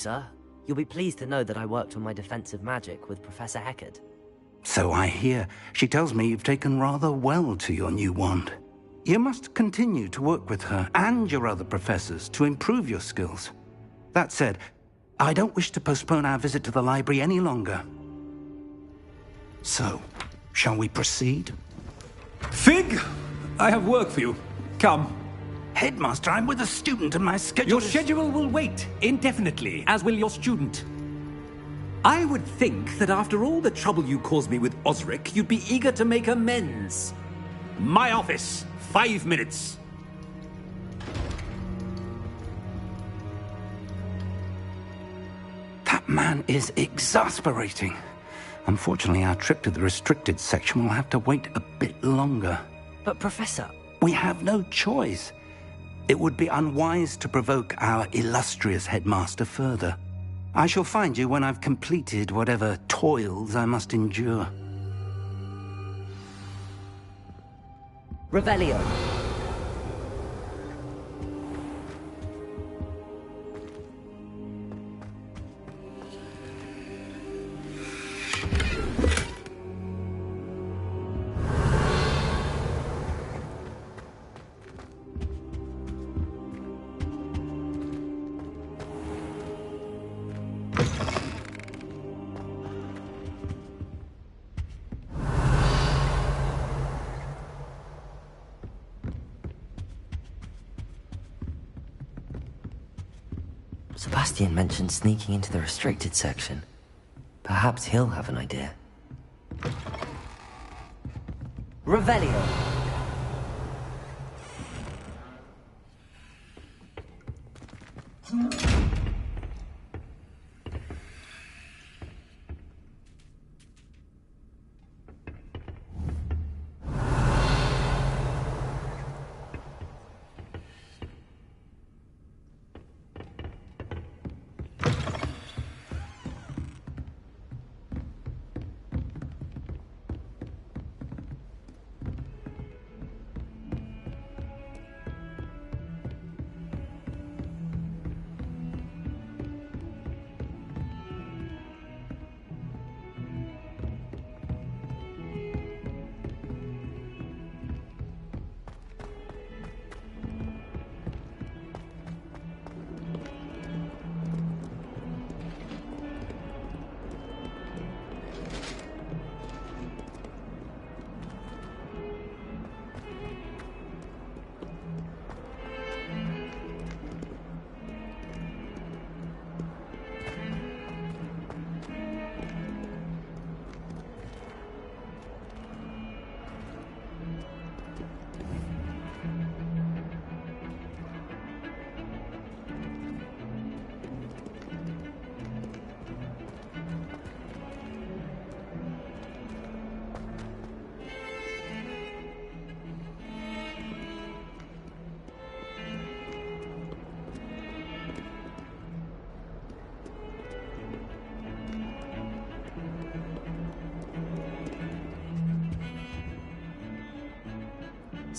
Sir, you'll be pleased to know that I worked on my defensive magic with Professor Heckard. So I hear. She tells me you've taken rather well to your new wand. You must continue to work with her and your other professors to improve your skills. That said, I don't wish to postpone our visit to the library any longer. So, shall we proceed? Fig! I have work for you. Come. Headmaster, I'm with a student and my schedule Your schedule will wait indefinitely, as will your student. I would think that after all the trouble you caused me with Osric, you'd be eager to make amends. My office, 5 minutes. That man is exasperating. Unfortunately, our trip to the restricted section will have to wait a bit longer. But Professor... We have no choice. It would be unwise to provoke our illustrious headmaster further. I shall find you when I've completed whatever toils I must endure. Revelio. Sebastian mentioned sneaking into the restricted section. Perhaps he'll have an idea. Revelio.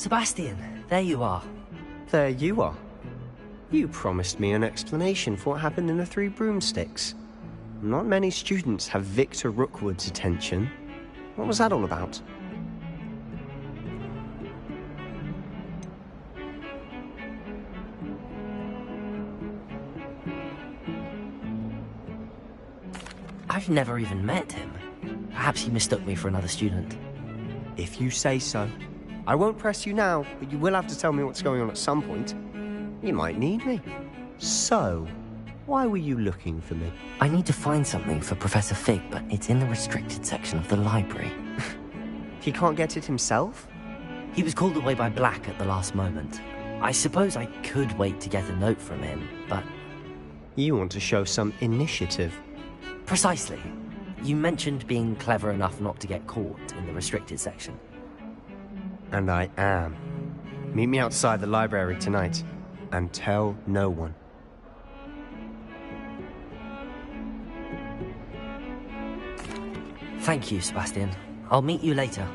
Sebastian, there you are. There you are. You promised me an explanation for what happened in the Three Broomsticks. Not many students have Victor Rookwood's attention. What was that all about? I've never even met him. Perhaps he mistook me for another student. If you say so. I won't press you now, but you will have to tell me what's going on at some point. You might need me. So, why were you looking for me? I need to find something for Professor Fig, but it's in the restricted section of the library. He can't get it himself? He was called away by Black at the last moment. I suppose I could wait to get a note from him, but... You want to show some initiative. Precisely. You mentioned being clever enough not to get caught in the restricted section. And I am. Meet me outside the library tonight, and tell no one. Thank you, Sebastian. I'll meet you later.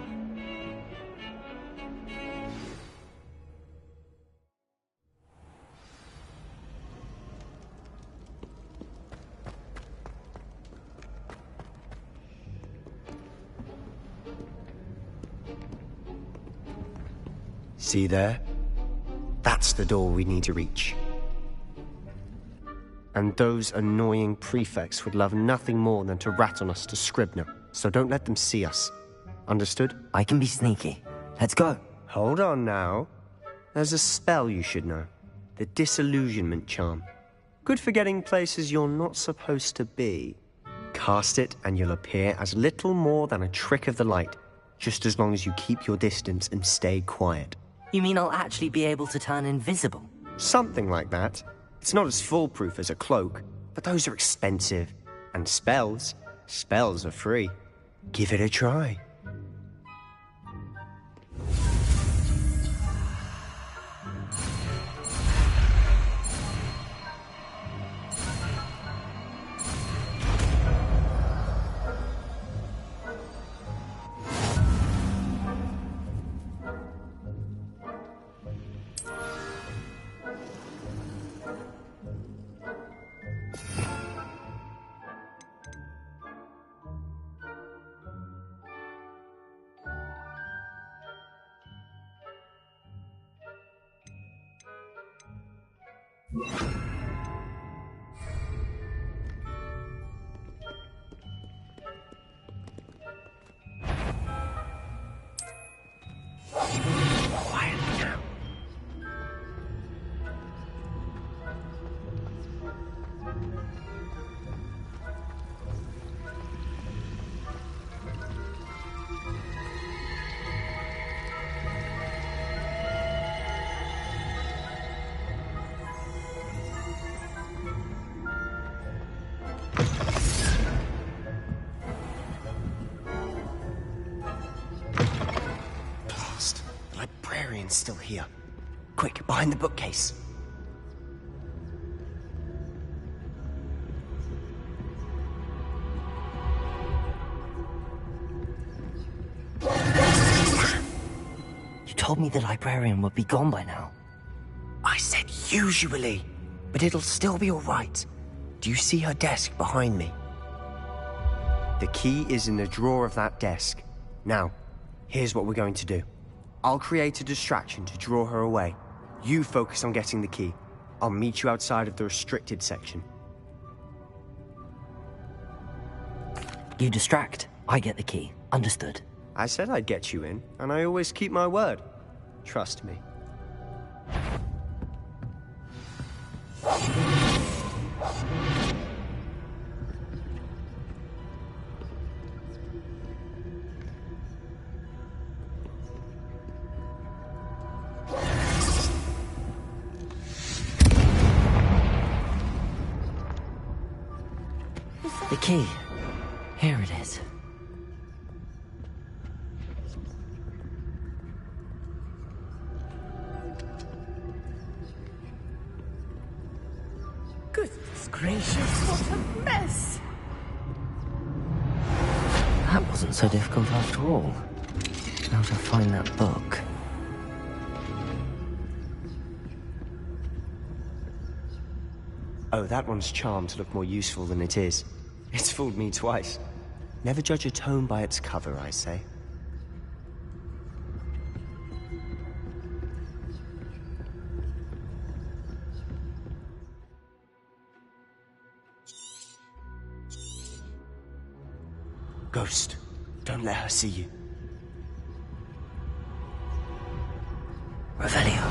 See there? That's the door we need to reach. And those annoying prefects would love nothing more than to rat on us to Scribner, so don't let them see us. Understood? I can be sneaky. Let's go. Hold on now. There's a spell you should know. The Disillusionment Charm. Good for getting places you're not supposed to be. Cast it and you'll appear as little more than a trick of the light, just as long as you keep your distance and stay quiet. You mean I'll actually be able to turn invisible? Something like that. It's not as foolproof as a cloak, but those are expensive. And spells are free. Give it a try. Still here. Quick, behind the bookcase. You told me the librarian would be gone by now. I said usually, but it'll still be all right. Do you see her desk behind me? The key is in the drawer of that desk. Now, here's what we're going to do. I'll create a distraction to draw her away. You focus on getting the key. I'll meet you outside of the restricted section. You distract, I get the key. Understood. I said I'd get you in, and I always keep my word. Trust me. The key. Here it is. Goodness gracious, what a mess! That wasn't so difficult after all. Now to find that book. Oh, that one's charmed to look more useful than it is. It's fooled me twice. Never judge a tome by its cover, I say. Ghost, don't let her see you. Revelio.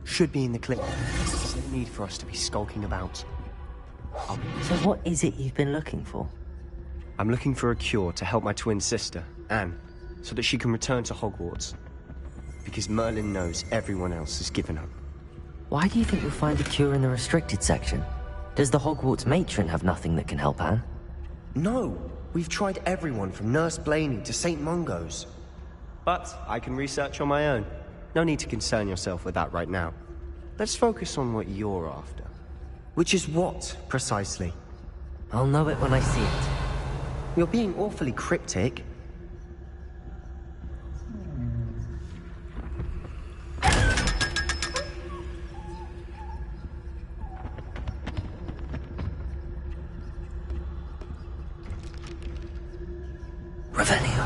Should be in the clip. need for us to be skulking about. So what is it you've been looking for? I'm looking for a cure to help my twin sister, Anne, so that she can return to Hogwarts. Because Merlin knows everyone else has given up. Why do you think we'll find a cure in the restricted section? Does the Hogwarts matron have nothing that can help Anne? No! We've tried everyone from Nurse Blaney to St. Mungo's. But I can research on my own. No need to concern yourself with that right now. Let's focus on what you're after. Which is what, precisely? I'll know it when I see it. You're being awfully cryptic. Revelio.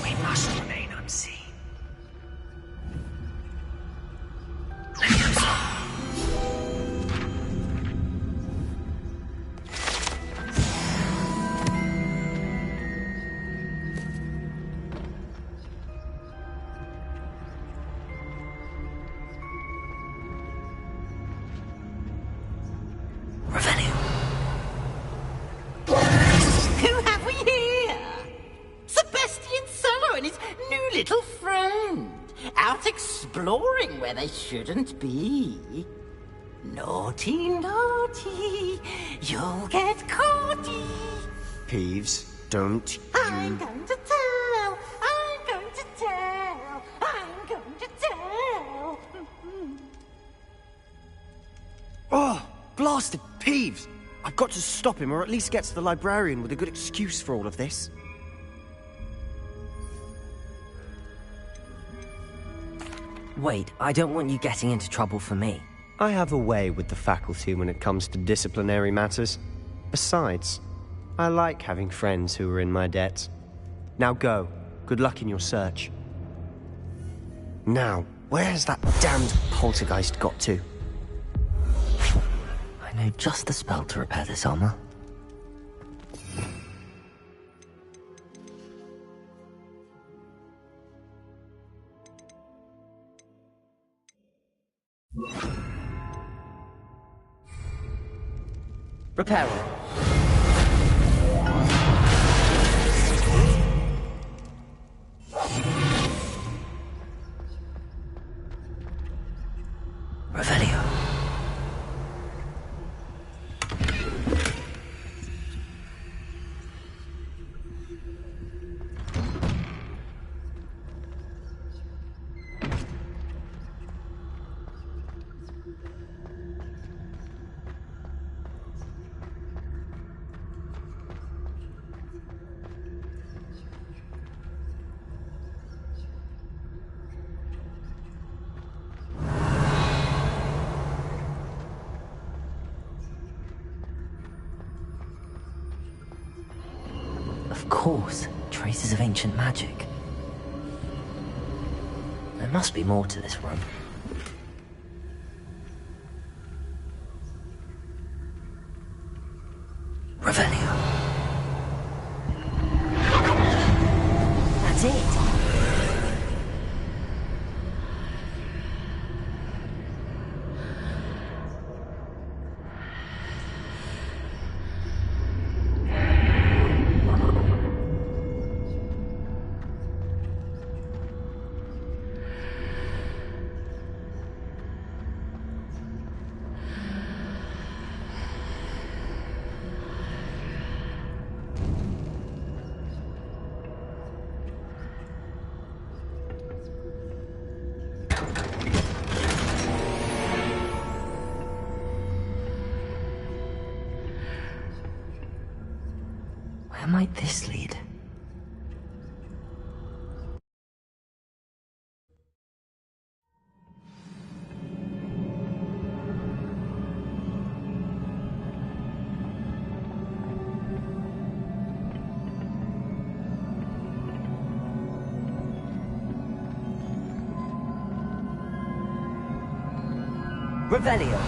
We must remain unseen. Who have we here? Sebastian Solo and his new little friend. Out exploring where they shouldn't be. Naughty, naughty. You'll get caughty. Peeves, don't I'm you... going to tell. I'm going to tell. I'm going to tell. Oh, blasted Peeves! I've got to stop him, or at least get to the librarian with a good excuse for all of this. Wait, I don't want you getting into trouble for me. I have a way with the faculty when it comes to disciplinary matters. Besides, I like having friends who are in my debt. Now go. Good luck in your search. Now, where has that damned poltergeist got to? I know just the spell to repair this armor. Repair it. Revelio. Of course, traces of ancient magic. There must be more to this room. Revelio. That's it. Where might this lead? Revelio.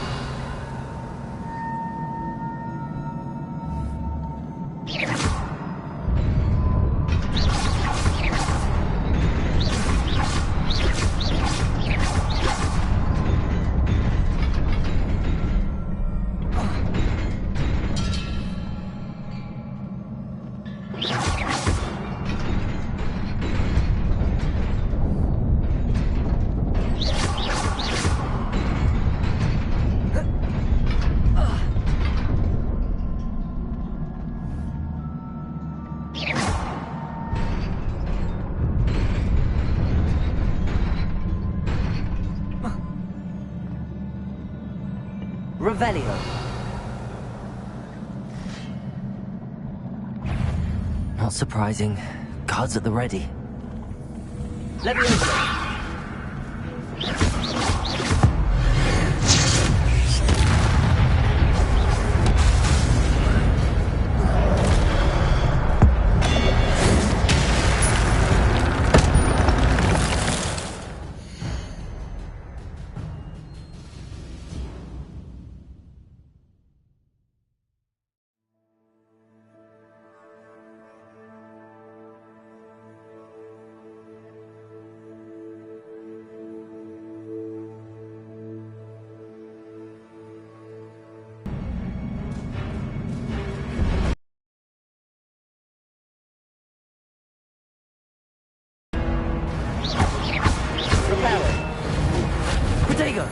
Revelio. Not surprising. Guards at the ready. Levioso. Protego!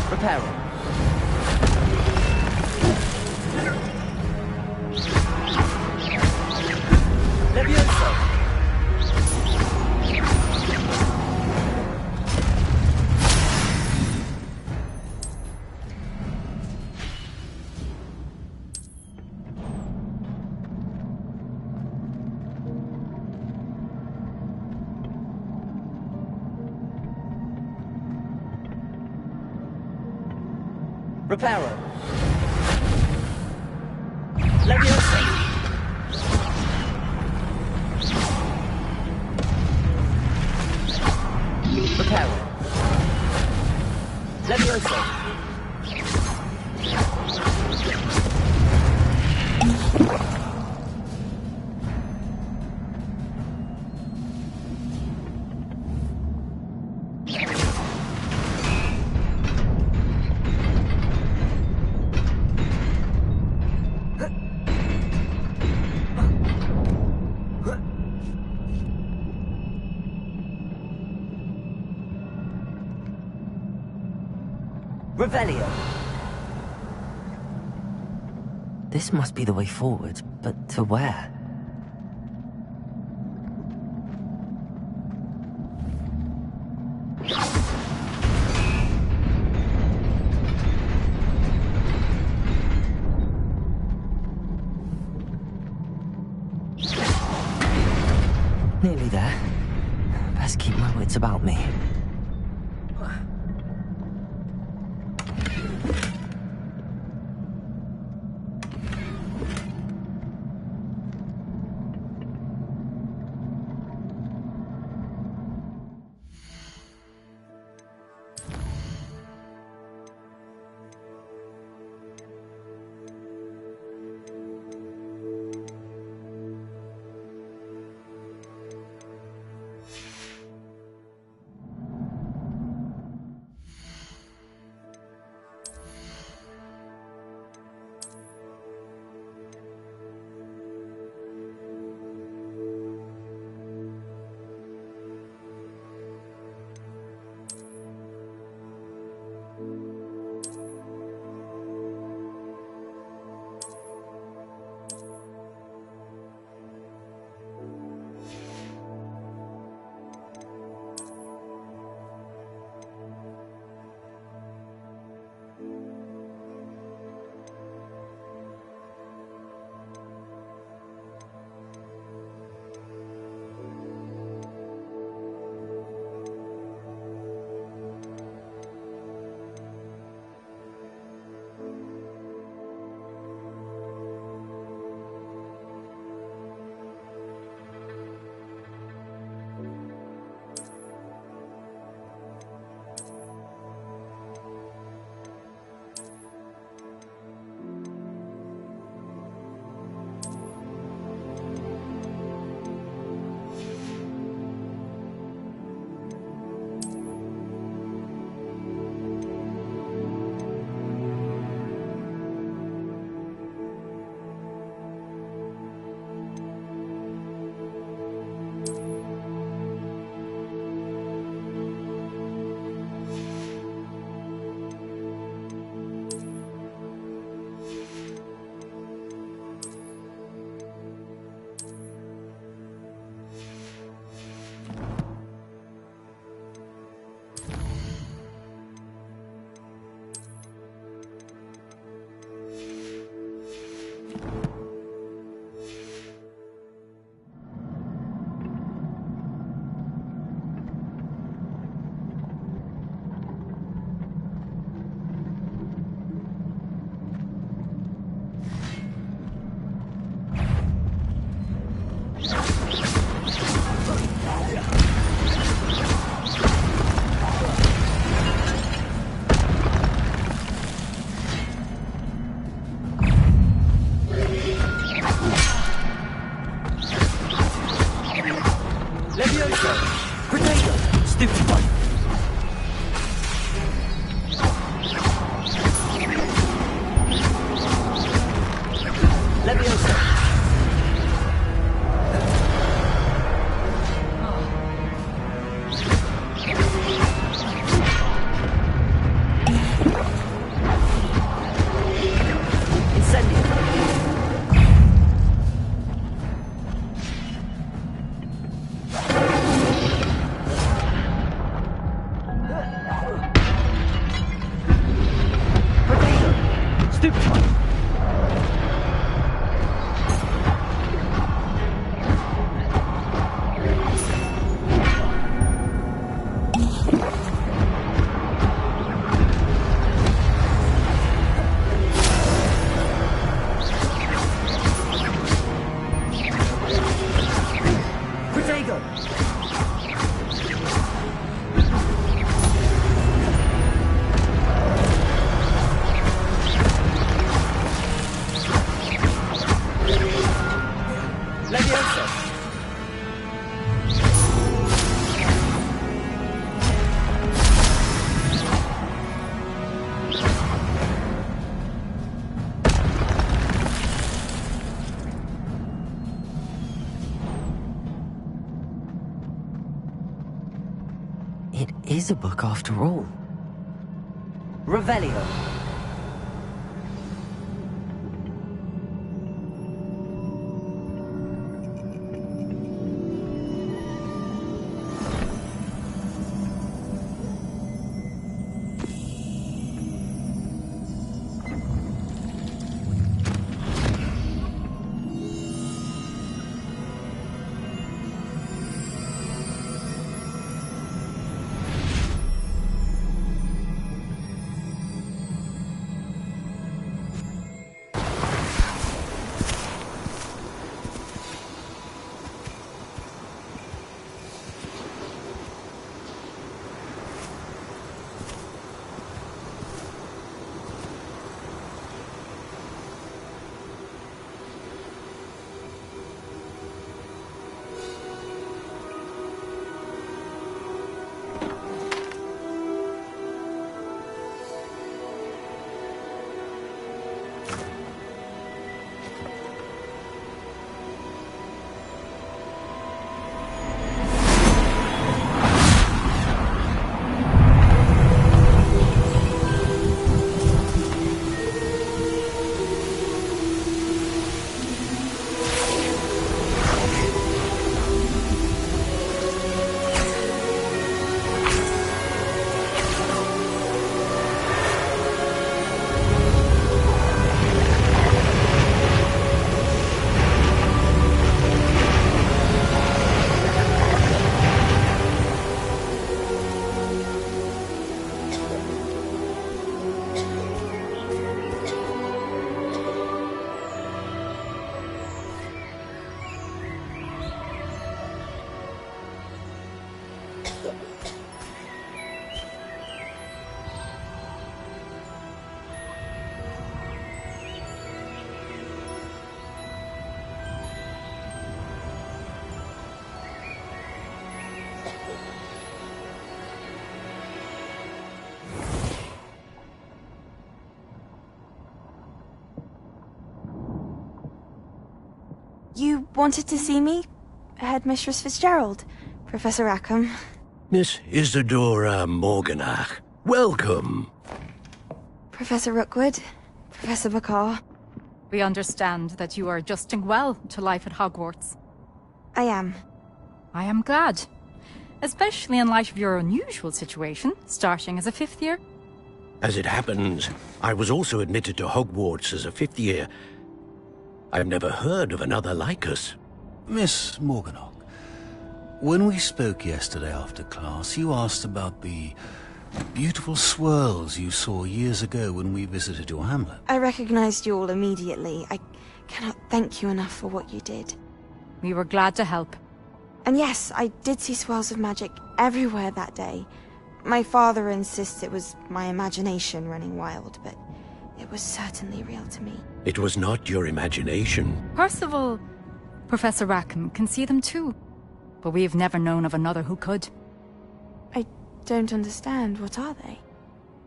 Reparo. Levioso! Reparo. Levioso. Reparo. Levioso. Revelio. This must be the way forward, but to where? Nearly there. Best keep my wits about me. It is a book after all. Revelio. You wanted to see me? Headmistress Fitzgerald? Professor Rackham? Miss Isadora Morganach, welcome. Professor Rookwood? Professor Bakar? We understand that you are adjusting well to life at Hogwarts. I am. I am glad. Especially in light of your unusual situation, starting as a 5th year. As it happens, I was also admitted to Hogwarts as a 5th year. I've never heard of another like us. Miss Morganach, when we spoke yesterday after class, you asked about the beautiful swirls you saw years ago when we visited your hamlet. I recognized you all immediately. I cannot thank you enough for what you did. We were glad to help. And yes, I did see swirls of magic everywhere that day. My father insists it was my imagination running wild, but it was certainly real to me. It was not your imagination. Percival, Professor Rackham can see them too. But we have never known of another who could. I don't understand. What are they?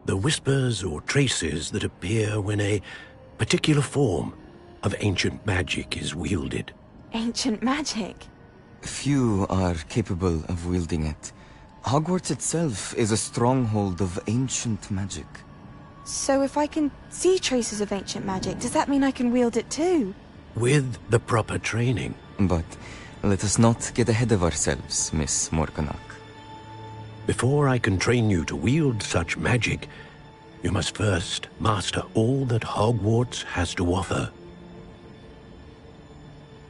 The whispers or traces that appear when a particular form of ancient magic is wielded. Ancient magic? Few are capable of wielding it. Hogwarts itself is a stronghold of ancient magic. So if I can see traces of ancient magic, does that mean I can wield it too? With the proper training. But let us not get ahead of ourselves, Miss Morganach. Before I can train you to wield such magic, you must first master all that Hogwarts has to offer.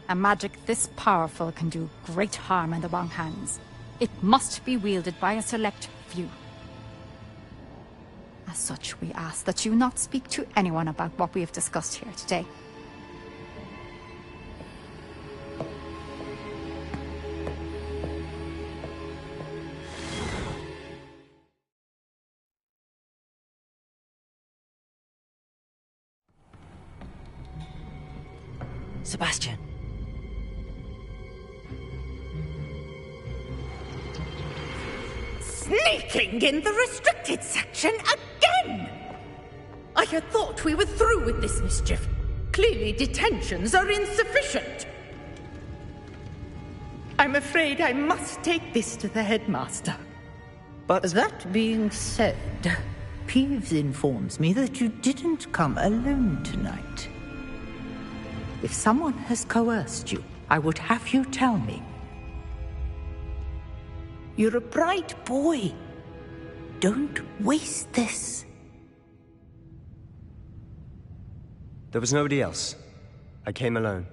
A magic this powerful can do great harm in the wrong hands. It must be wielded by a select few. As such, we ask that you not speak to anyone about what we have discussed here today. Sebastian. Sneaking in the restricted section again! I had thought we were through with this mischief. Clearly detentions are insufficient. I'm afraid I must take this to the headmaster. But... That being said, Peeves informs me that you didn't come alone tonight. If someone has coerced you, I would have you tell me. You're a bright boy. Don't waste this. There was nobody else. I came alone.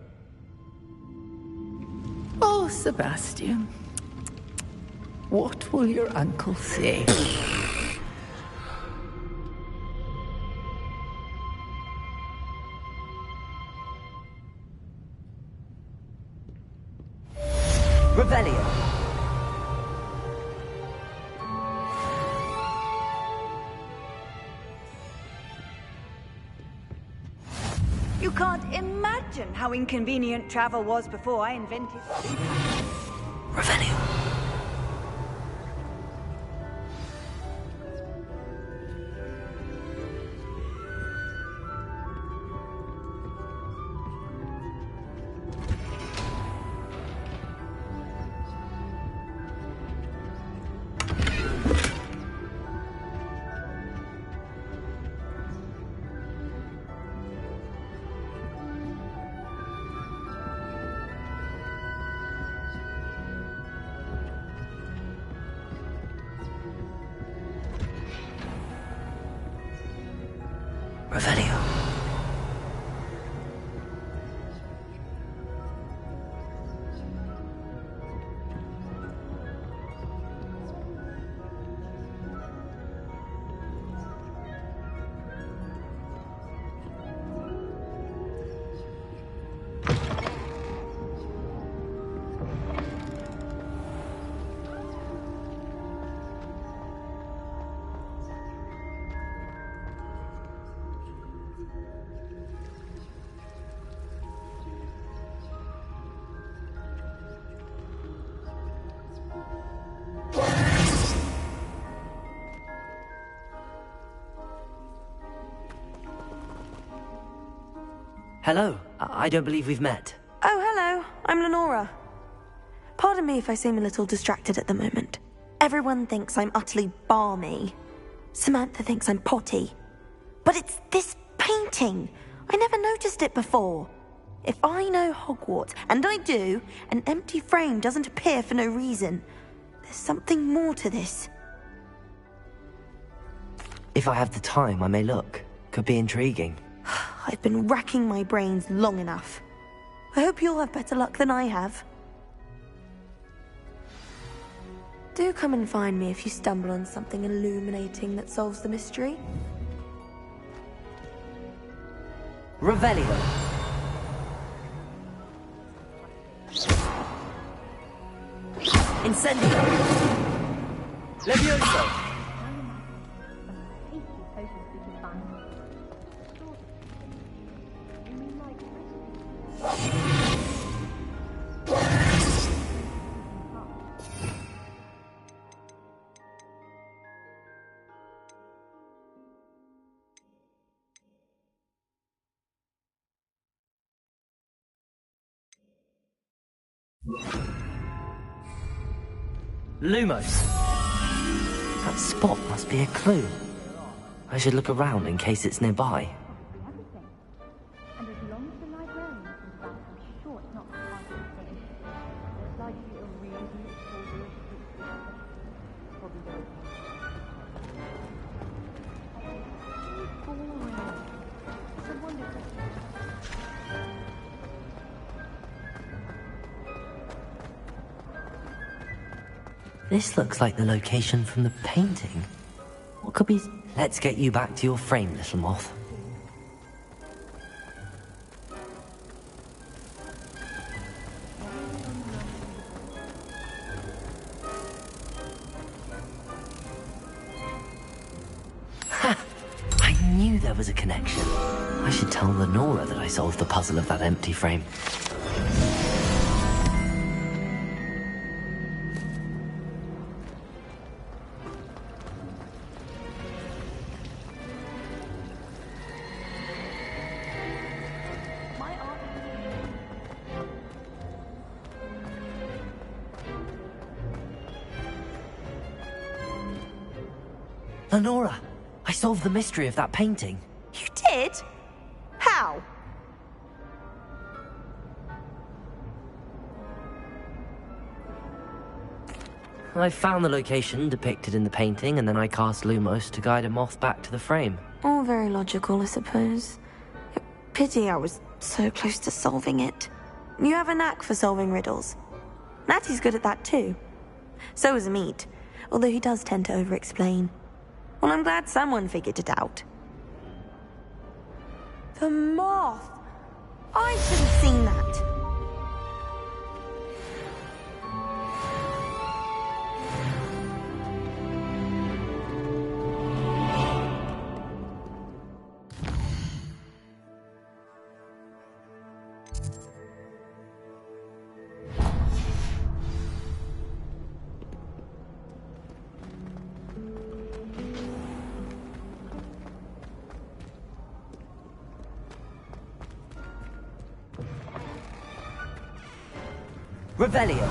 Oh, Sebastian. What will your uncle say? Revelio. You can't imagine how inconvenient travel was before I invented... Revelio. Revelio. Hello. I don't believe we've met. Oh, hello. I'm Lenora. Pardon me if I seem a little distracted at the moment. Everyone thinks I'm utterly balmy. Samantha thinks I'm potty. But it's this painting. I never noticed it before. If I know Hogwarts, and I do, an empty frame doesn't appear for no reason. There's something more to this. If I have the time, I may look. Could be intriguing. I've been racking my brains long enough. I hope you'll have better luck than I have. Do come and find me if you stumble on something illuminating that solves the mystery. Revelio. Incendio. Levioso. Lumos. That spot must be a clue. I should look around in case it's nearby. This looks like the location from the painting. What could be... Let's get you back to your frame, little moth. Ha! I knew there was a connection. I should tell Lenora that I solved the puzzle of that empty frame. Lenora, I solved the mystery of that painting. You did? How? I found the location depicted in the painting, and then I cast Lumos to guide a moth back to the frame. All very logical, I suppose. Pity I was so close to solving it. You have a knack for solving riddles. Natty's good at that too. So is Amit, although he does tend to over-explain. Well, I'm glad someone figured it out. The moth! I should have seen that. Revelio.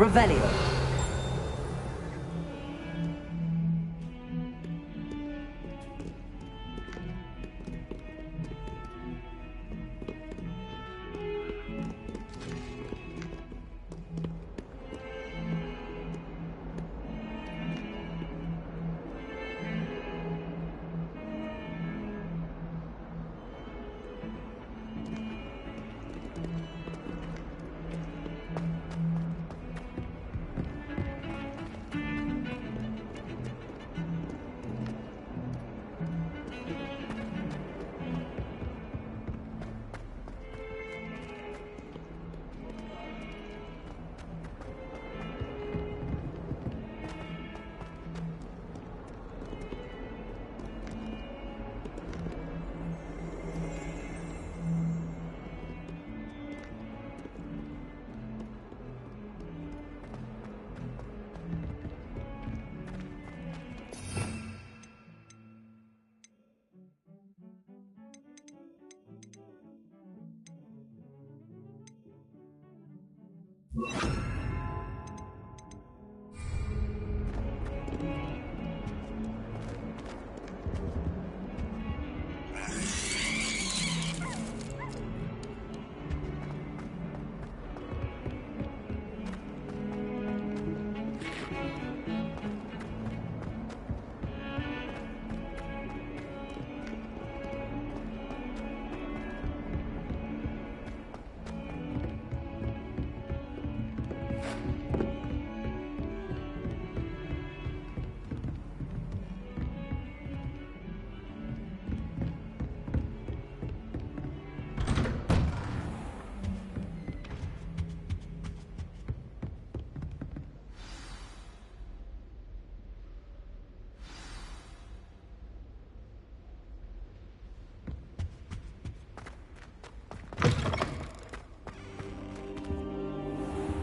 Revelio.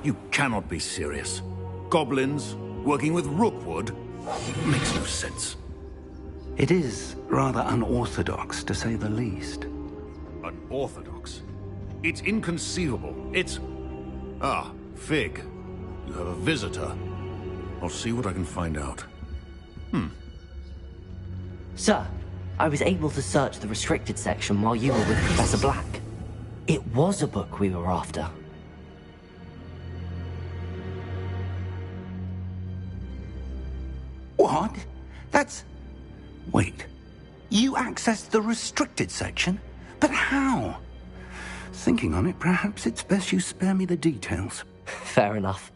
You cannot be serious. Goblins working with Rookwood? Makes no sense. It is rather unorthodox, to say the least. Unorthodox? It's inconceivable. It's... Ah, Fig. You have a visitor. I'll see what I can find out. Sir, I was able to search the restricted section while you were with Professor Black. It was a book we were after. What? That's... Wait. You accessed the restricted section? But how? Thinking on it, perhaps it's best you spare me the details. Fair enough.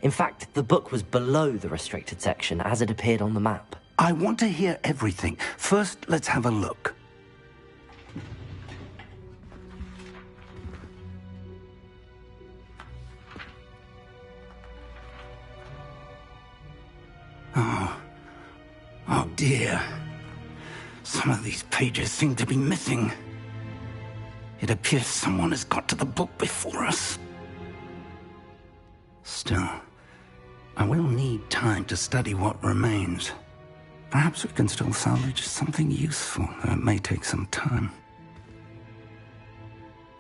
In fact, the book was below the restricted section as it appeared on the map. I want to hear everything. First, let's have a look. Oh dear. Some of these pages seem to be missing. It appears someone has got to the book before us. Still, I will need time to study what remains. Perhaps we can still salvage something useful, though it may take some time.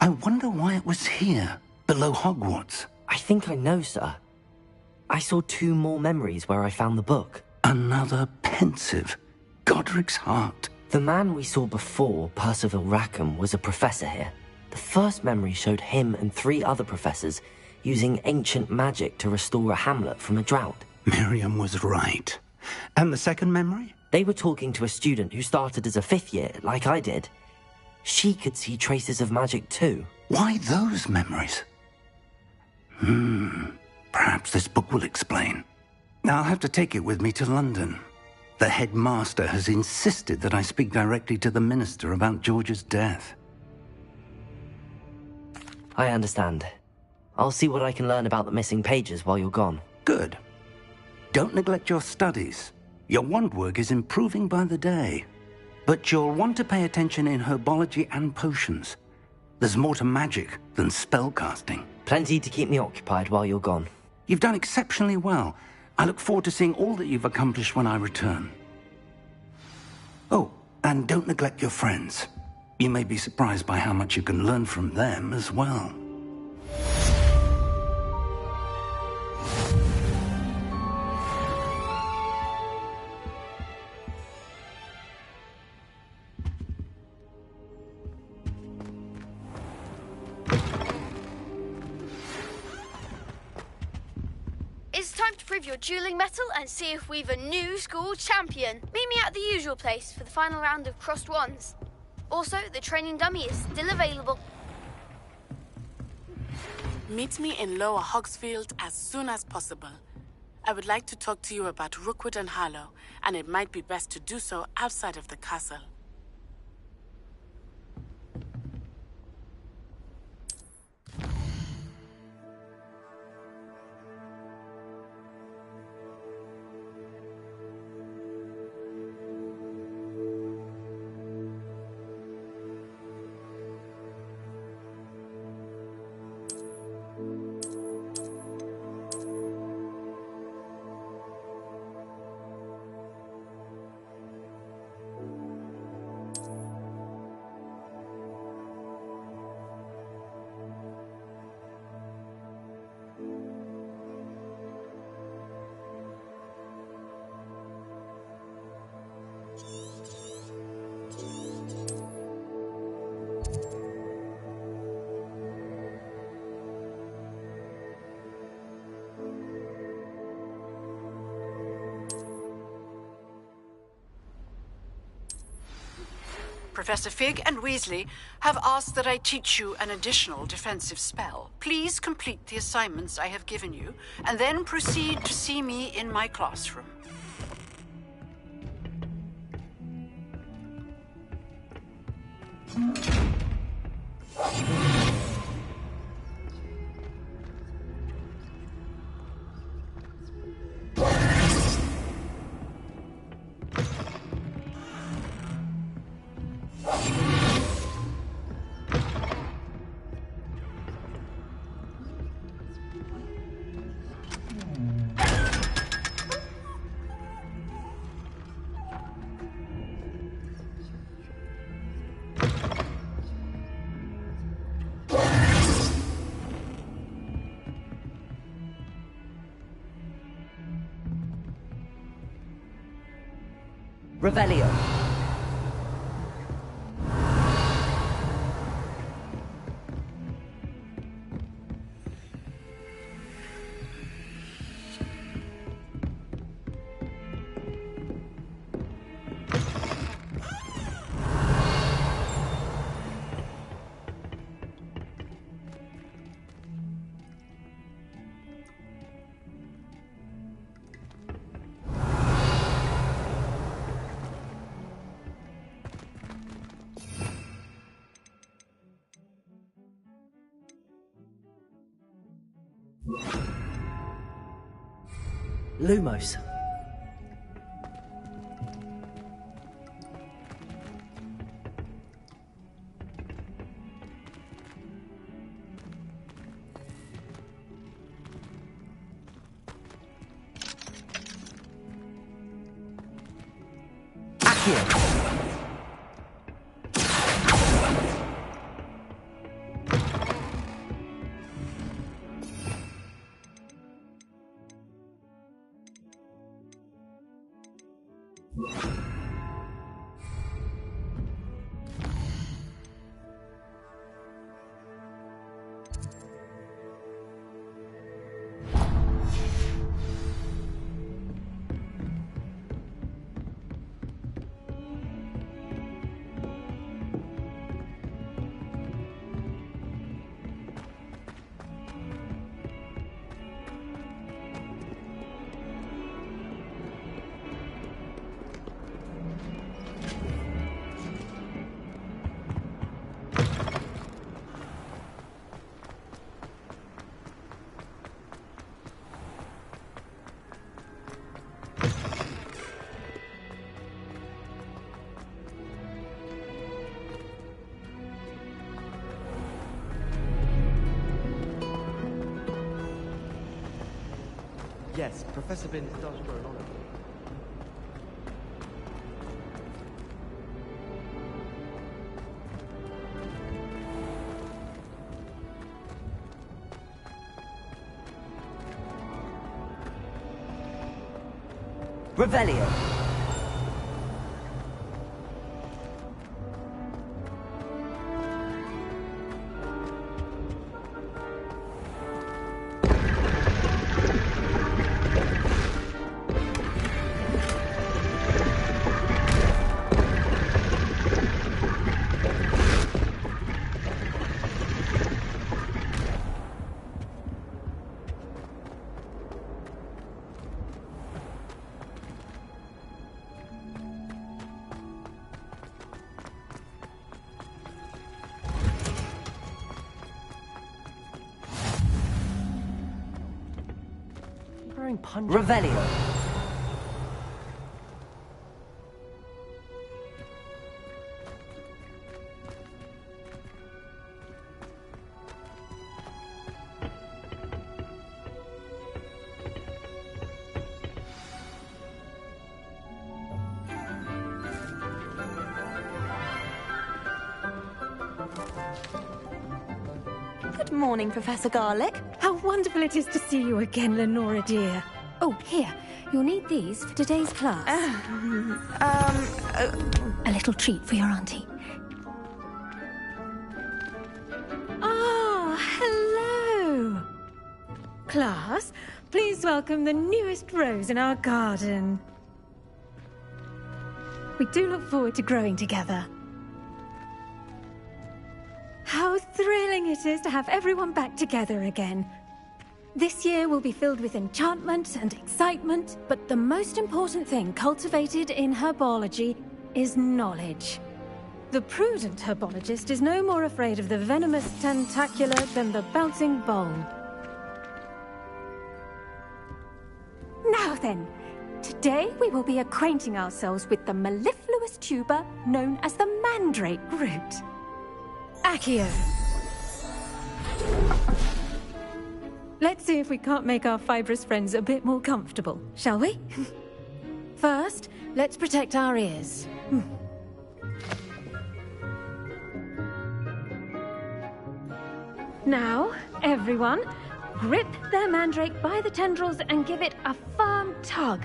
I wonder why it was here, below Hogwarts. I think I know, sir. I saw 2 more memories where I found the book. Another pensive. Godric's heart. The man we saw before, Percival Rackham, was a professor here. The first memory showed him and 3 other professors using ancient magic to restore a hamlet from a drought. Miriam was right. And the second memory? They were talking to a student who started as a 5th year, like I did. She could see traces of magic too. Why those memories? Perhaps this book will explain. I'll have to take it with me to London. The headmaster has insisted that I speak directly to the minister about George's death. I understand. I'll see what I can learn about the missing pages while you're gone. Good. Don't neglect your studies. Your wand work is improving by the day. But you'll want to pay attention in herbology and potions. There's more to magic than spellcasting. Plenty to keep me occupied while you're gone. You've done exceptionally well. I look forward to seeing all that you've accomplished when I return. Oh, and don't neglect your friends. You may be surprised by how much you can learn from them as well. prove your dueling mettle and see if we've a new school champion. Meet me at the usual place for the final round of crossed wands. Also, the training dummy is still available. Meet me in Lower Hogsfield as soon as possible. I would like to talk to you about Rookwood and Harlow, and it might be best to do so outside of the castle. Professor Fig and Weasley have asked that I teach you an additional defensive spell. Please complete the assignments I have given you, and then proceed to see me in my classroom. Revelio. Lumos. Accio. Yes, Professor Binns does grow an honor. Revelio. wearing punch. Revelio. Good morning, Professor Garlic. How wonderful it is to see you again, Lenora dear. Oh, here. You'll need these for today's class. A little treat for your auntie. Ah, hello. Class, please welcome the newest rose in our garden. We do look forward to growing together. How thrilling it is to have everyone back together again. This year will be filled with enchantment and excitement, but the most important thing cultivated in herbology is knowledge. The prudent herbologist is no more afraid of the venomous tentacular than the bouncing bowl. Now then, today we will be acquainting ourselves with the mellifluous tuber known as the mandrake root. Accio. Let's see if we can't make our fibrous friends a bit more comfortable, shall we? First, let's protect our ears. Now, everyone, grip their mandrake by the tendrils and give it a firm tug.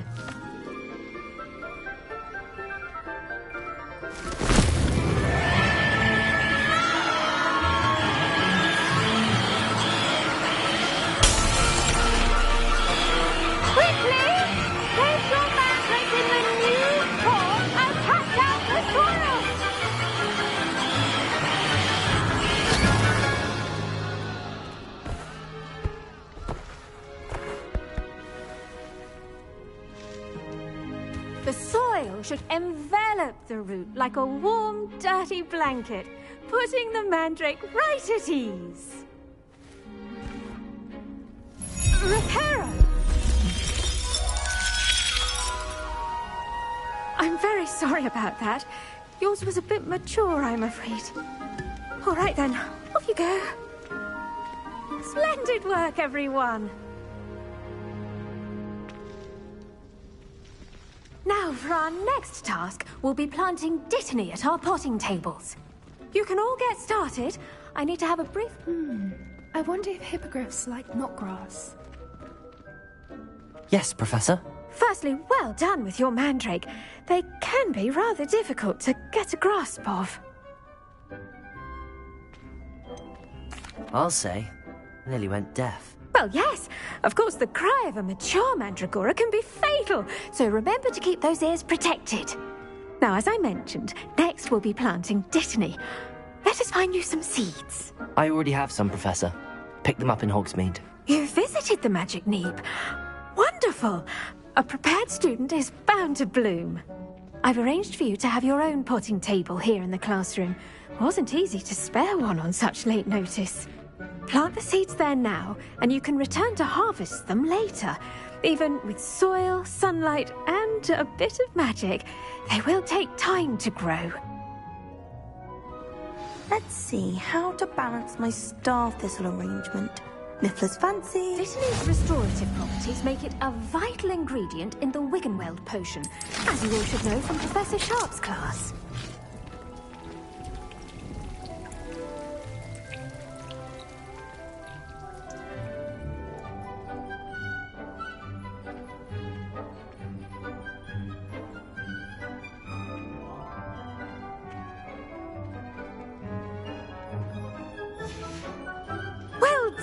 The soil should envelop the root like a warm, dirty blanket, putting the mandrake right at ease. Reparo! I'm very sorry about that. Yours was a bit mature, I'm afraid. All right then, off you go. Splendid work, everyone. Now, for our next task, we'll be planting dittany at our potting tables. You can all get started. I need to have a brief... I wonder if hippogriffs like knotgrass. Yes, Professor. Firstly, well done with your mandrake. They can be rather difficult to get a grasp of. I'll say. Nearly went deaf. Well, yes. Of course, the cry of a mature mandragora can be fatal, so remember to keep those ears protected. Now, as I mentioned, next we'll be planting dittany. Let us find you some seeds. I already have some, Professor. Picked them up in Hogsmeade. You visited the Magic Neep. Wonderful. A prepared student is bound to bloom. I've arranged for you to have your own potting table here in the classroom. Wasn't easy to spare one on such late notice. Plant the seeds there now, and you can return to harvest them later. Even with soil, sunlight, and a bit of magic, they will take time to grow. Let's see how to balance my star thistle arrangement. Niffler's fancy. Dittany's restorative properties make it a vital ingredient in the Wiggenweld potion, as you all should know from Professor Sharp's class.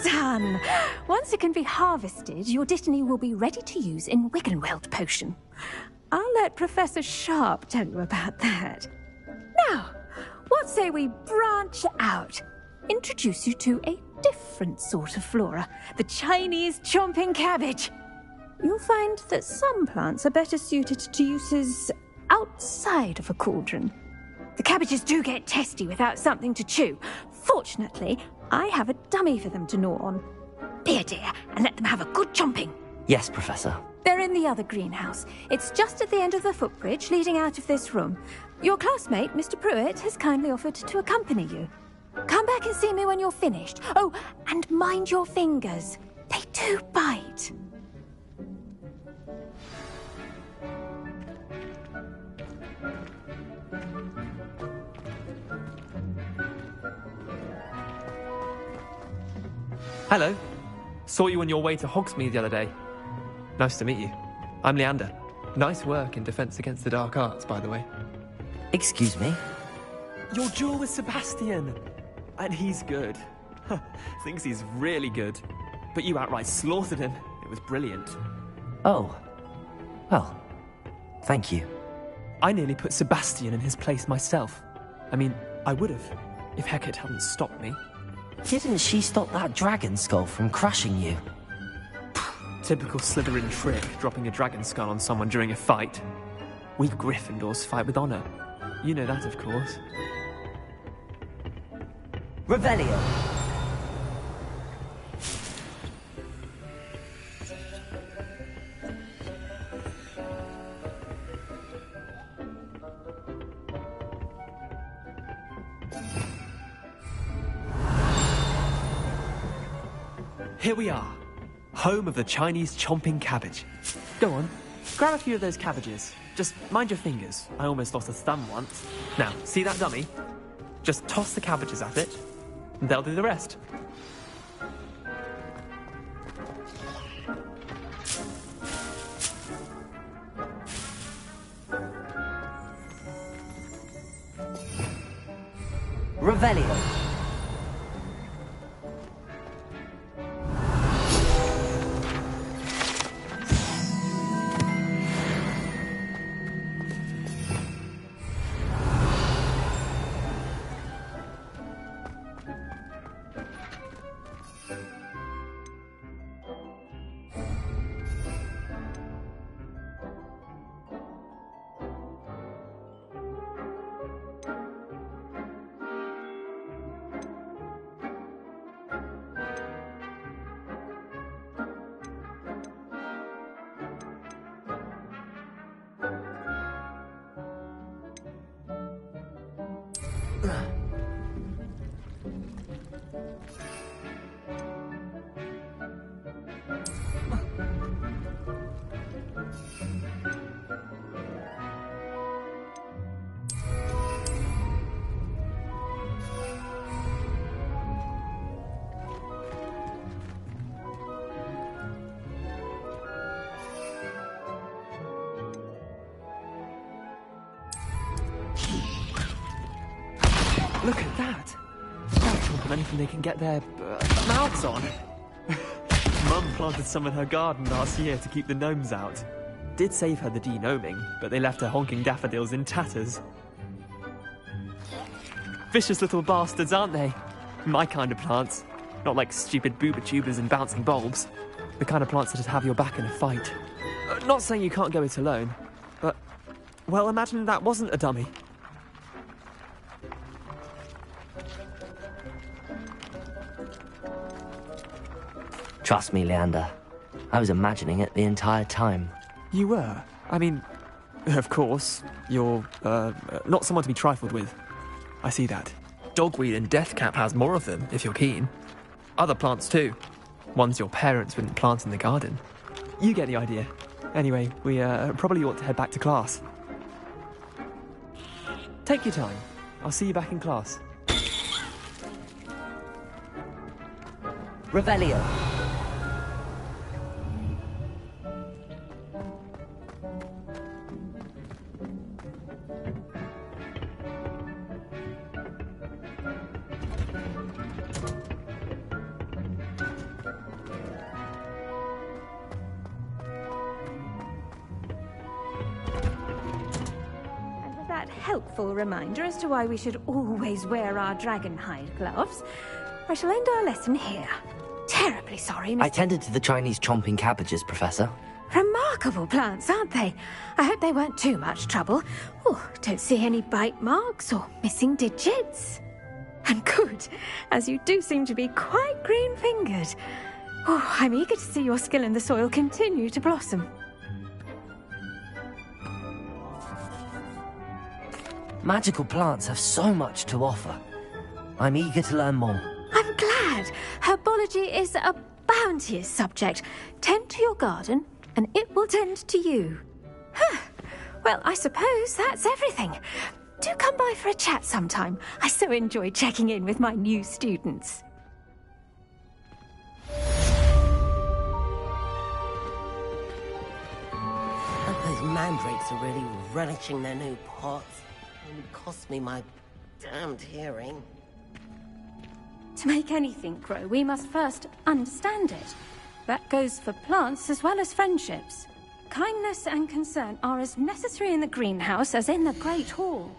Done! Once it can be harvested, your dittany will be ready to use in Wiggenweld potion. I'll let Professor Sharp tell you about that. Now, what say we branch out? Introduce you to a different sort of flora, the Chinese chomping cabbage. You'll find that some plants are better suited to uses outside of a cauldron. The cabbages do get testy without something to chew. Fortunately, I have a dummy for them to gnaw on. Be a dear and let them have a good chomping. Yes, Professor. They're in the other greenhouse. It's just at the end of the footbridge leading out of this room. Your classmate, Mr. Pruitt, has kindly offered to accompany you. Come back and see me when you're finished. Oh, and mind your fingers. They do bite. Hello. Saw you on your way to Hogsmeade the other day. Nice to meet you. I'm Leander. Nice work in Defense Against the Dark Arts, by the way. Excuse me? Your duel with Sebastian. And he's good. Thinks he's really good. But you outright slaughtered him. It was brilliant. Oh. Well, thank you. I nearly put Sebastian in his place myself. I mean, I would have, if Hecate hadn't stopped me. Didn't she stop that dragon skull from crushing you? Typical Slytherin trick, dropping a dragon skull on someone during a fight. We Gryffindors fight with honor. You know that, of course. Revelio! Here we are, home of the Chinese chomping cabbage. Go on, grab a few of those cabbages. Just mind your fingers. I almost lost a thumb once. Now, see that dummy? Just toss the cabbages at it, and they'll do the rest. Revelio! Look at that! They'll chomp on anything they can get their mouths on. Mum planted some in her garden last year to keep the gnomes out. Did save her the de-gnoming, but they left her honking daffodils in tatters. Vicious little bastards, aren't they? My kind of plants. Not like stupid booba tubers and bouncing bulbs. The kind of plants that'd have your back in a fight. Not saying you can't go it alone, but... well, imagine that wasn't a dummy. Trust me, Leander. I was imagining it the entire time. You were? I mean, of course, you're, not someone to be trifled with. I see that. Dogweed and deathcap has more of them, if you're keen. Other plants too. Ones your parents wouldn't plant in the garden. You get the idea. Anyway, we, probably ought to head back to class. Take your time. I'll see you back in class. Revelio. Helpful reminder as to why we should always wear our dragon hide gloves. I shall end our lesson here. Terribly sorry, Mr. I tended to the Chinese chomping cabbages, Professor. Remarkable plants, aren't they? I hope they weren't too much trouble. Oh, don't see any bite marks or missing digits. And good, as you do seem to be quite green-fingered. Oh, I'm eager to see your skill in the soil continue to blossom. Magical plants have so much to offer. I'm eager to learn more. I'm glad. Herbology is a bounteous subject. Tend to your garden, and it will tend to you. Huh. Well, I suppose that's everything. Do come by for a chat sometime. I so enjoy checking in with my new students. Those mandrakes are really relishing their new pots. It would cost me my damned hearing. To make anything grow, we must first understand it. That goes for plants as well as friendships. Kindness and concern are as necessary in the greenhouse as in the Great Hall.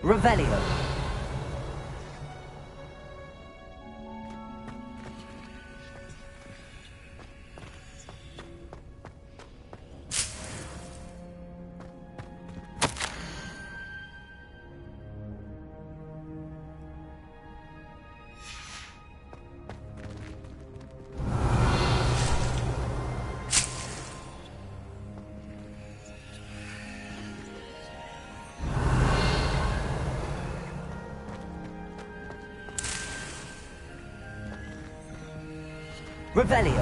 Revelio. Revelio.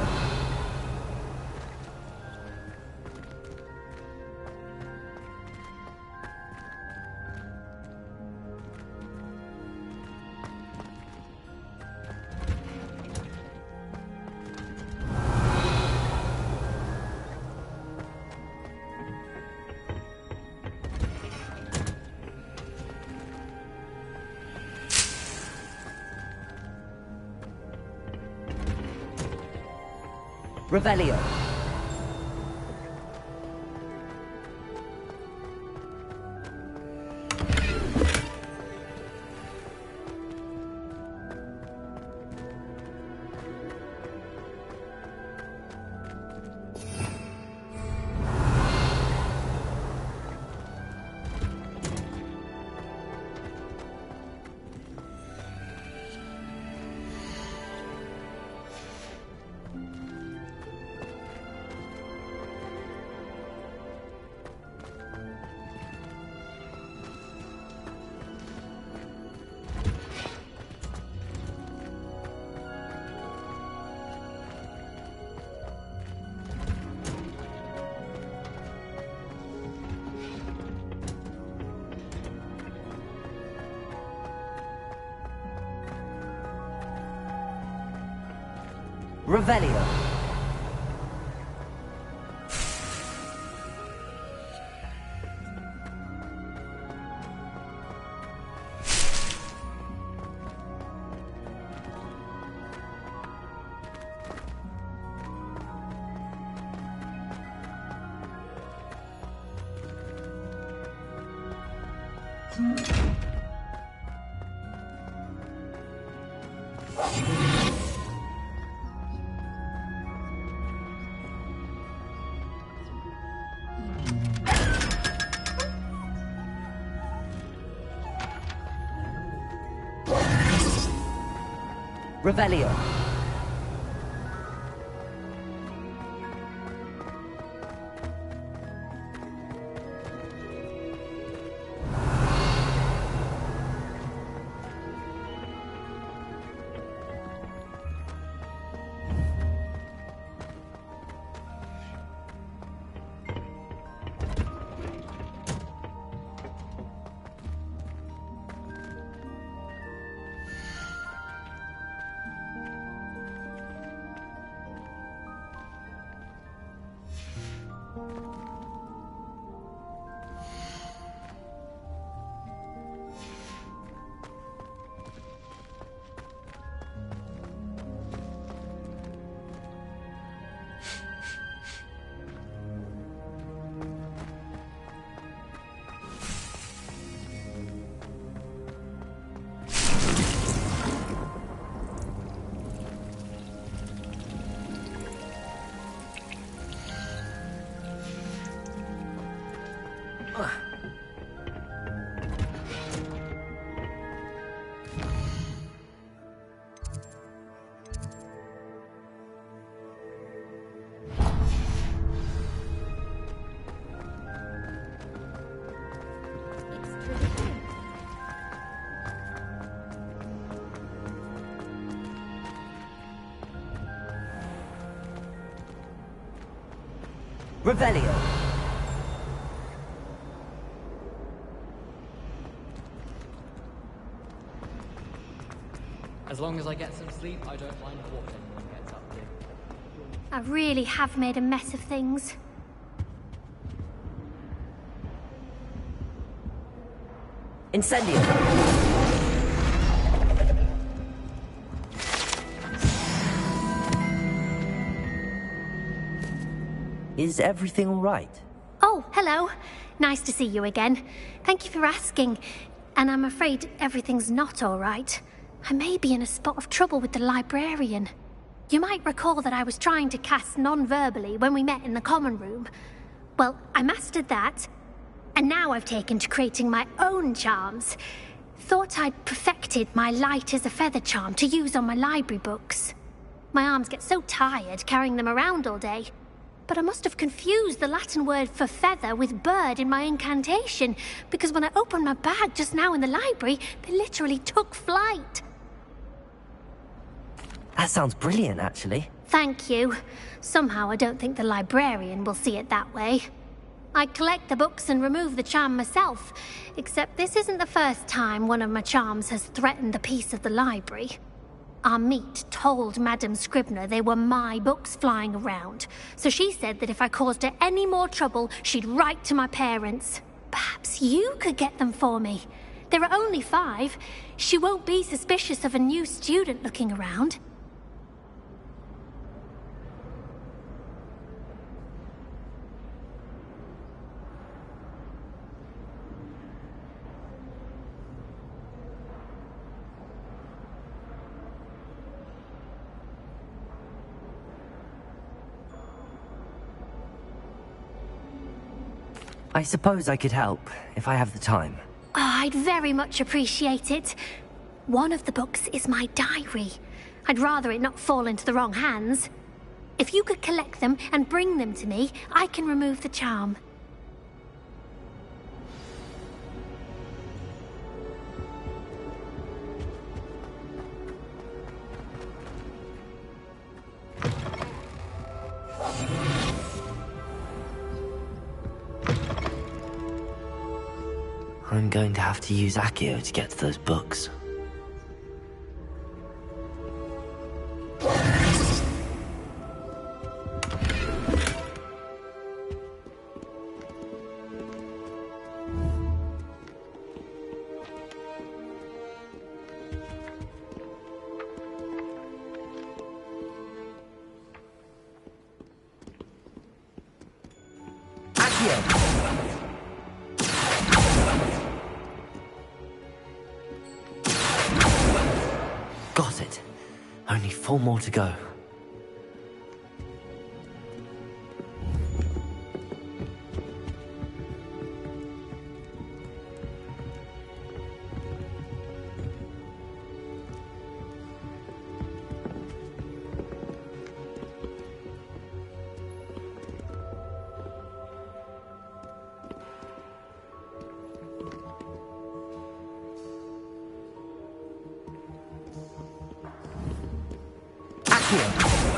Revelio. Revelio. Revelio. Revelio. As long as I get some sleep, I don't mind what anyone gets up to. I really have made a mess of things. Incendio. Is everything all right? Oh, hello. Nice to see you again. Thank you for asking. And I'm afraid everything's not all right. I may be in a spot of trouble with the librarian. You might recall that I was trying to cast non-verbally when we met in the common room. Well, I mastered that. And now I've taken to creating my own charms. Thought I'd perfected my light as a feather charm to use on my library books. My arms get so tired carrying them around all day. But I must have confused the Latin word for feather with bird in my incantation, because when I opened my bag just now in the library, they literally took flight. That sounds brilliant, actually. Thank you. Somehow I don't think the librarian will see it that way. I collect the books and remove the charm myself, except this isn't the first time one of my charms has threatened the peace of the library. Our meet told Madame Scribner they were my books flying around, so she said that if I caused her any more trouble, she'd write to my parents. Perhaps you could get them for me. There are only 5. She won't be suspicious of a new student looking around. I suppose I could help, if I have the time. Oh, I'd very much appreciate it. One of the books is my diary. I'd rather it not fall into the wrong hands. If you could collect them and bring them to me, I can remove the charm. I'm going to have to use Accio to get to those books. Got it. Only 4 more to go. Accio.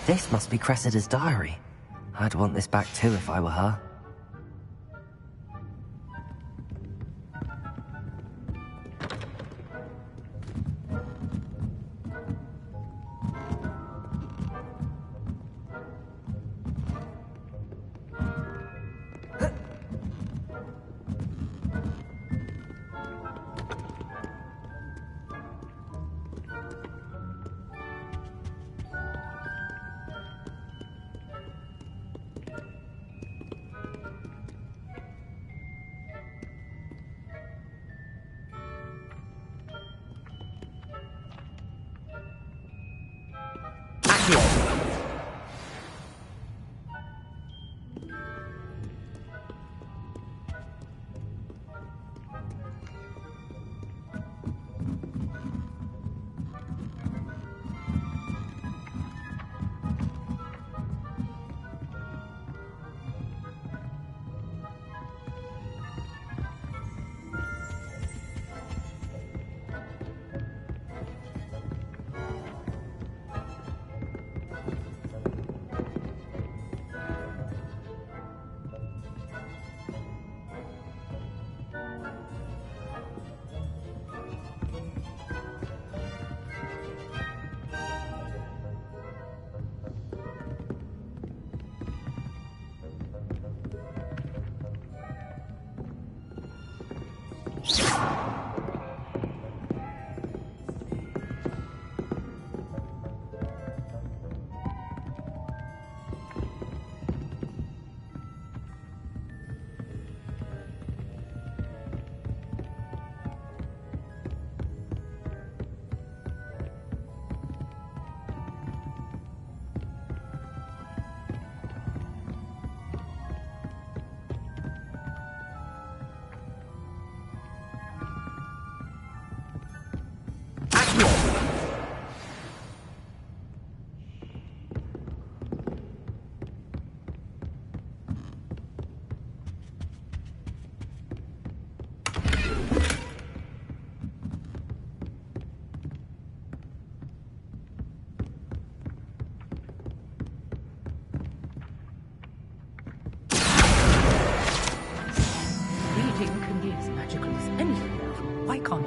This must be Cressida's diary. I'd want this back too if I were her.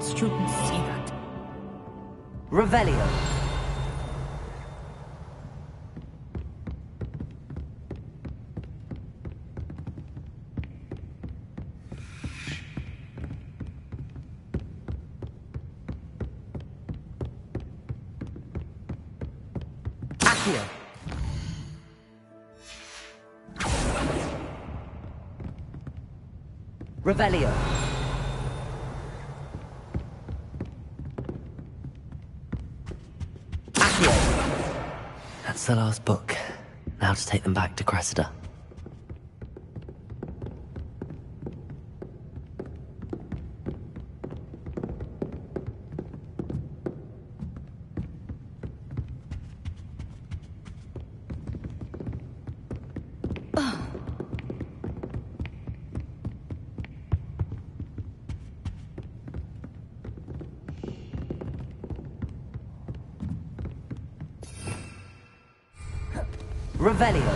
Hogwarts shouldn't see that. Revelio. Accio. Revelio. Accio. That's the last book. Now to take them back to Cressida. Revelio.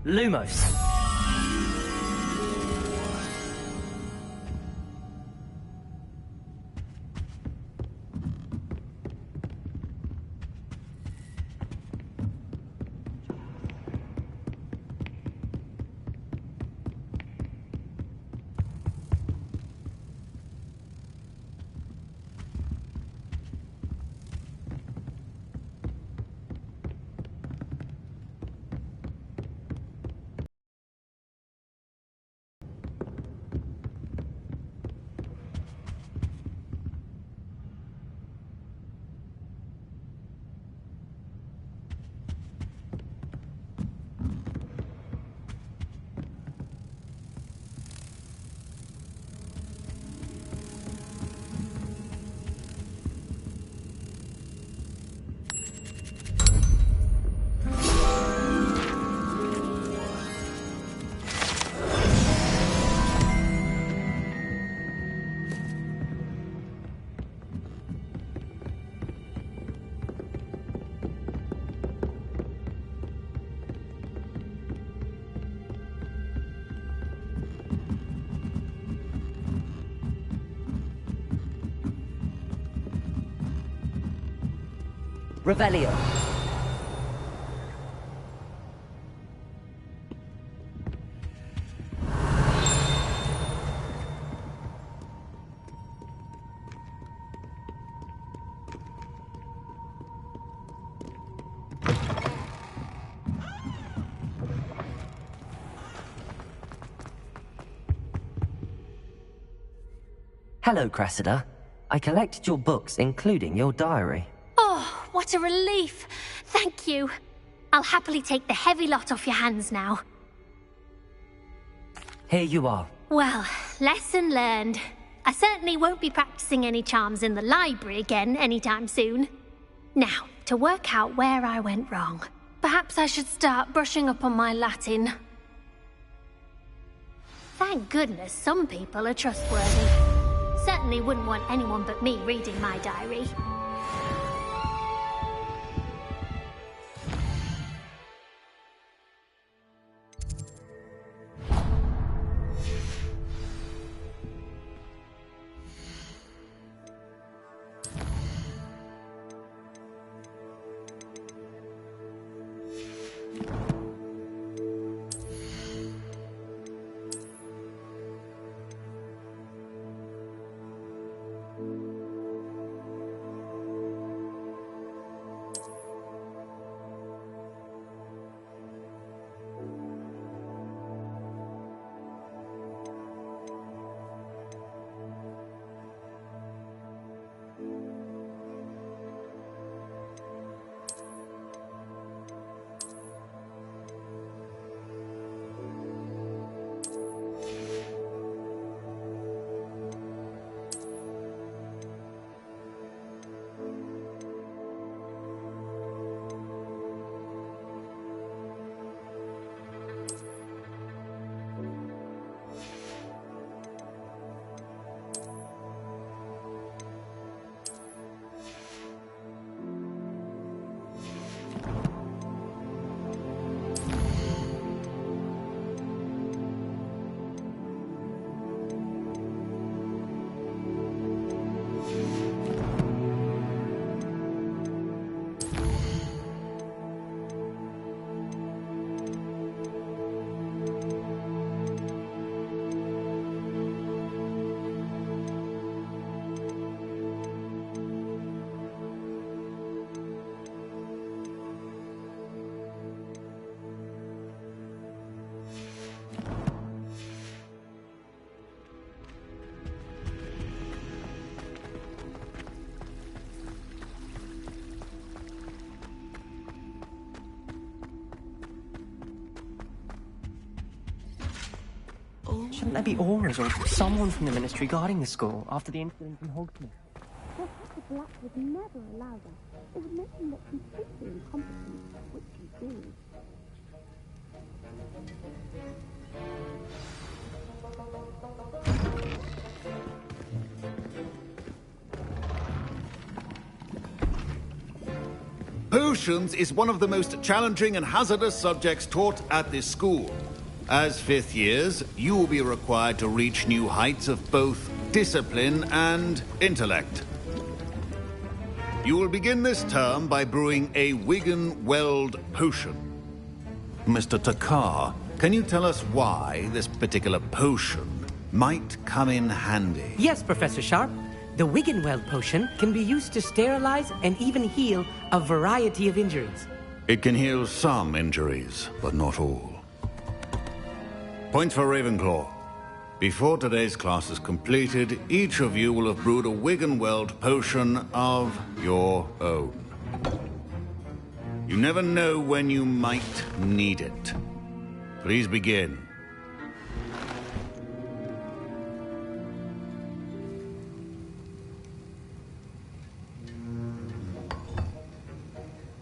Lumos. Revelio. Hello, Cressida. I collected your books, including your diary. Oh, what a relief. Thank you. I'll happily take the heavy lot off your hands now. Here you are. Well, lesson learned. I certainly won't be practicing any charms in the library again anytime soon. Now, to work out where I went wrong. Perhaps I should start brushing up on my Latin. Thank goodness some people are trustworthy. Certainly wouldn't want anyone but me reading my diary. Shouldn't there be auras or someone from the Ministry guarding the school after the incident in Hogsmeade? Professor Black would never allow that. It would make him look completely incompetent, which he did. Potions is one of the most challenging and hazardous subjects taught at this school. As fifth years, you will be required to reach new heights of both discipline and intellect. You will begin this term by brewing a Wigan-Weld potion. Mr. Takar, can you tell us why this particular potion might come in handy? Yes, Professor Sharp. The Wigan-Weld potion can be used to sterilize and even heal a variety of injuries. It can heal some injuries, but not all. Points for Ravenclaw. Before today's class is completed, each of you will have brewed a Wigan-Weld potion of your own. You never know when you might need it. Please begin.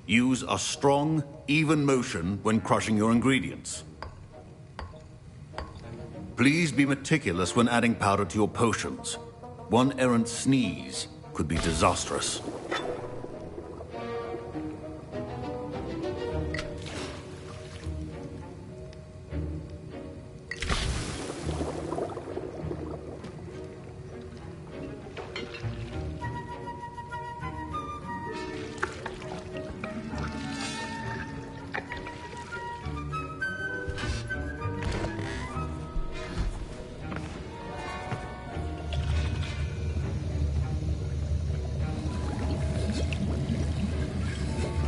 Use a strong, even motion when crushing your ingredients. Please be meticulous when adding powder to your potions. One errant sneeze could be disastrous.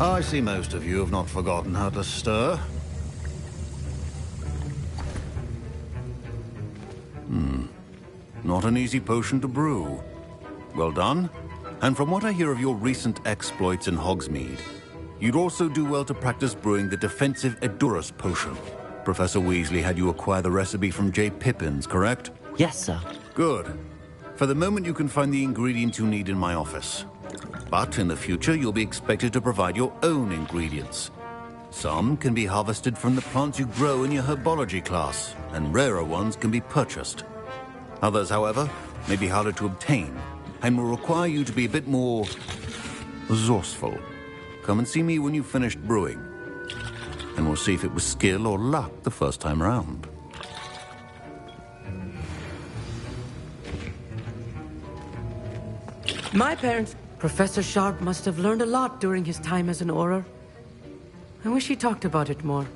I see most of you have not forgotten how to stir. Not an easy potion to brew. Well done. And from what I hear of your recent exploits in Hogsmeade, you'd also do well to practice brewing the defensive Edurus potion. Professor Weasley had you acquire the recipe from J. Pippins, correct? Yes, sir. Good. For the moment, you can find the ingredients you need in my office. But in the future, you'll be expected to provide your own ingredients. Some can be harvested from the plants you grow in your herbology class, and rarer ones can be purchased. Others, however, may be harder to obtain, and will require you to be a bit more resourceful. Come and see me when you've finished brewing, and we'll see if it was skill or luck the first time around. My parents... Professor Sharp must have learned a lot during his time as an Auror. I wish he talked about it more.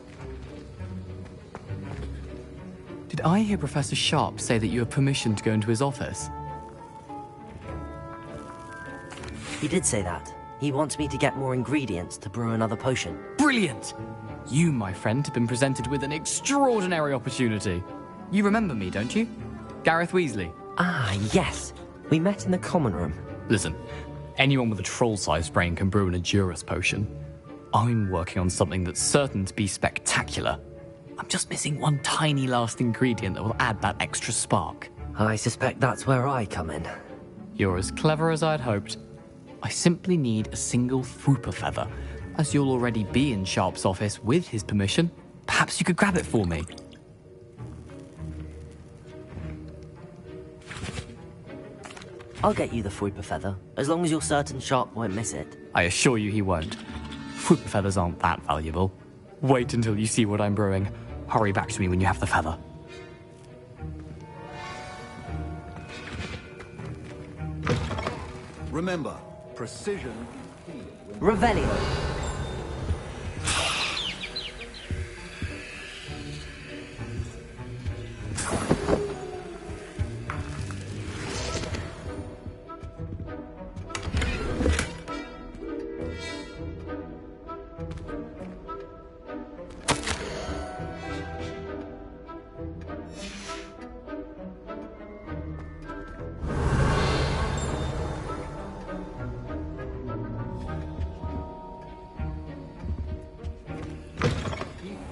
Did I hear Professor Sharp say that you have permission to go into his office? He did say that. He wants me to get more ingredients to brew another potion. Brilliant! You, my friend, have been presented with an extraordinary opportunity. You remember me, don't you? Gareth Weasley. Ah, yes. We met in the common room. Listen, anyone with a troll-sized brain can brew an Edurus potion. I'm working on something that's certain to be spectacular. I'm just missing one tiny last ingredient that will add that extra spark. I suspect that's where I come in. You're as clever as I'd hoped. I simply need a single Fwooper feather. As you'll already be in Sharp's office with his permission, perhaps you could grab it for me. I'll get you the Fwooper feather, as long as you're certain Sharp won't miss it. I assure you he won't. Fwooper feathers aren't that valuable. Wait until you see what I'm brewing. Hurry back to me when you have the feather. Remember, precision... Revelio.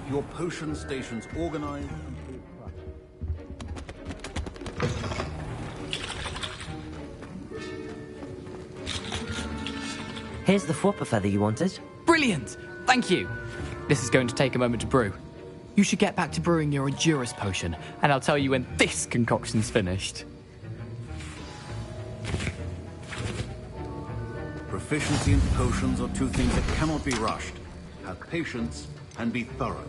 Your potion stations organized. Here's the Whopper feather you wanted. Brilliant! Thank you! This is going to take a moment to brew. You should get back to brewing your Endurus potion, and I'll tell you when this concoction's finished. Proficiency in potions are two things that cannot be rushed. Have patience and be thorough.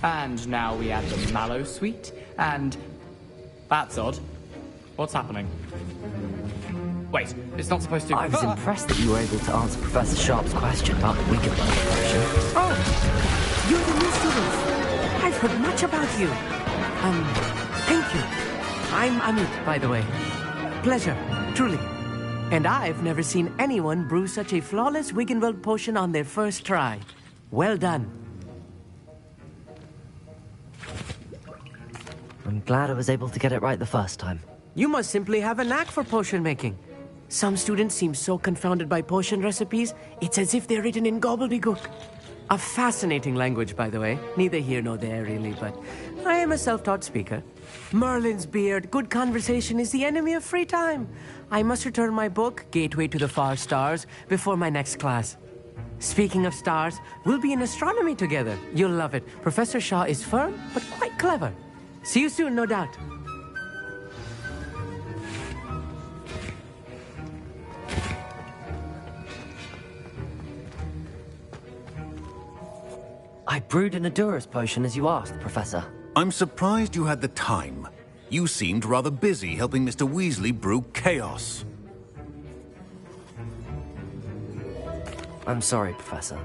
And now we add the mallow sweet, and... That's odd. What's happening? Wait, it's not supposed to... I was impressed that you were able to answer Professor Sharp's question about the Wiggenweld potion. Oh, you're the new students. I've heard much about you. Thank you. I'm Amit, by the way. Pleasure, truly. And I've never seen anyone brew such a flawless Wiggenweld potion on their first try. Well done. I'm glad I was able to get it right the first time. You must simply have a knack for potion making. Some students seem so confounded by potion recipes, it's as if they're written in gobbledygook. A fascinating language, by the way. Neither here nor there, really, but I am a self-taught speaker. Merlin's beard, good conversation is the enemy of free time. I must return my book, Gateway to the Far Stars, before my next class. Speaking of stars, we'll be in astronomy together. You'll love it. Professor Shaw is firm, but quite clever. See you soon, no doubt. I brewed an Endurus potion as you asked, Professor. I'm surprised you had the time. You seemed rather busy helping Mr. Weasley brew chaos. I'm sorry, Professor.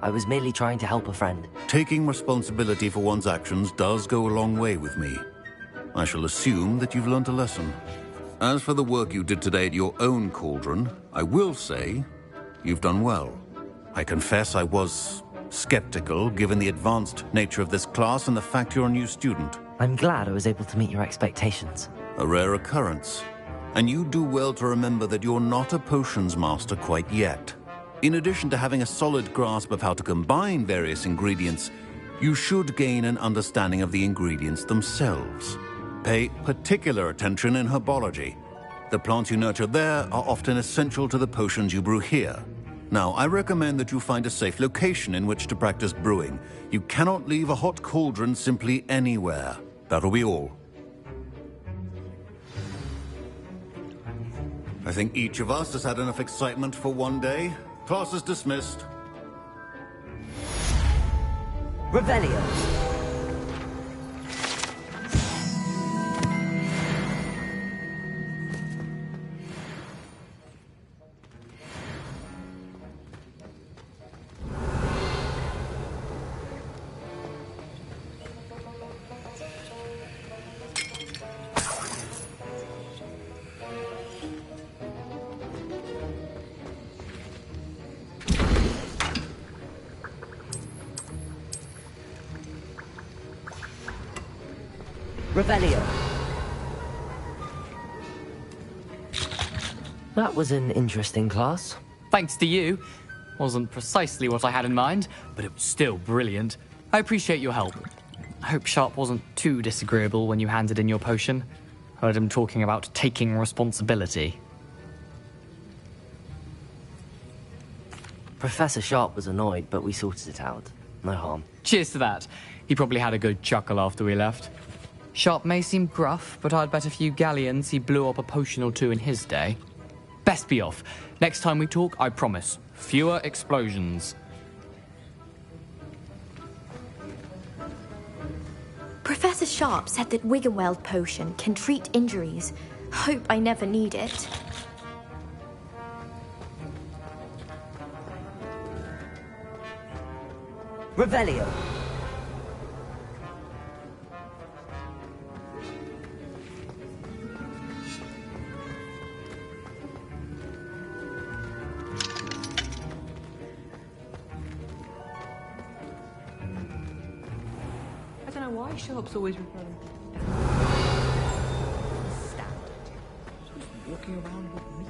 I was merely trying to help a friend. Taking responsibility for one's actions does go a long way with me. I shall assume that you've learnt a lesson. As for the work you did today at your own cauldron, I will say you've done well. I confess I was skeptical given the advanced nature of this class and the fact you're a new student. I'm glad I was able to meet your expectations. A rare occurrence. And you do well to remember that you're not a potions master quite yet. In addition to having a solid grasp of how to combine various ingredients, you should gain an understanding of the ingredients themselves. Pay particular attention in herbology. The plants you nurture there are often essential to the potions you brew here. Now, I recommend that you find a safe location in which to practice brewing. You cannot leave a hot cauldron simply anywhere. That'll be all. I think each of us has had enough excitement for one day. Class is dismissed. Revelio. Revelio. That was an interesting class. Thanks to you. Wasn't precisely what I had in mind, but it was still brilliant. I appreciate your help. I hope Sharp wasn't too disagreeable when you handed in your potion. Heard him talking about taking responsibility. Professor Sharp was annoyed, but we sorted it out. No harm. Cheers to that. He probably had a good chuckle after we left. Sharp may seem gruff, but I'd bet a few galleons he blew up a potion or two in his day. best be off. Next time we talk, I promise, fewer explosions. Professor Sharp said that Wiggenweld potion can treat injuries. Hope I never need it. Revelio. I don't know why Sharp's always referring to walking around with me.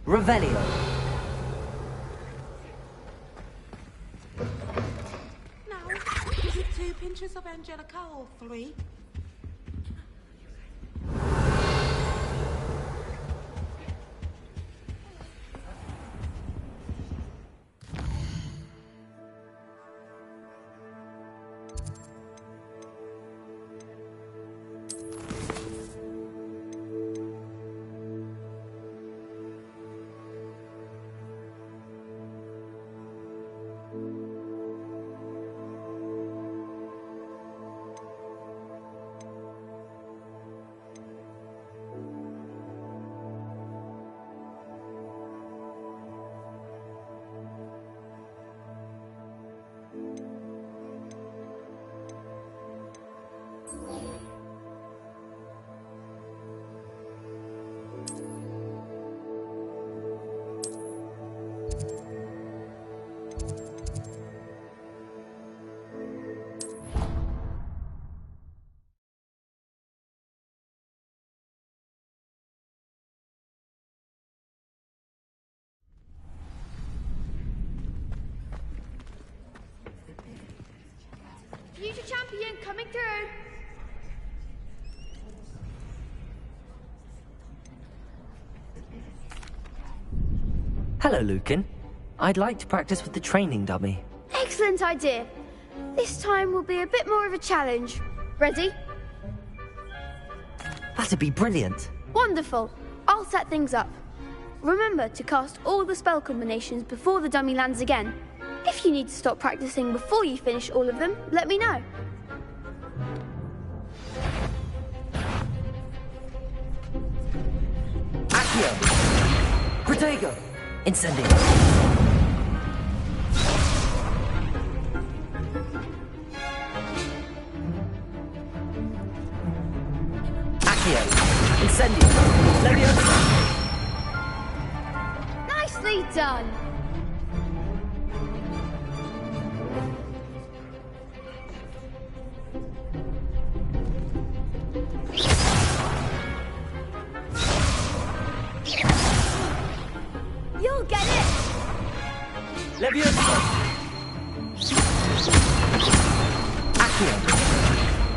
Revelio. Now, is it 2 pinches of Angelica or 3? Future champion coming through. Hello, Lucan. I'd like to practice with the training dummy. Excellent idea. This time will be a bit more of a challenge. Ready? That'd be brilliant. Wonderful. I'll set things up. Remember to cast all the spell combinations before the dummy lands again. If you need to stop practicing before you finish all of them, let me know. Accio! Protego! Incendio! Accio! Incendio! Leviosa! Nicely done! You'll get it! Leviosa! Accio!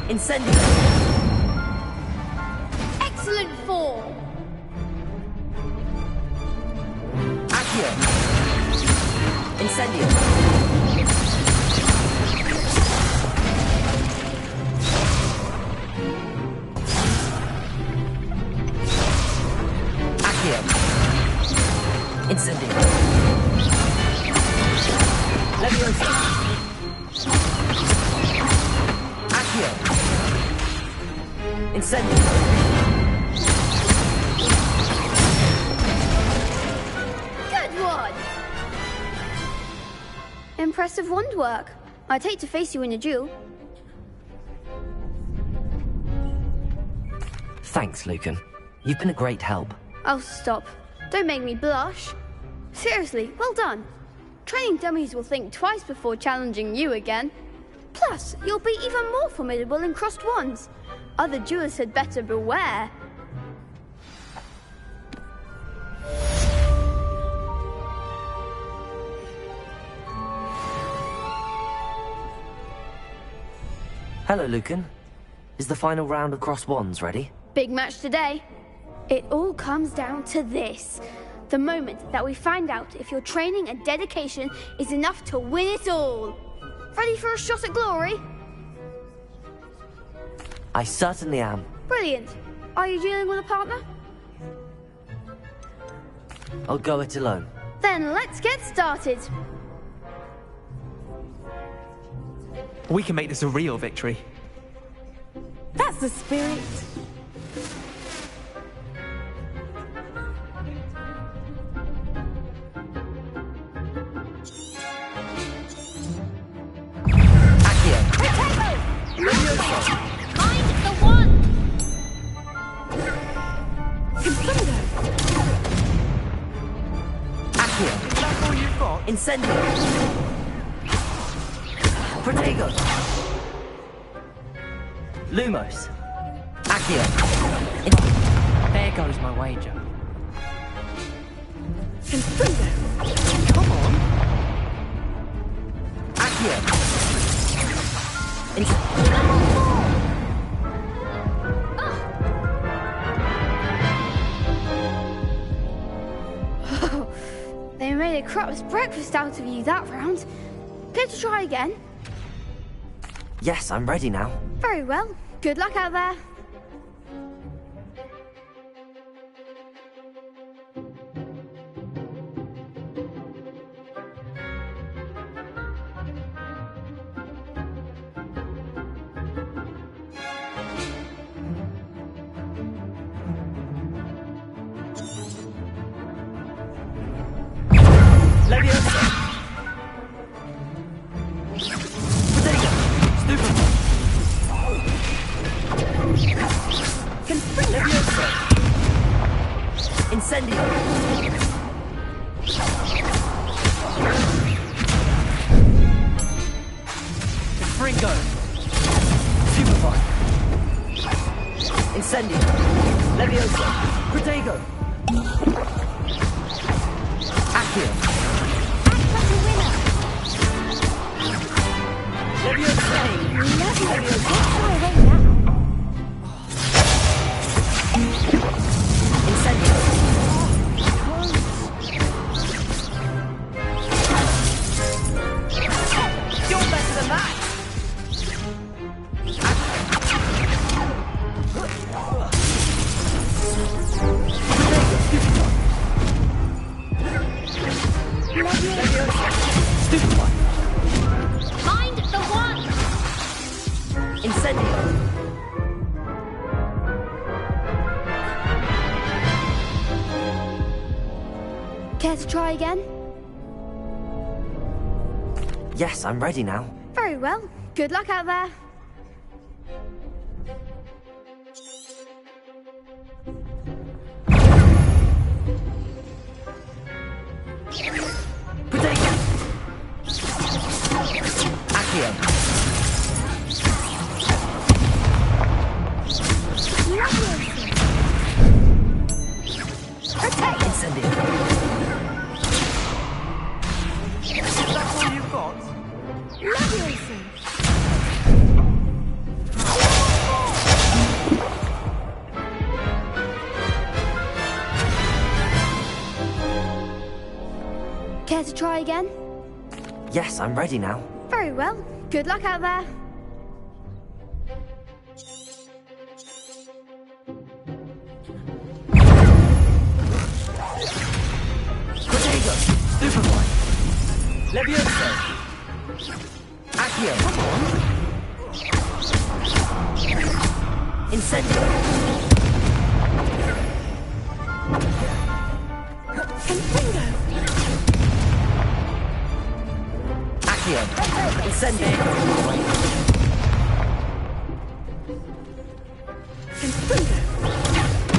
Incendio! Excellent form! Accio! Incendio! Accio! Incendio! Leviosa! Accio! Incendio! Good one! Impressive wand work. I'd hate to face you in a duel. Thanks, Lucan. You've been a great help. Oh, stop. Don't make me blush. Seriously, well done. Training dummies will think twice before challenging you again. Plus, you'll be even more formidable in crossed wands. Other jewelers had better beware. Hello, Lucan. Is the final round of cross wands ready? Big match today. It all comes down to this. The moment that we find out if your training and dedication is enough to win it all. Ready for a shot at glory? I certainly am. Brilliant. Are you dealing with a partner? I'll go it alone. Then let's get started. We can make this a real victory. That's the spirit. Mind the one! Accio. That's all you've got? Incendio. Protego. Lumos. Accio. There goes my wager. Come on. Accio. They made a crap's breakfast out of you that round. Care to try again? Yes, I'm ready now. Very well. Good luck out there. Leviosa. Protego. Stupefy. Leviosa. Incendio. Fringo. Stupefy. Incendio. Leviosa. Protego. Accio. Leviosa. Leviosa. Incendio. You're better than that. Stupefy. Mind the one! Incendio. Care to try again? Yes, I'm ready now. Very well. Good luck out there. Protego. Accio. Incendio. That's all you've got? Care to try again? Yes, I'm ready now. Very well. Good luck out there. Protego. Stupefy. Leviosa. Accio. Come on. Incendio. Accio. Incendio.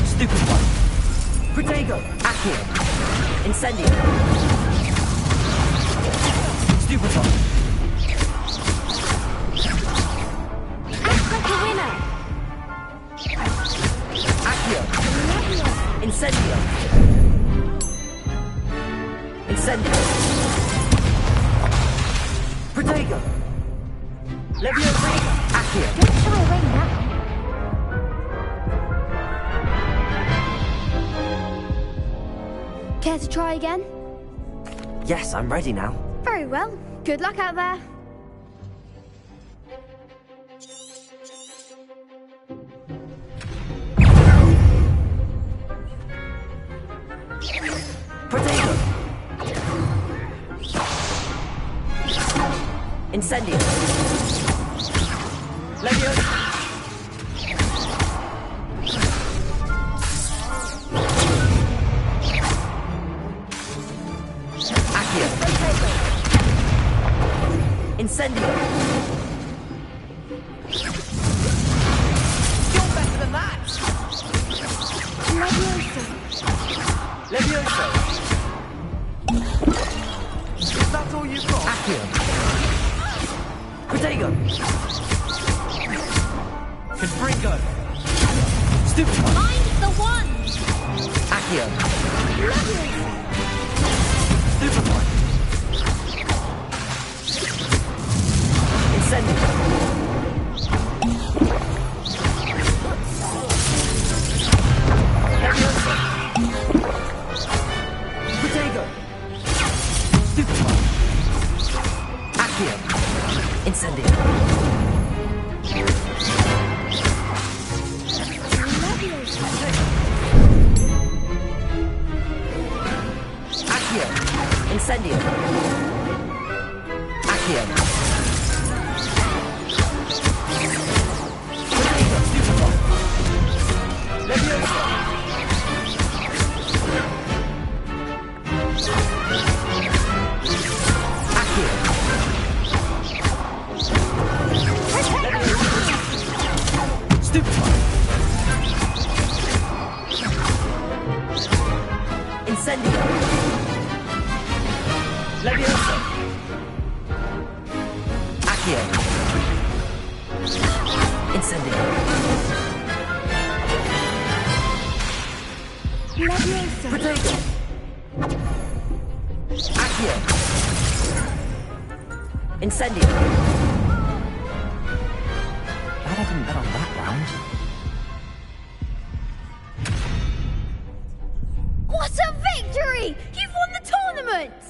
Stupefy. Protego. Accio. Incendio. Stupefy. Act like a winner! Incendio! Incendio! Protego! Leviosa! Accio! Don't shy away now. Care to try again? Yes, I'm ready now. Very well. Good luck out there. Protego! Incendio! Leviosa! Accio! Incendio! You're better than that! Leviosa! Is that all you've got? Accio! Protego! Confringo! Stupid! Find the one! Accio! Stupid one! Incendio! Leviosa! Protego! Stupid one! Accio! Incendio! Accio! Incendio! Accio! Protego! Stupid one! Leviosa! Accio! Stupid one! Incendio! Leviosa! Accio! Incendio! Protego! Accio! Incendio! Glad I didn't bet on that round. What a victory! You've won the tournament!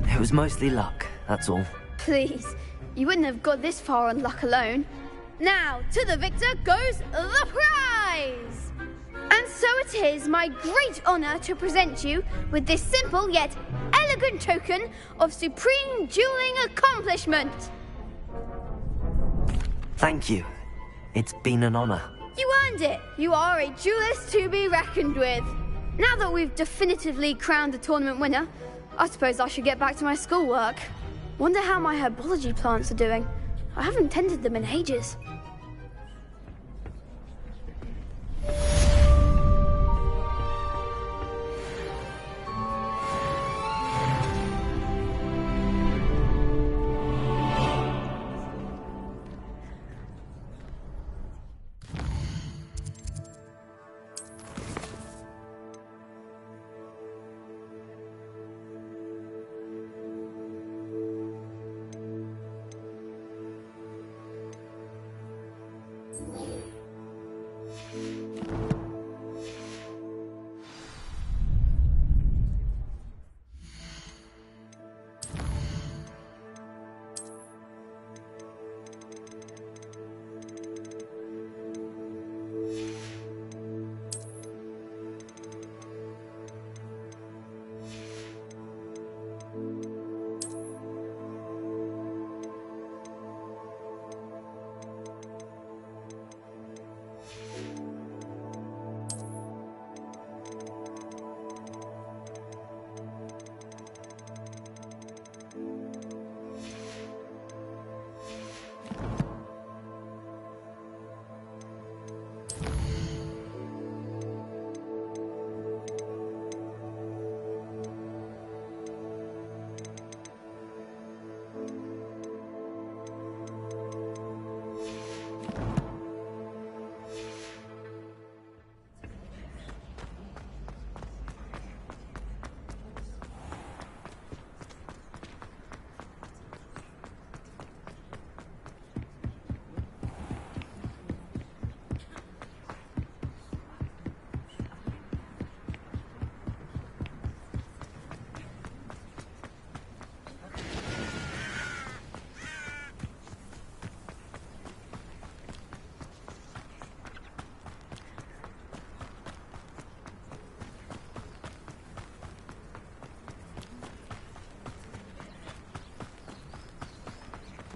It was mostly luck, that's all. Please, you wouldn't have got this far on luck alone. Now, to the victor goes the prize! And so it is my great honor to present you with this simple yet elegant token of supreme dueling accomplishment. Thank you. It's been an honor. You earned it. You are a duelist to be reckoned with. Now that we've definitively crowned the tournament winner, I suppose I should get back to my schoolwork. Wonder how my herbology plants are doing. I haven't tended them in ages.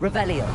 Revelio.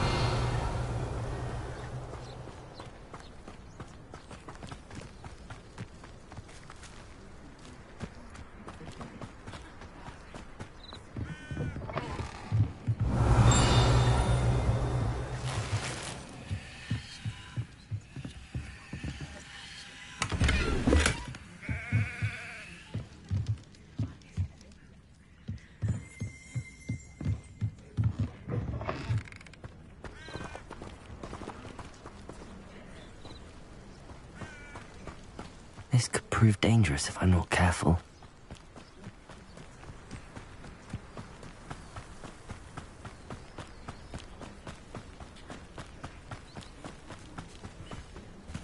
This could prove dangerous if I'm not careful.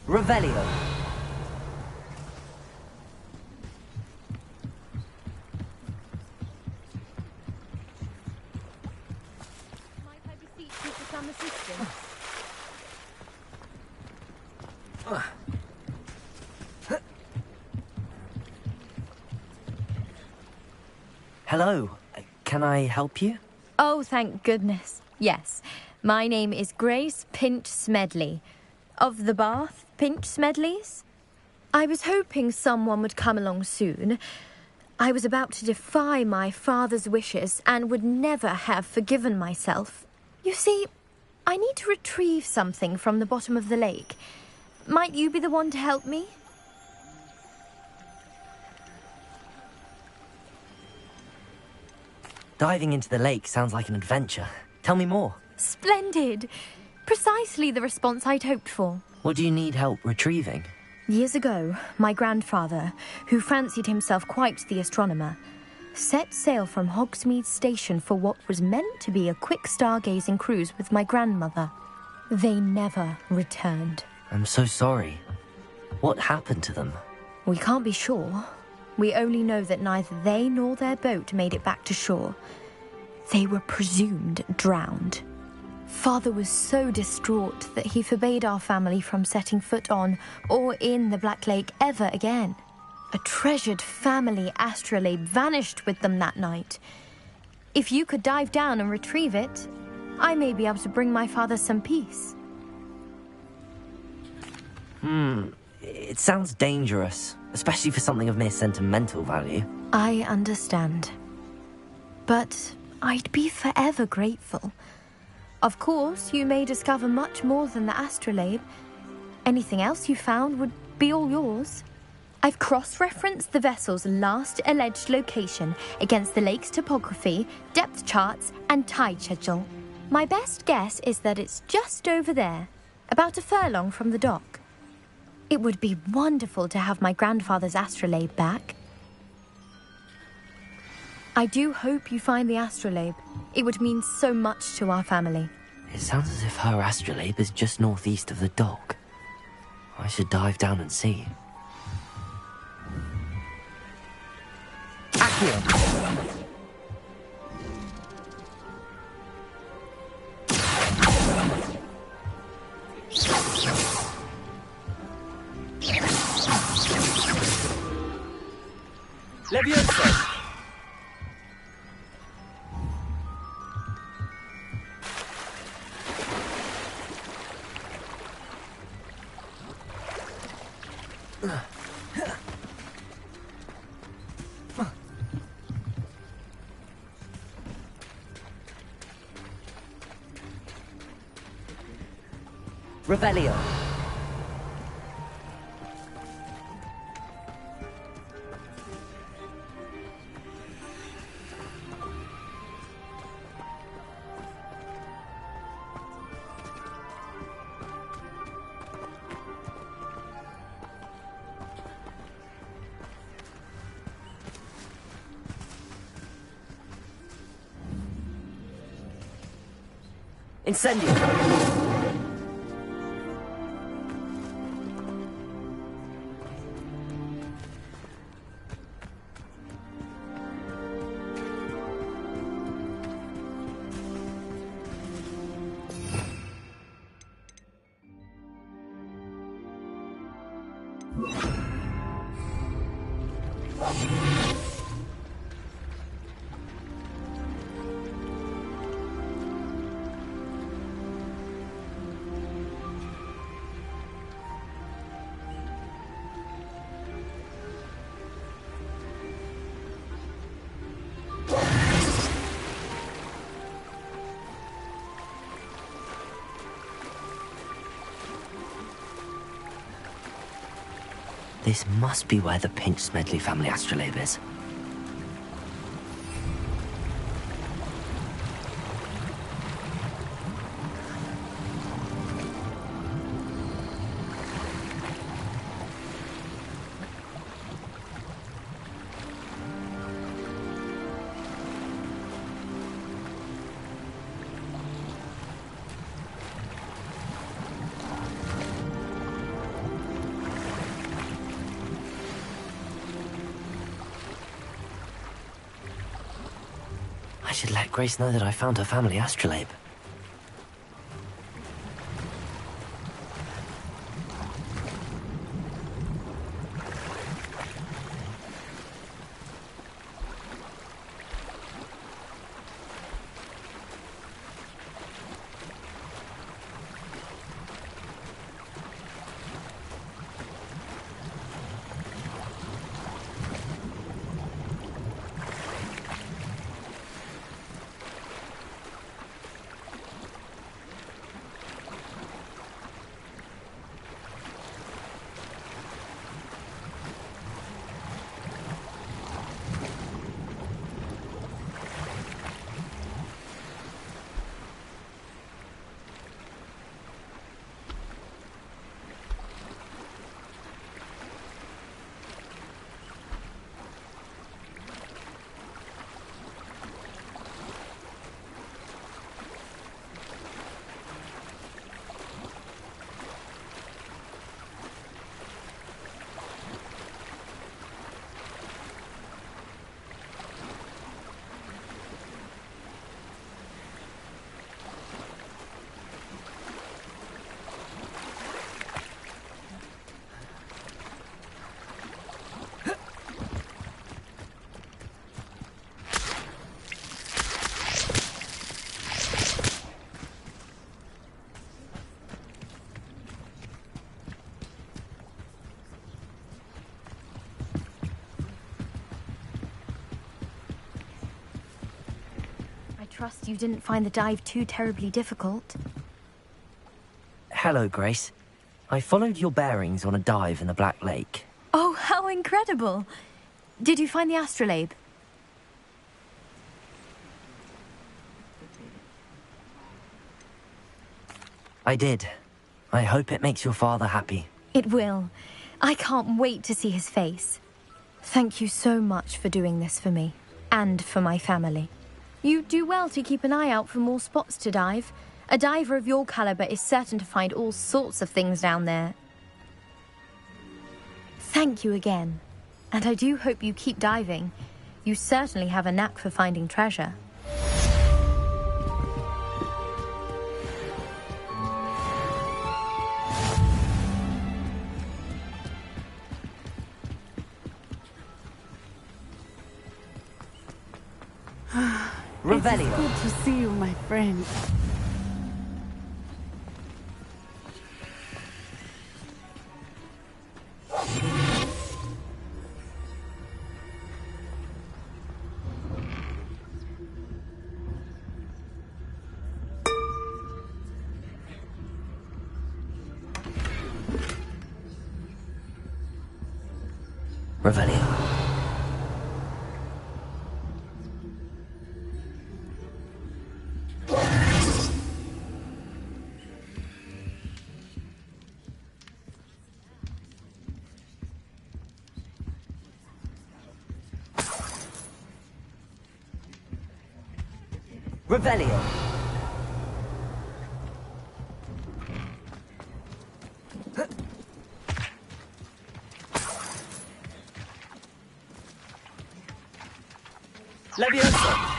Revelio. Might I beseech you for some assistance? Hello. Can I help you? Oh, thank goodness. Yes. My name is Grace Pinch Smedley. Of the Bath Pinch Smedleys. I was hoping someone would come along soon. I was about to defy my father's wishes and would never have forgiven myself. You see, I need to retrieve something from the bottom of the lake. Might you be the one to help me? Diving into the lake sounds like an adventure. Tell me more. Splendid! Precisely the response I'd hoped for. What do you need help retrieving? Years ago, my grandfather, who fancied himself quite the astronomer, set sail from Hogsmeade Station for what was meant to be a quick stargazing cruise with my grandmother. They never returned. I'm so sorry. What happened to them? We can't be sure. We only know that neither they nor their boat made it back to shore. They were presumed drowned. Father was so distraught that he forbade our family from setting foot on or in the Black Lake ever again. A treasured family astrolabe vanished with them that night. If you could dive down and retrieve it, I may be able to bring my father some peace. It sounds dangerous, especially for something of mere sentimental value. I understand. But I'd be forever grateful. Of course, you may discover much more than the astrolabe. Anything else you found would be all yours. I've cross-referenced the vessel's last alleged location against the lake's topography, depth charts, and tide schedule. My best guess is that it's just over there, about a furlong from the dock. It would be wonderful to have my grandfather's astrolabe back. I do hope you find the astrolabe. It would mean so much to our family. It sounds as if her astrolabe is just northeast of the dock. I should dive down and see. Accio! Leviosa! Revelio. Incendio. This must be where the Pinch Smedley family astrolabe is. I should let Grace know that I found her family astrolabe. Trust you didn't find the dive too terribly difficult. Hello, Grace. I followed your bearings on a dive in the Black Lake. Oh, how incredible! Did you find the astrolabe? I did. I hope it makes your father happy. It will. I can't wait to see his face. Thank you so much for doing this for me, and for my family. You do well to keep an eye out for more spots to dive. A diver of your caliber is certain to find all sorts of things down there. Thank you again. And I do hope you keep diving. You certainly have a knack for finding treasure. Revelio. It's good to see you, my friend. Revelio. Revelio. Leviosa.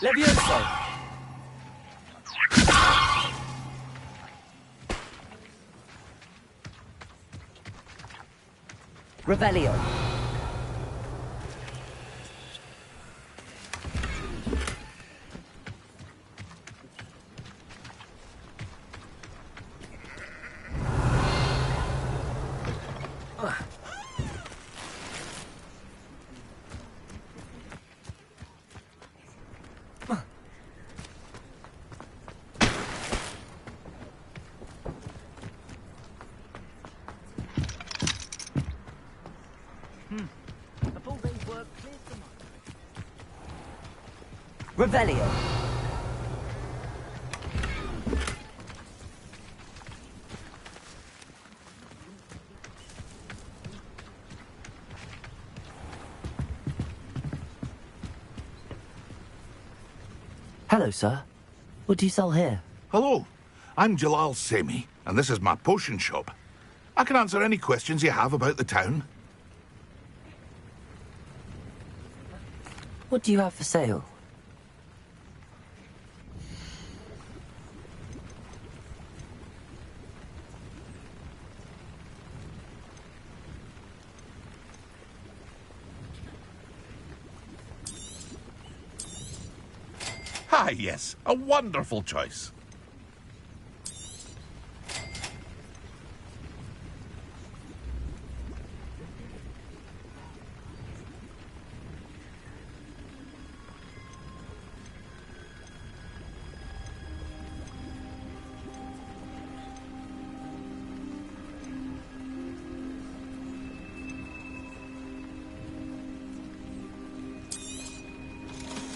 Levioso! Revelio! Revelio. Hello, sir. What do you sell here? Hello, I'm Jalal Semi, and this is my potion shop. I can answer any questions you have about the town. What do you have for sale? Ah, yes, a wonderful choice.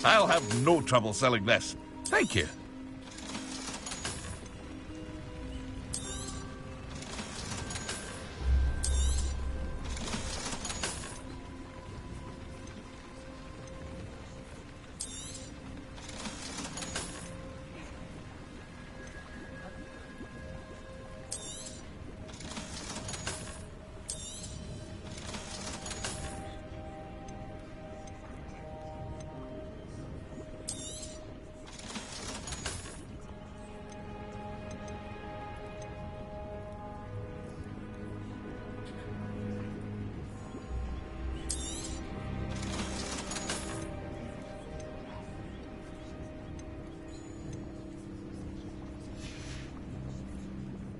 I'll have no trouble selling this. Thank you.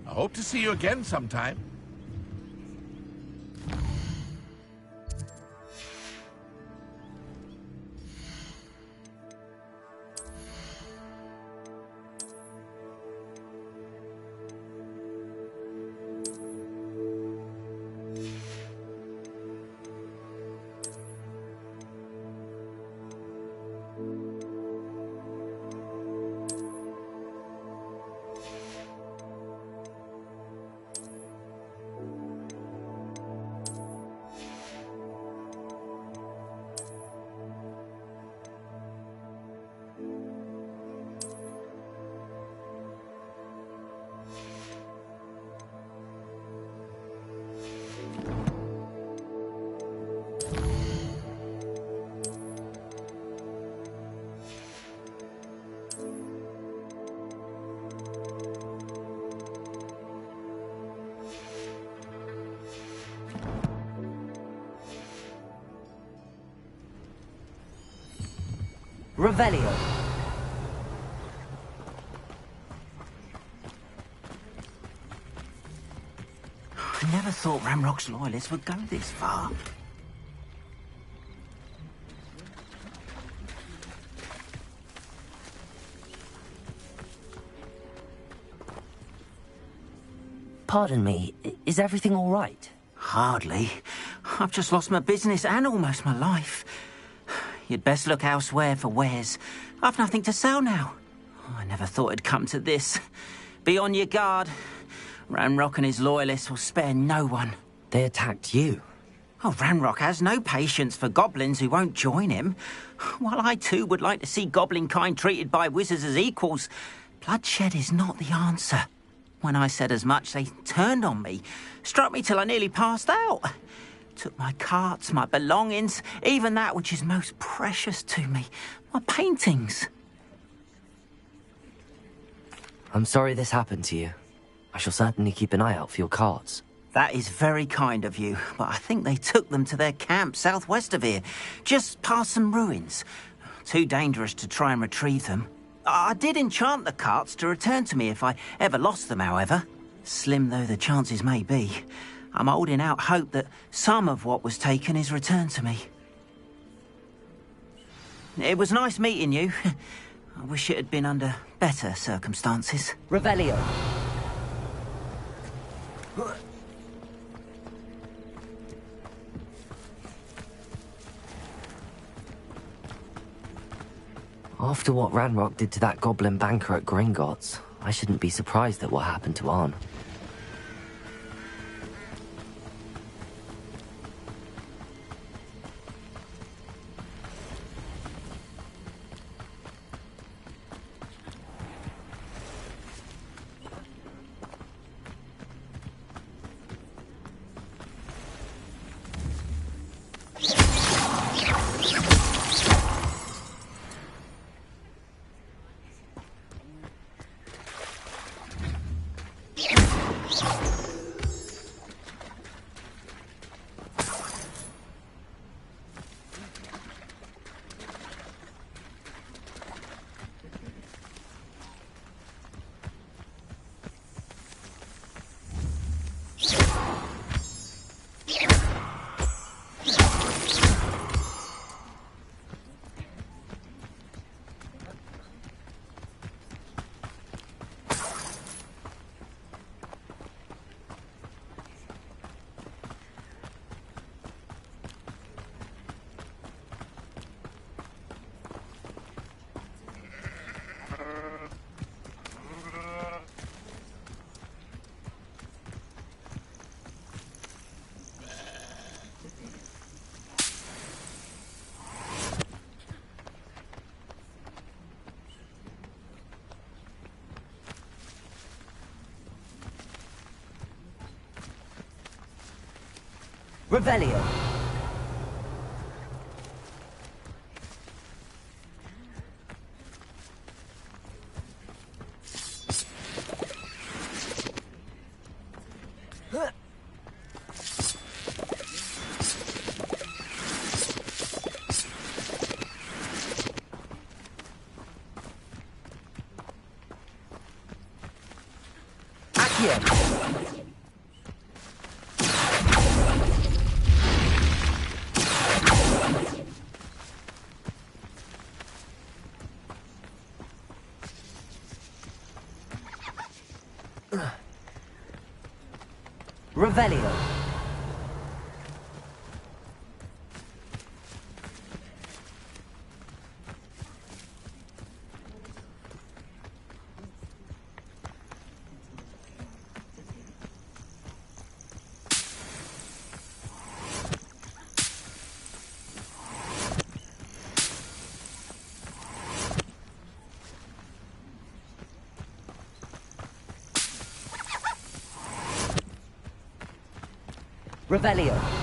I hope to see you again sometime. Revelio. I never thought Ramrock's loyalists would go this far. Pardon me, is everything all right? Hardly. I've just lost my business and almost my life. You'd best look elsewhere for wares. I've nothing to sell now. I never thought it'd come to this. Be on your guard. Ranrock and his loyalists will spare no one. They attacked you? Oh, Ranrock has no patience for goblins who won't join him. While I too would like to see goblin kind treated by wizards as equals, bloodshed is not the answer. When I said as much, they turned on me, struck me till I nearly passed out. Took my carts, my belongings, even that which is most precious to me, my paintings. I'm sorry this happened to you. I shall certainly keep an eye out for your carts. That is very kind of you, but I think they took them to their camp southwest of here, just past some ruins. Too dangerous to try and retrieve them. I did enchant the carts to return to me if I ever lost them, however. Slim though the chances may be, I'm holding out hope that some of what was taken is returned to me. It was nice meeting you. I wish it had been under better circumstances. Revelio. After what Ranrock did to that goblin banker at Gringotts, I shouldn't be surprised at what happened to Arn. Revelio. Revelio. Revelio.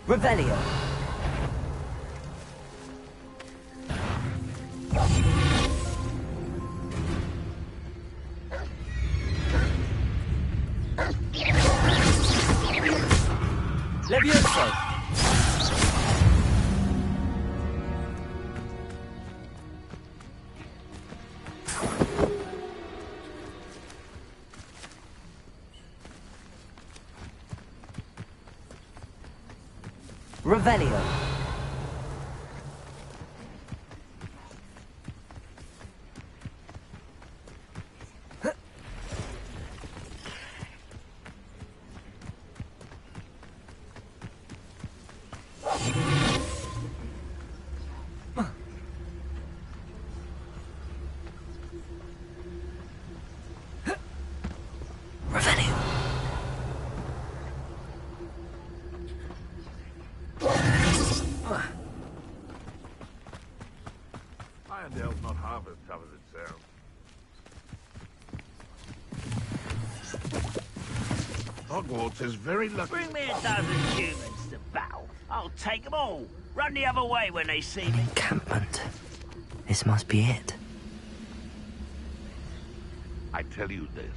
Revelio. Levioso! Revelio. Irondale's not half as tough as it sounds. Hogwarts is very lucky. Bring me a dozen humans to battle. I'll take them all. Run the other way when they see me. Encampment. This must be it. I tell you this.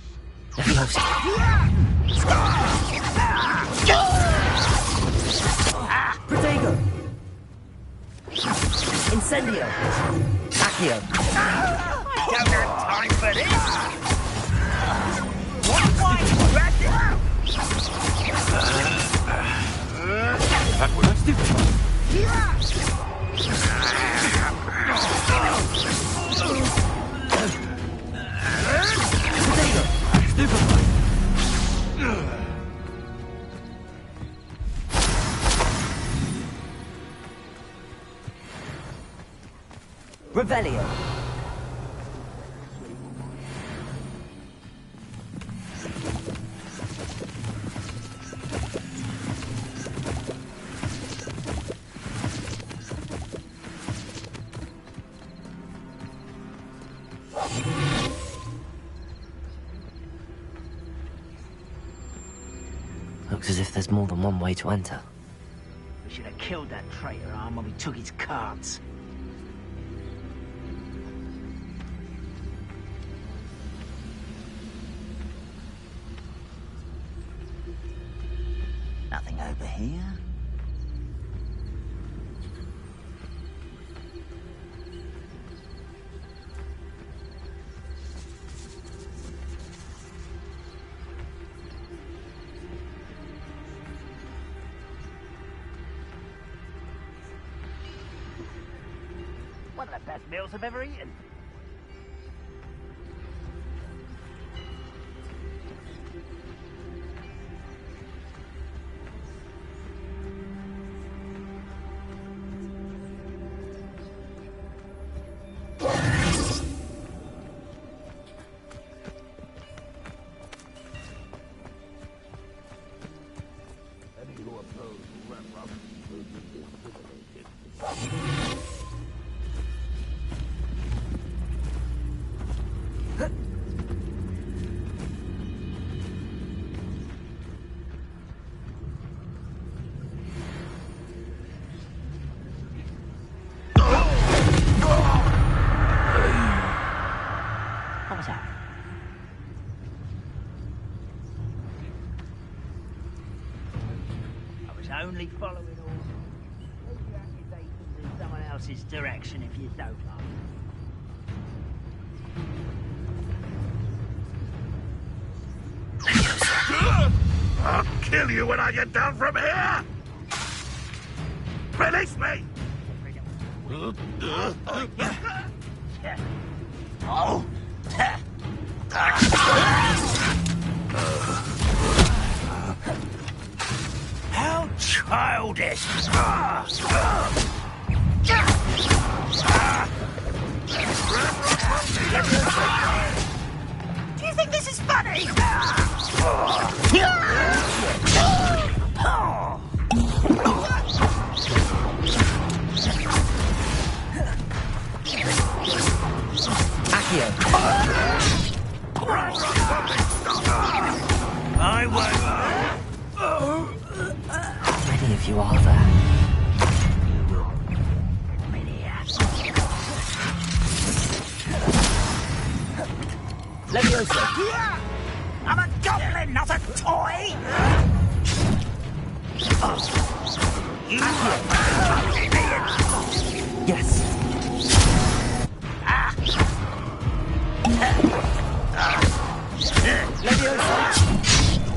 Protego! Incendio! Accio! I don't have time for this! What way? Grab it out! Let's do Revelio. Looks as if there's more than one way to enter. We should have killed that traitor arm when we took his cards. Nothing over here. One of the best meals I've ever eaten. Only following orders. Take your accusations in someone else's direction if you don't like. I'll kill you when I get down from here! Release me! Oh! How childish! Do you think this is funny? Accio. I won't. How many of you are there? Levioso. I'm a goblin, not a toy! Yes.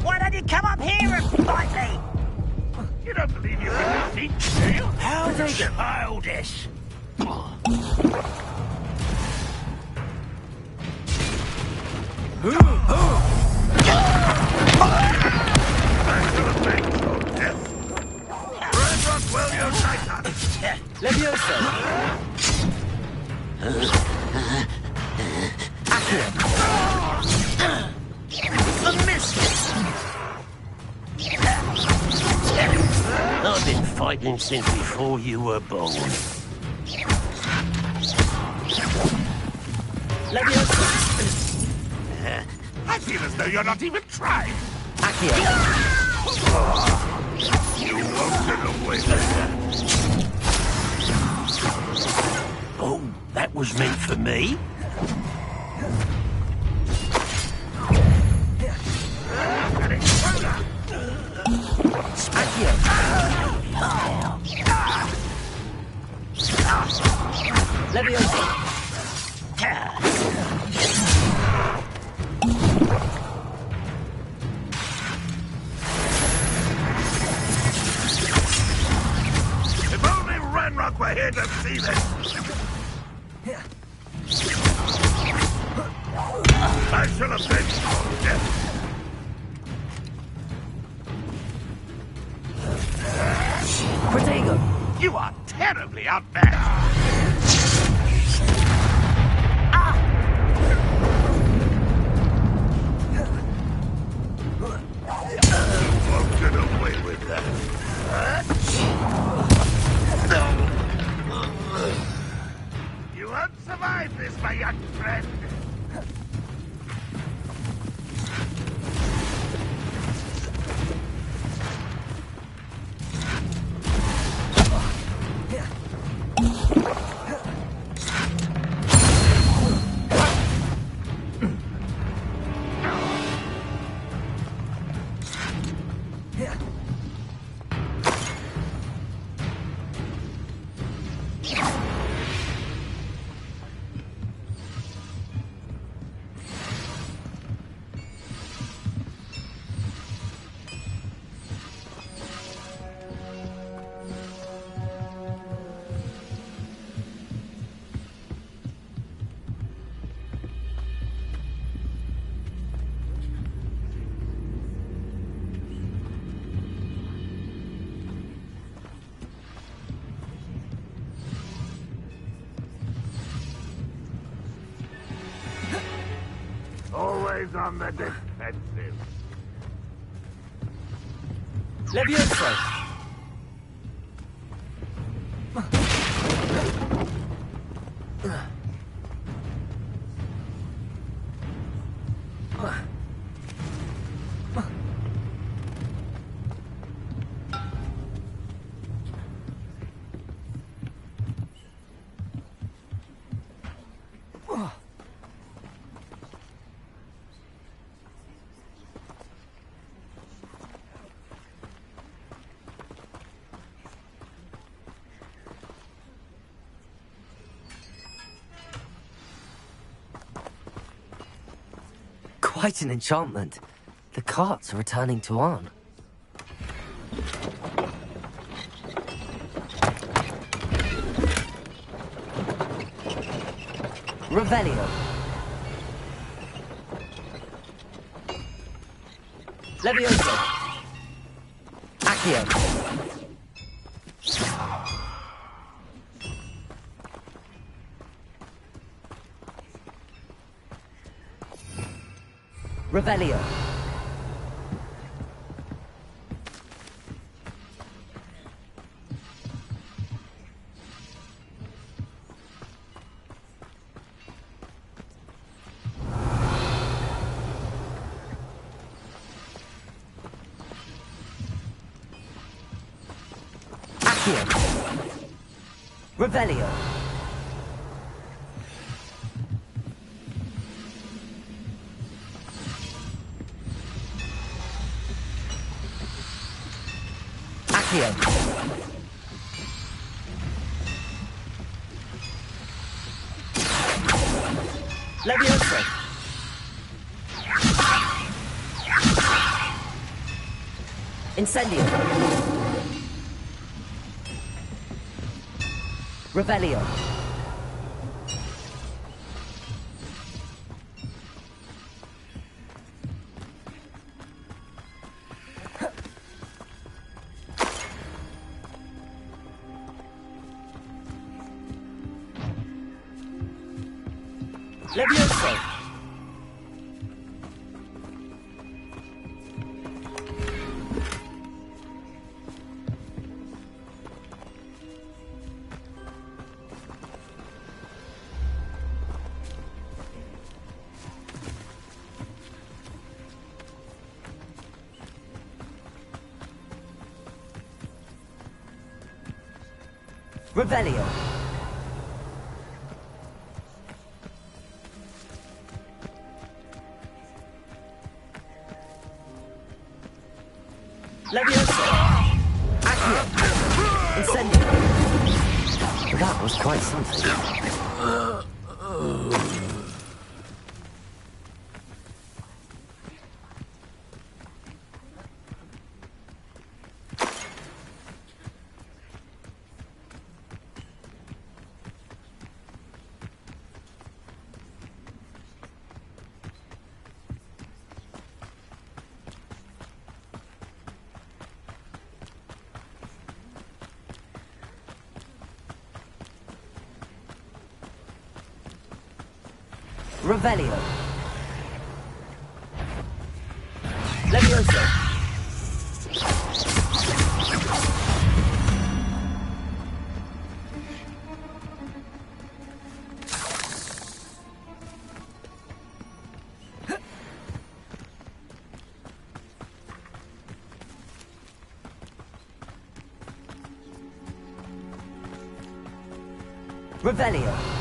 Why don't you come up here and fight me? You don't believe you can defeat me, do you? How childish! Levioso! I've been fighting since before you were born. I feel as though you're not even trying. You won't get away with that. Oh, that was meant for me? If only Ranrock were here to see this. I shall avenge your death. Protego! You are terribly outmatched. Won't get away with that. You won't survive this, my young friend. Always on the defensive. Levioso! Quite an enchantment. The carts are returning to Arn. Revelio. Levioso. Accio. Revelio. Accio. Revelio. Accio. Levioso. Incendio. Revelio. Levioso. Revelio. Levioso. Accio. Incendio. That was quite something. Revelio. Levioso. Revelio.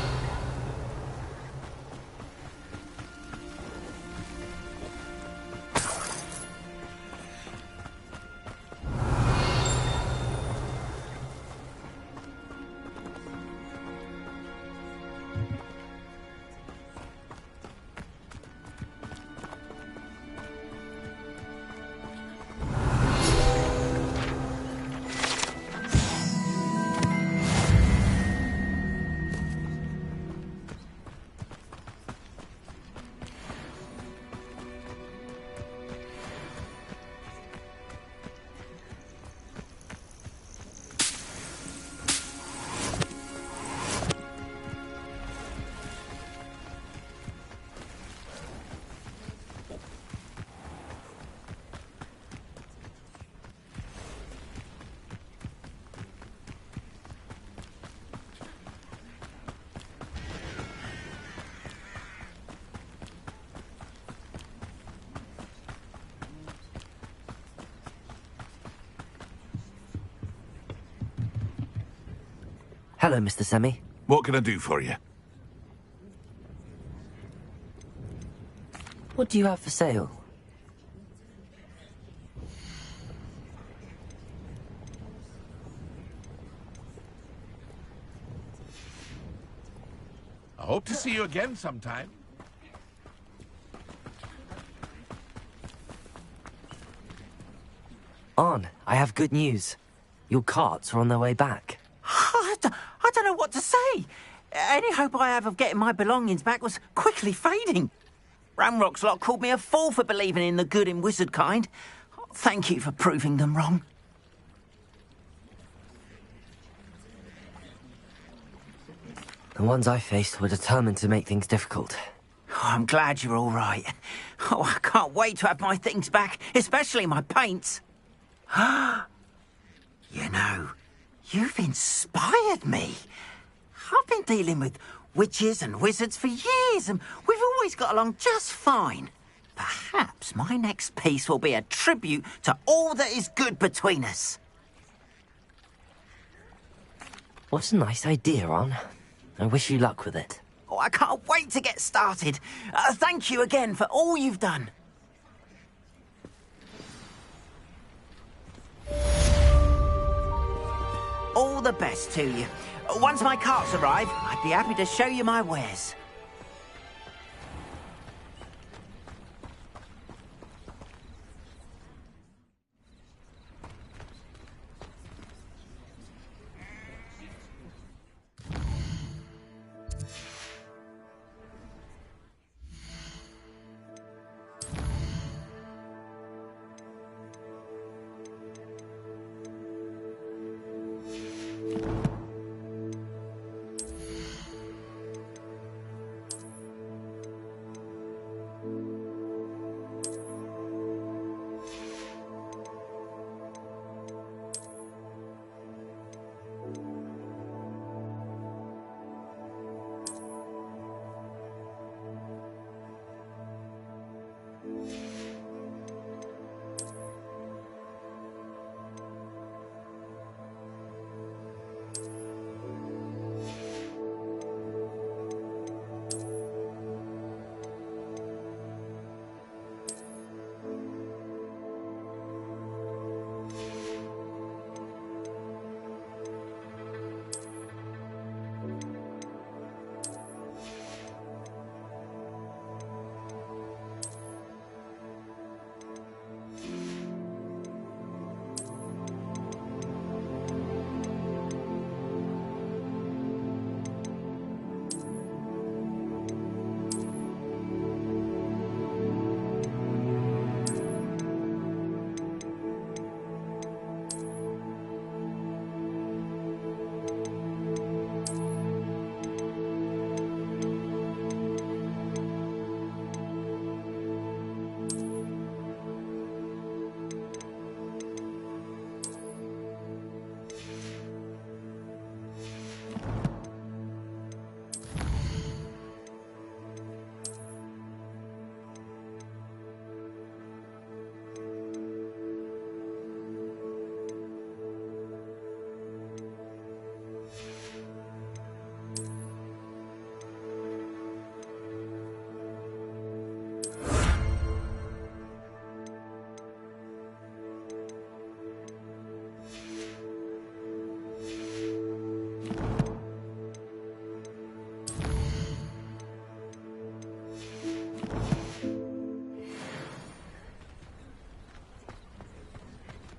Hello, Mr. Semi. What can I do for you? What do you have for sale? I hope to see you again sometime. On, I have good news. Your carts are on their way back. I don't know what to say. Any hope I have of getting my belongings back was quickly fading. Ramrock's lot called me a fool for believing in the good in wizard kind. Thank you for proving them wrong. The ones I faced were determined to make things difficult. Oh, I'm glad you're all right. Oh, I can't wait to have my things back, especially my paints. You know, you've inspired me. I've been dealing with witches and wizards for years, and we've always got along just fine. Perhaps my next piece will be a tribute to all that is good between us. What a nice idea, On. I wish you luck with it. Oh, I can't wait to get started. Thank you again for all you've done. All the best to you. Once my carts arrive, I'd be happy to show you my wares.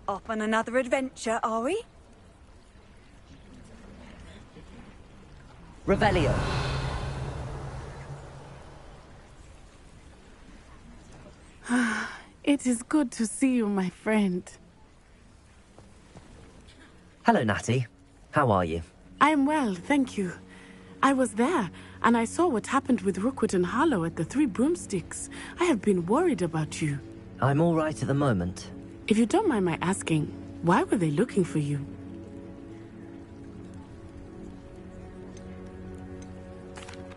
Off on another adventure, are we? Revelio. It is good to see you, my friend. Hello, Natty. How are you? I am well, thank you. I was there, and I saw what happened with Rookwood and Harlow at the Three Broomsticks. I have been worried about you. I'm all right at the moment. If you don't mind my asking, why were they looking for you?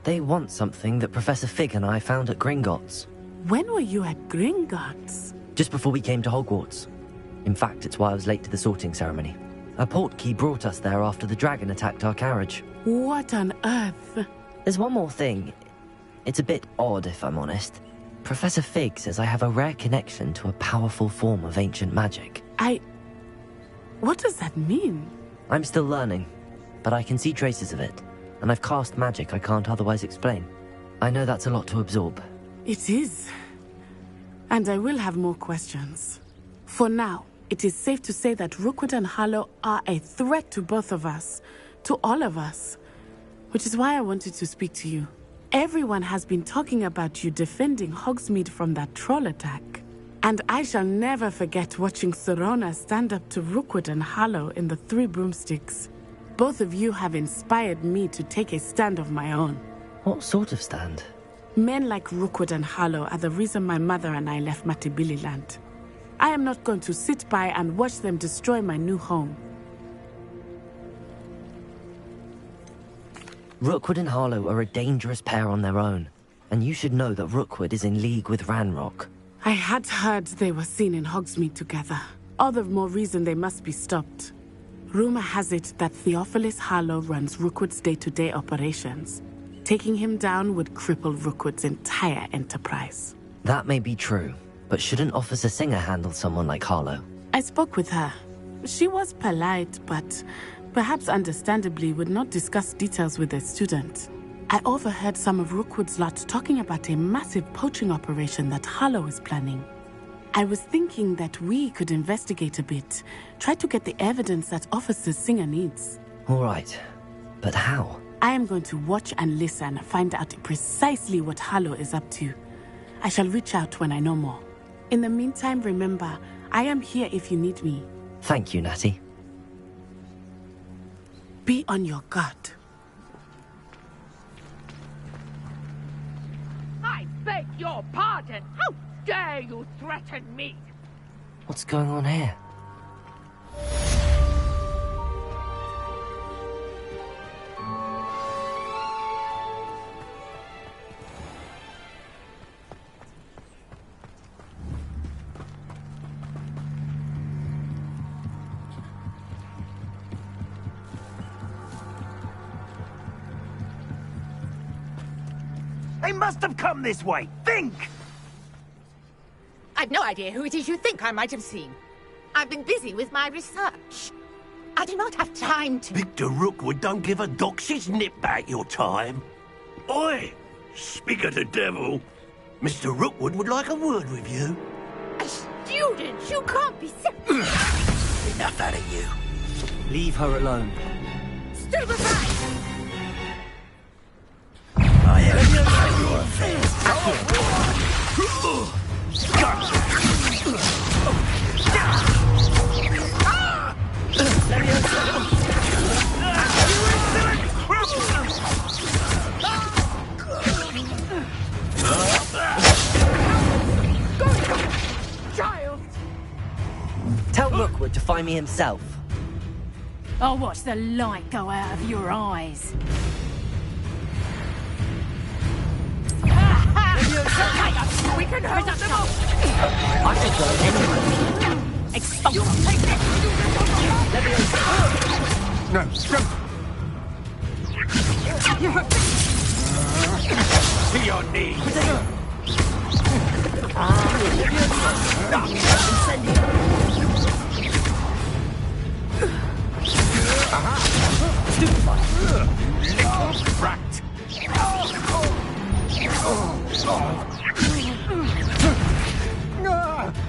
They want something that Professor Fig and I found at Gringotts. When were you at Gringotts? Just before we came to Hogwarts. In fact, it's why I was late to the sorting ceremony. A portkey brought us there after the dragon attacked our carriage. What on earth? There's one more thing. It's a bit odd, if I'm honest. Professor Fig says I have a rare connection to a powerful form of ancient magic. What does that mean? I'm still learning, but I can see traces of it, and I've cast magic I can't otherwise explain. I know that's a lot to absorb. It is. And I will have more questions. For now, it is safe to say that Rookwood and Harlow are a threat to both of us, to all of us, which is why I wanted to speak to you. Everyone has been talking about you defending Hogsmeade from that troll attack. And I shall never forget watching Serona stand up to Rookwood and Harlow in the Three Broomsticks. Both of you have inspired me to take a stand of my own. What sort of stand? Men like Rookwood and Harlow are the reason my mother and I left Matibili Land. I am not going to sit by and watch them destroy my new home. Rookwood and Harlow are a dangerous pair on their own, and you should know that Rookwood is in league with Ranrock. I had heard they were seen in Hogsmeade together. All the more reason they must be stopped. Rumor has it that Theophilus Harlow runs Rookwood's day-to-day operations. Taking him down would cripple Rookwood's entire enterprise. That may be true, but shouldn't Officer Singer handle someone like Harlow? I spoke with her. She was polite, but perhaps understandably, would not discuss details with their student. I overheard some of Rookwood's lot talking about a massive poaching operation that Harlow is planning. I was thinking that we could investigate a bit, try to get the evidence that Officer Singer needs. All right, but how? I am going to watch and listen, find out precisely what Harlow is up to. I shall reach out when I know more. In the meantime, remember, I am here if you need me. Thank you, Natty. Be on your guard. I beg your pardon. How dare you threaten me? What's going on here? They must have come this way. Think! I've no idea who it is you think I might have seen. I've been busy with my research. I do not have time to... Victor Rookwood don't give a doxy's nip back your time. Oi! Speak of the devil. Mr. Rookwood would like a word with you. A student? You can't be serious. Enough out of you. Leave her alone. Stupefy! I am your affairs. Child! Tell Rookwood to find me himself. I'll watch the light go out of your eyes. We can hold them up! I should go anyway. Expose them! No, To your knees. Little brat.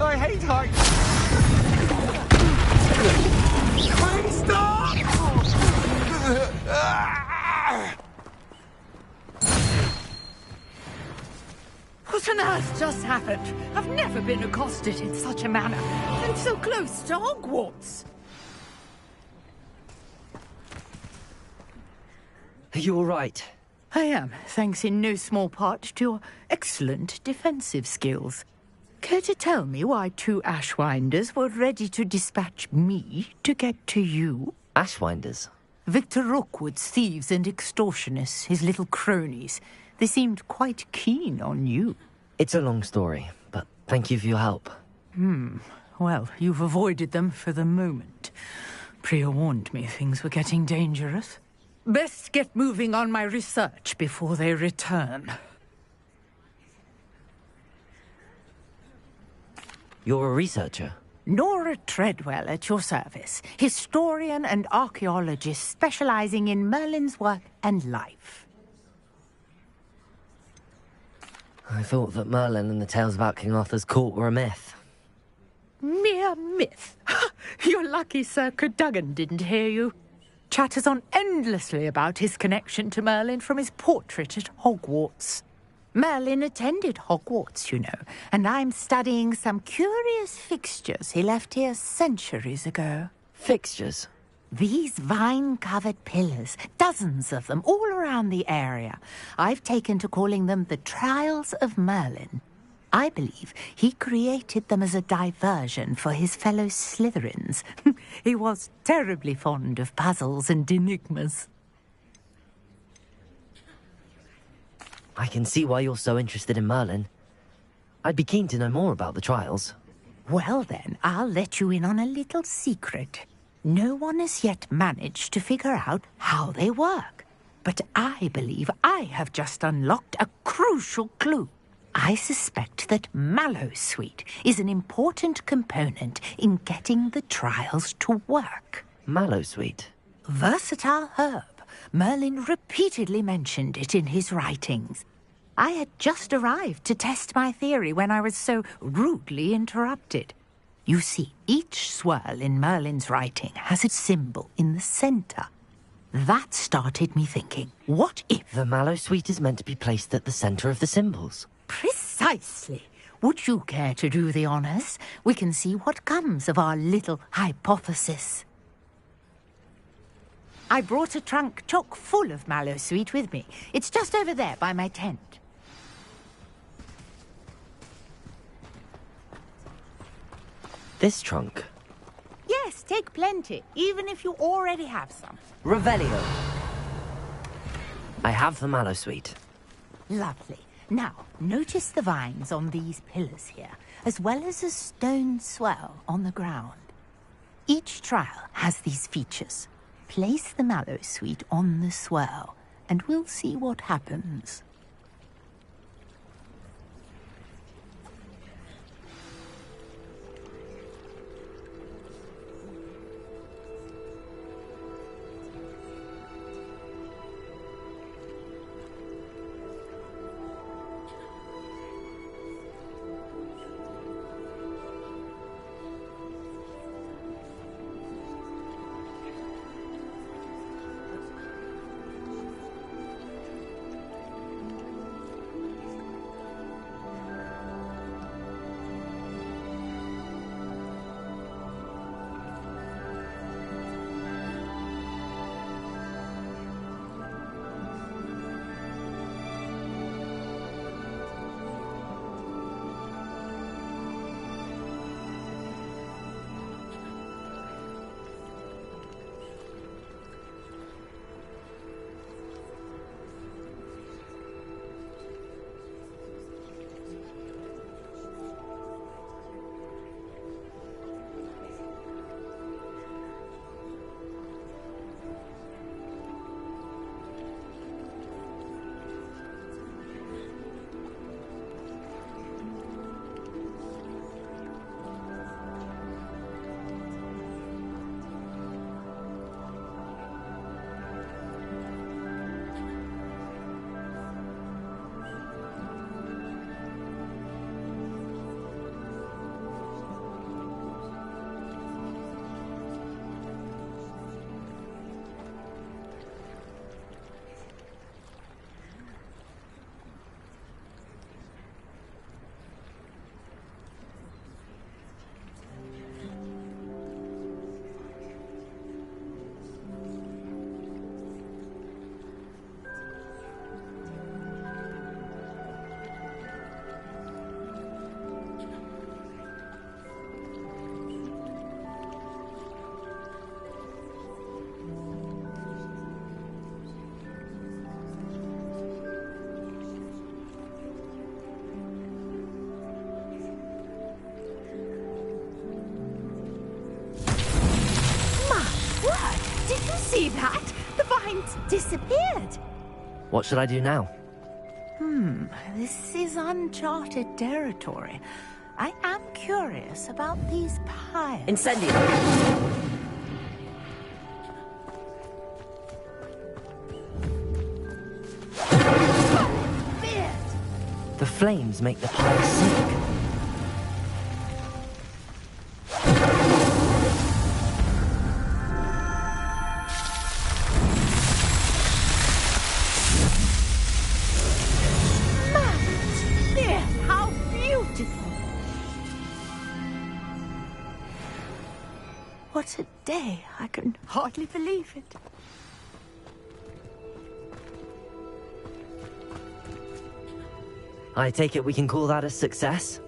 I hate heights. Stop! What on earth just happened? I've never been accosted in such a manner, and so close to Hogwarts. Are you all right? I am, thanks in no small part to your excellent defensive skills. Care to tell me why two Ashwinders were ready to dispatch me to get to you? Ashwinders? Victor Rookwood's thieves and extortionists, his little cronies. They seemed quite keen on you. It's a long story, but thank you for your help. Well, you've avoided them for the moment. Priya warned me things were getting dangerous. Best get moving on my research before they return. You're a researcher? Nora Treadwell at your service. Historian and archaeologist specializing in Merlin's work and life. I thought that Merlin and the tales about King Arthur's court were a myth. Mere myth. You're lucky Sir Cadogan didn't hear you. Chatters on endlessly about his connection to Merlin from his portrait at Hogwarts. Merlin attended Hogwarts, you know, and I'm studying some curious fixtures he left here centuries ago. Fixtures? These vine-covered pillars, dozens of them, all around the area. I've taken to calling them the Trials of Merlin. I believe he created them as a diversion for his fellow Slytherins. He was terribly fond of puzzles and enigmas. I can see why you're so interested in Merlin. I'd be keen to know more about the trials. Well then, I'll let you in on a little secret. No one has yet managed to figure out how they work. But I believe I have just unlocked a crucial clue. I suspect that Mallowsweet is an important component in getting the trials to work. Mallowsweet? versatile herb. Merlin repeatedly mentioned it in his writings. I had just arrived to test my theory when I was so rudely interrupted. You see, each swirl in Merlin's writing has a symbol in the center. That started me thinking, what if... The mallow sweet is meant to be placed at the center of the symbols. Precisely. Would you care to do the honors? We can see what comes of our little hypothesis. I brought a trunk chock full of mallow sweet with me. It's just over there by my tent. This trunk? Yes, take plenty, even if you already have some. Revelio. I have the mallow sweet. Lovely. Now, notice the vines on these pillars here, as well as a stone swell on the ground. Each trial has these features. Place the mallow sweet on the swell, and we'll see what happens. See that? The vines disappeared. What should I do now? This is uncharted territory. I am curious about these piles. Incendio! The flames make the pile sink. What a day. I can hardly believe it. I take it we can call that a success?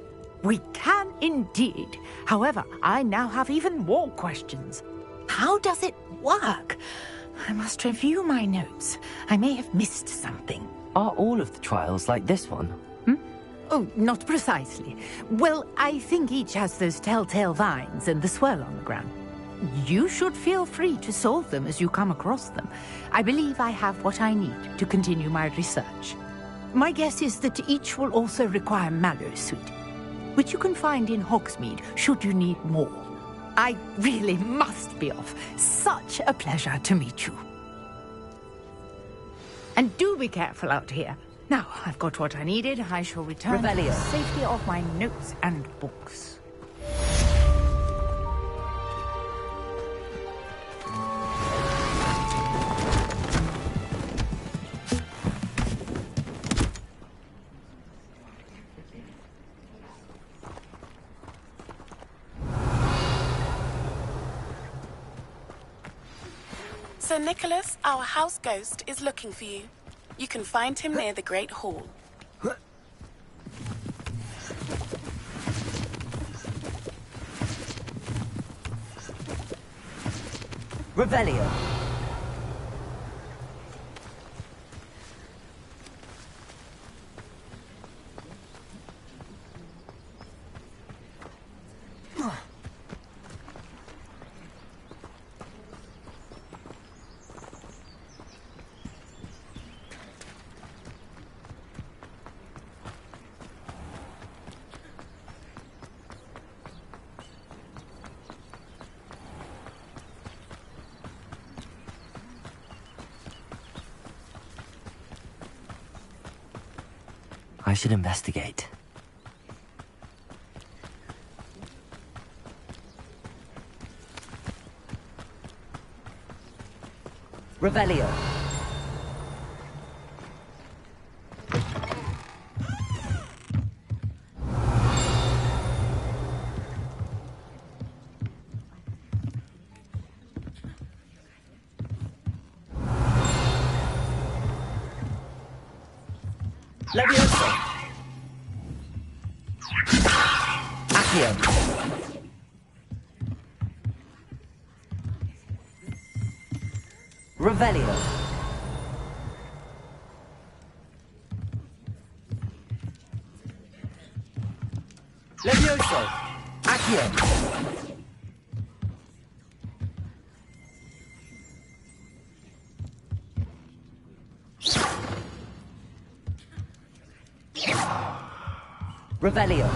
We can indeed. However, I now have even more questions. How does it work? I must review my notes. I may have missed something. Are all of the trials like this one? Oh, not precisely. Well, I think each has those telltale vines and the swirl on the ground. You should feel free to solve them as you come across them. I believe I have what I need to continue my research. My guess is that each will also require mallow sweet, which you can find in Hogsmeade should you need more. I really must be off. Such a pleasure to meet you. And do be careful out here. Now, I've got what I needed. I shall return to the safety of my notes and books. Sir Nicholas, our house ghost, is looking for you. You can find him near the Great Hall. Revelio. I should investigate. Revelio. Levioso. Accio. Revelio. Levioso. Accio. Revelio.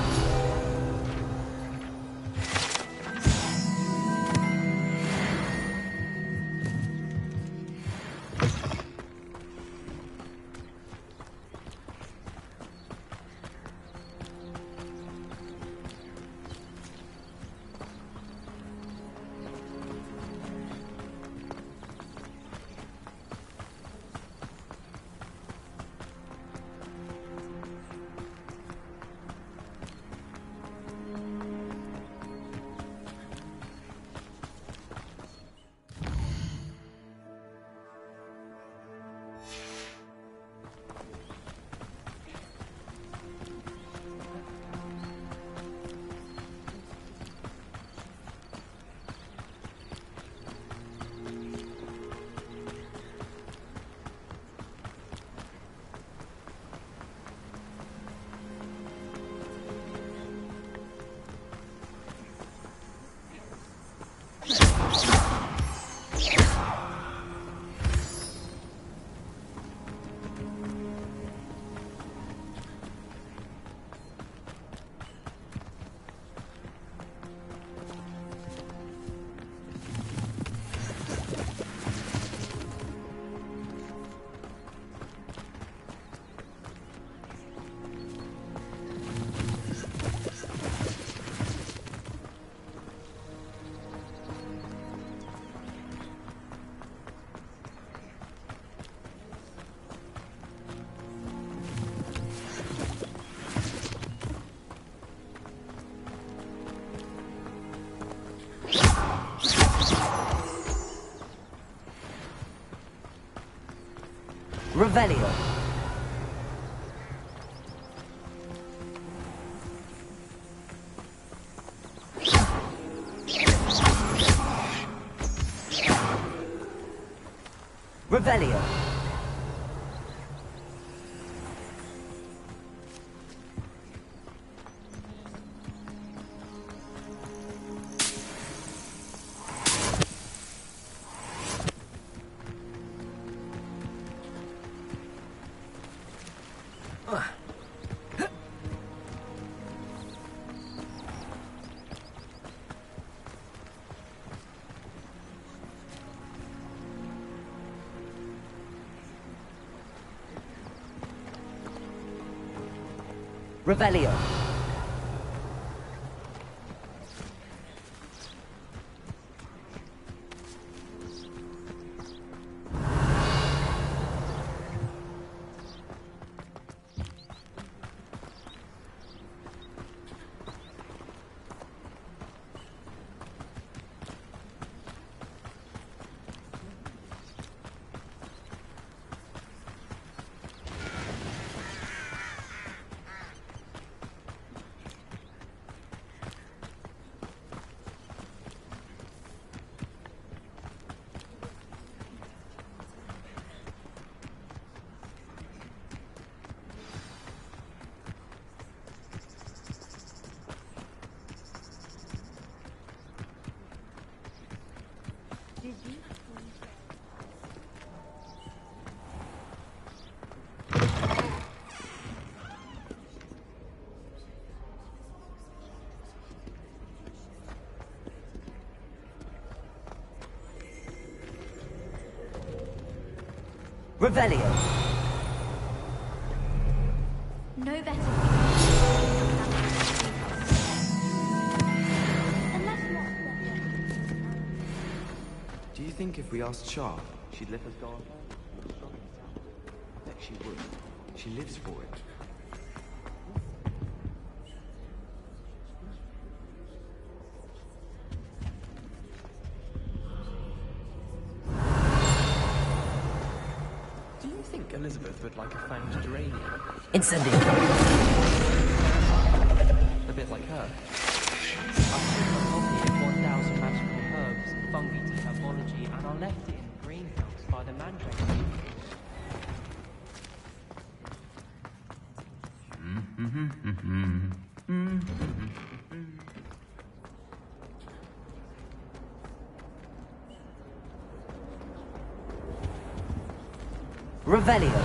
Revelio. Revelio. Revelio. Revelio. No better. Do you think if we asked Sharp, she'd let us go on her? I bet she would. She lives for it. Do you think Elizabeth would like a fanged geranium? Incendio. A bit like her. I took a copy of 1,000 magical herbs and fungi to herbology, and I left it in the greenhouse by the mandrake. Revelio.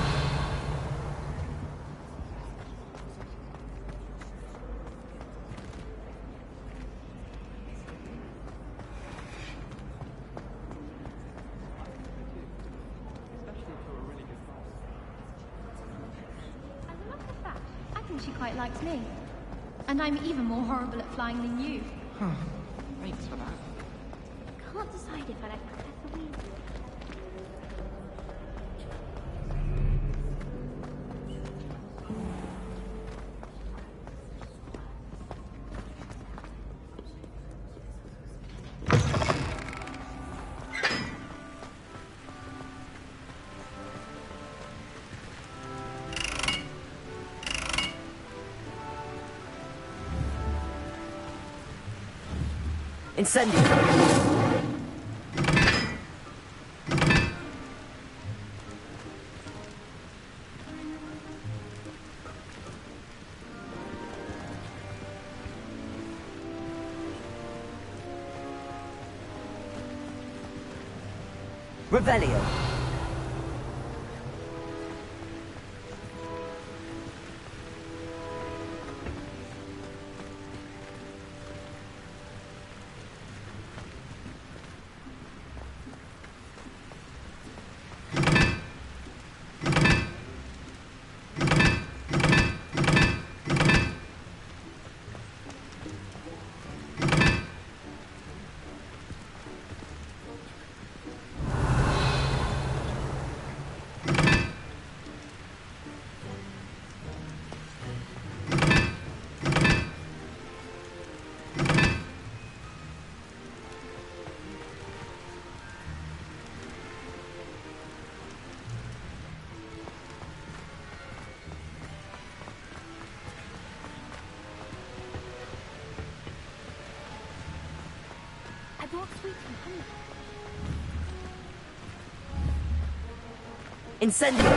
I think she quite likes me. And I'm even more horrible at flying than you. Thanks for that. Can't decide if I like Professor Weasley. Incendio. Revelio. I brought sweets and honey. Incendio.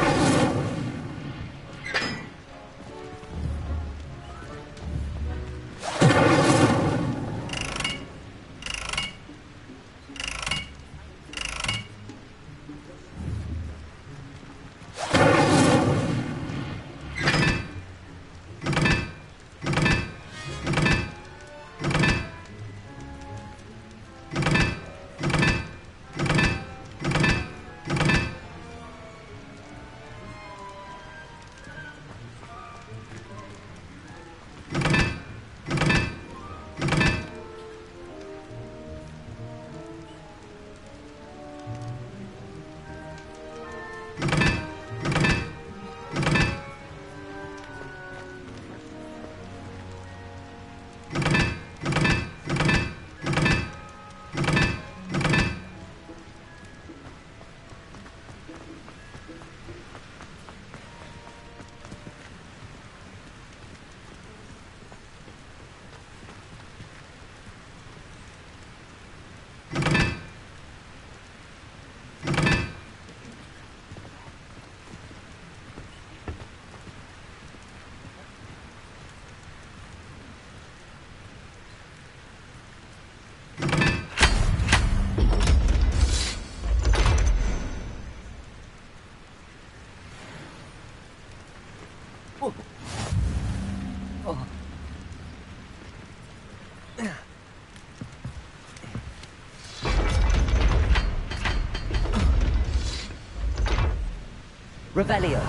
Revelio.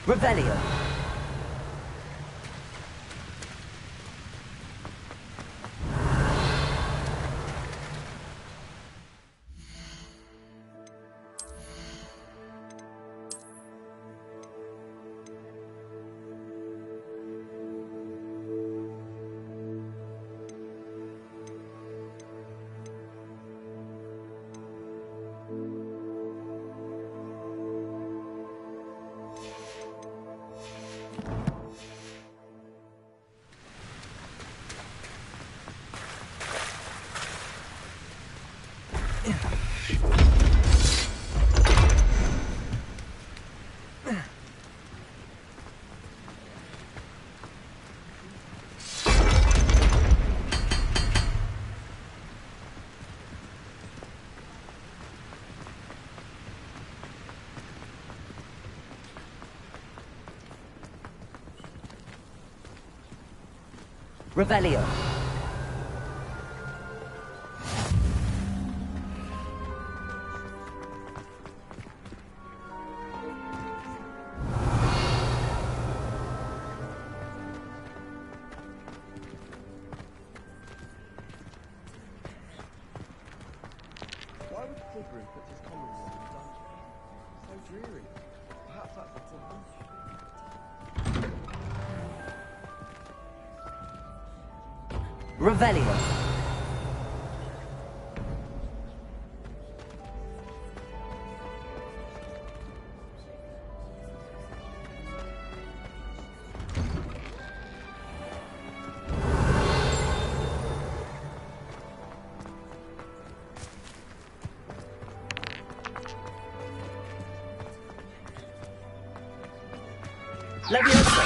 Revelio. Revelio. Why would Clifford put his comments in the dungeon? So dreary. Perhaps that's the problem. Revelio. Leviosa.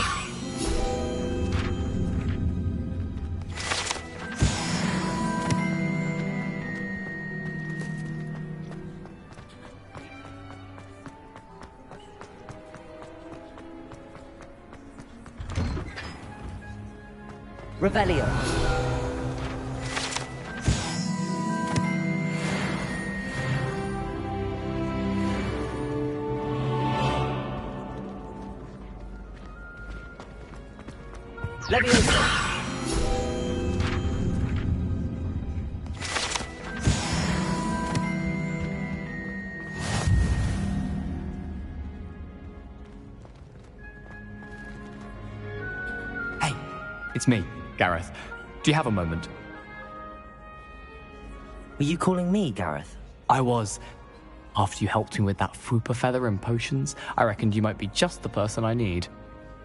Revelio. Leviosa. Hey, it's me, Gareth. Do you have a moment? Were you calling me, Gareth? I was. After you helped me with that Fupa feather and potions, I reckoned you might be just the person I need.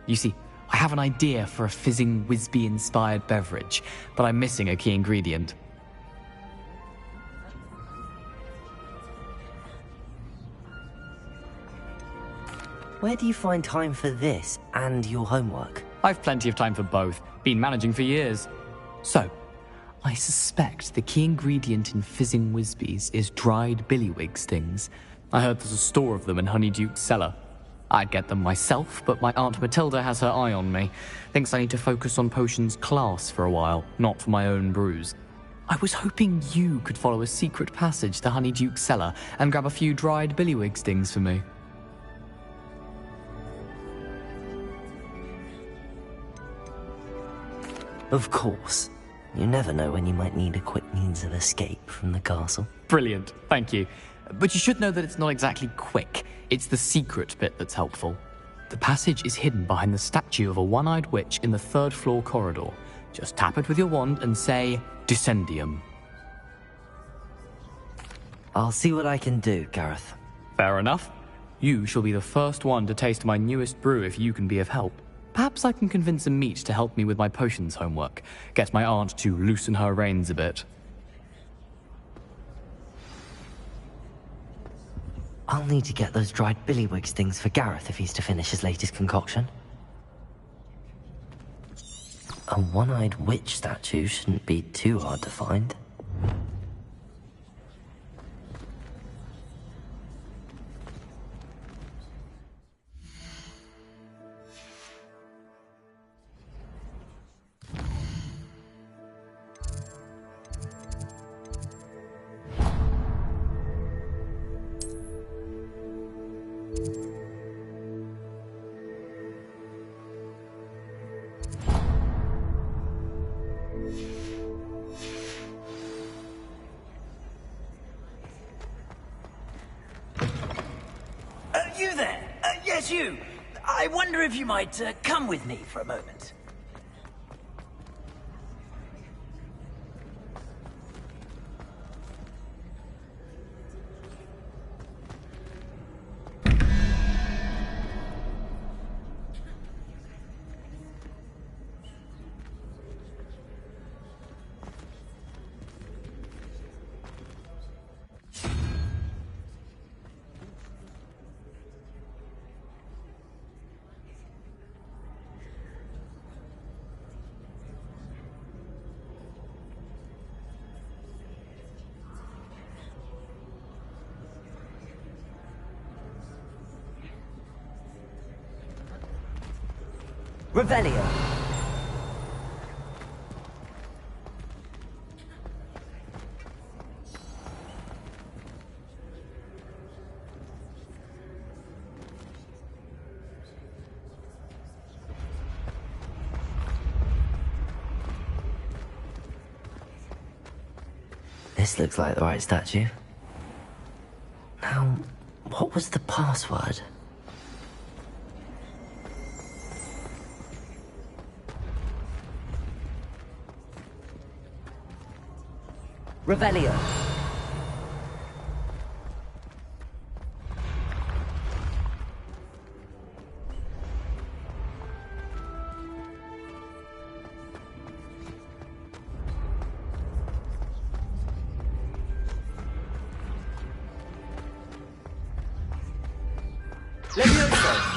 You see, I have an idea for a fizzing Whizbee-inspired beverage, but I'm missing a key ingredient. Where do you find time for this and your homework? I've plenty of time for both. Been managing for years. So, I suspect the key ingredient in fizzing Whizbees is dried billywig stings. I heard there's a store of them in Honeyduke's cellar. I'd get them myself, but my Aunt Matilda has her eye on me. Thinks I need to focus on potions class for a while, not for my own brews. I was hoping you could follow a secret passage to Honeyduke's cellar and grab a few dried billywig stings for me. Of course. You never know when you might need a quick means of escape from the castle. Brilliant, thank you. But you should know that it's not exactly quick. It's the secret bit that's helpful. The passage is hidden behind the statue of a one-eyed witch in the third-floor corridor. Just tap it with your wand and say, Descendium. I'll see what I can do, Gareth. Fair enough. You shall be the first one to taste my newest brew if you can be of help. Perhaps I can convince a meat to help me with my potions homework, get my aunt to loosen her reins a bit. I'll need to get those dried billywigs things for Gareth if he's to finish his latest concoction. A one-eyed witch statue shouldn't be too hard to find. You there? Yes, you. I wonder if you might come with me for a moment. Revelio. This looks like the right statue. Now, what was the password? Revelio. Levioso.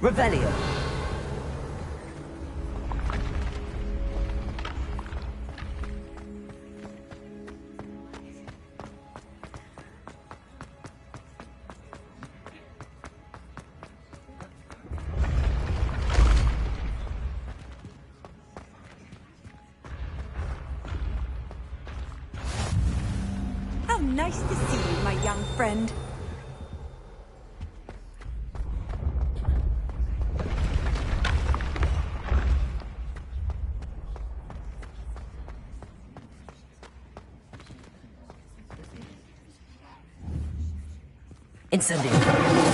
Revelio. Nice to see you, my young friend. Incendio.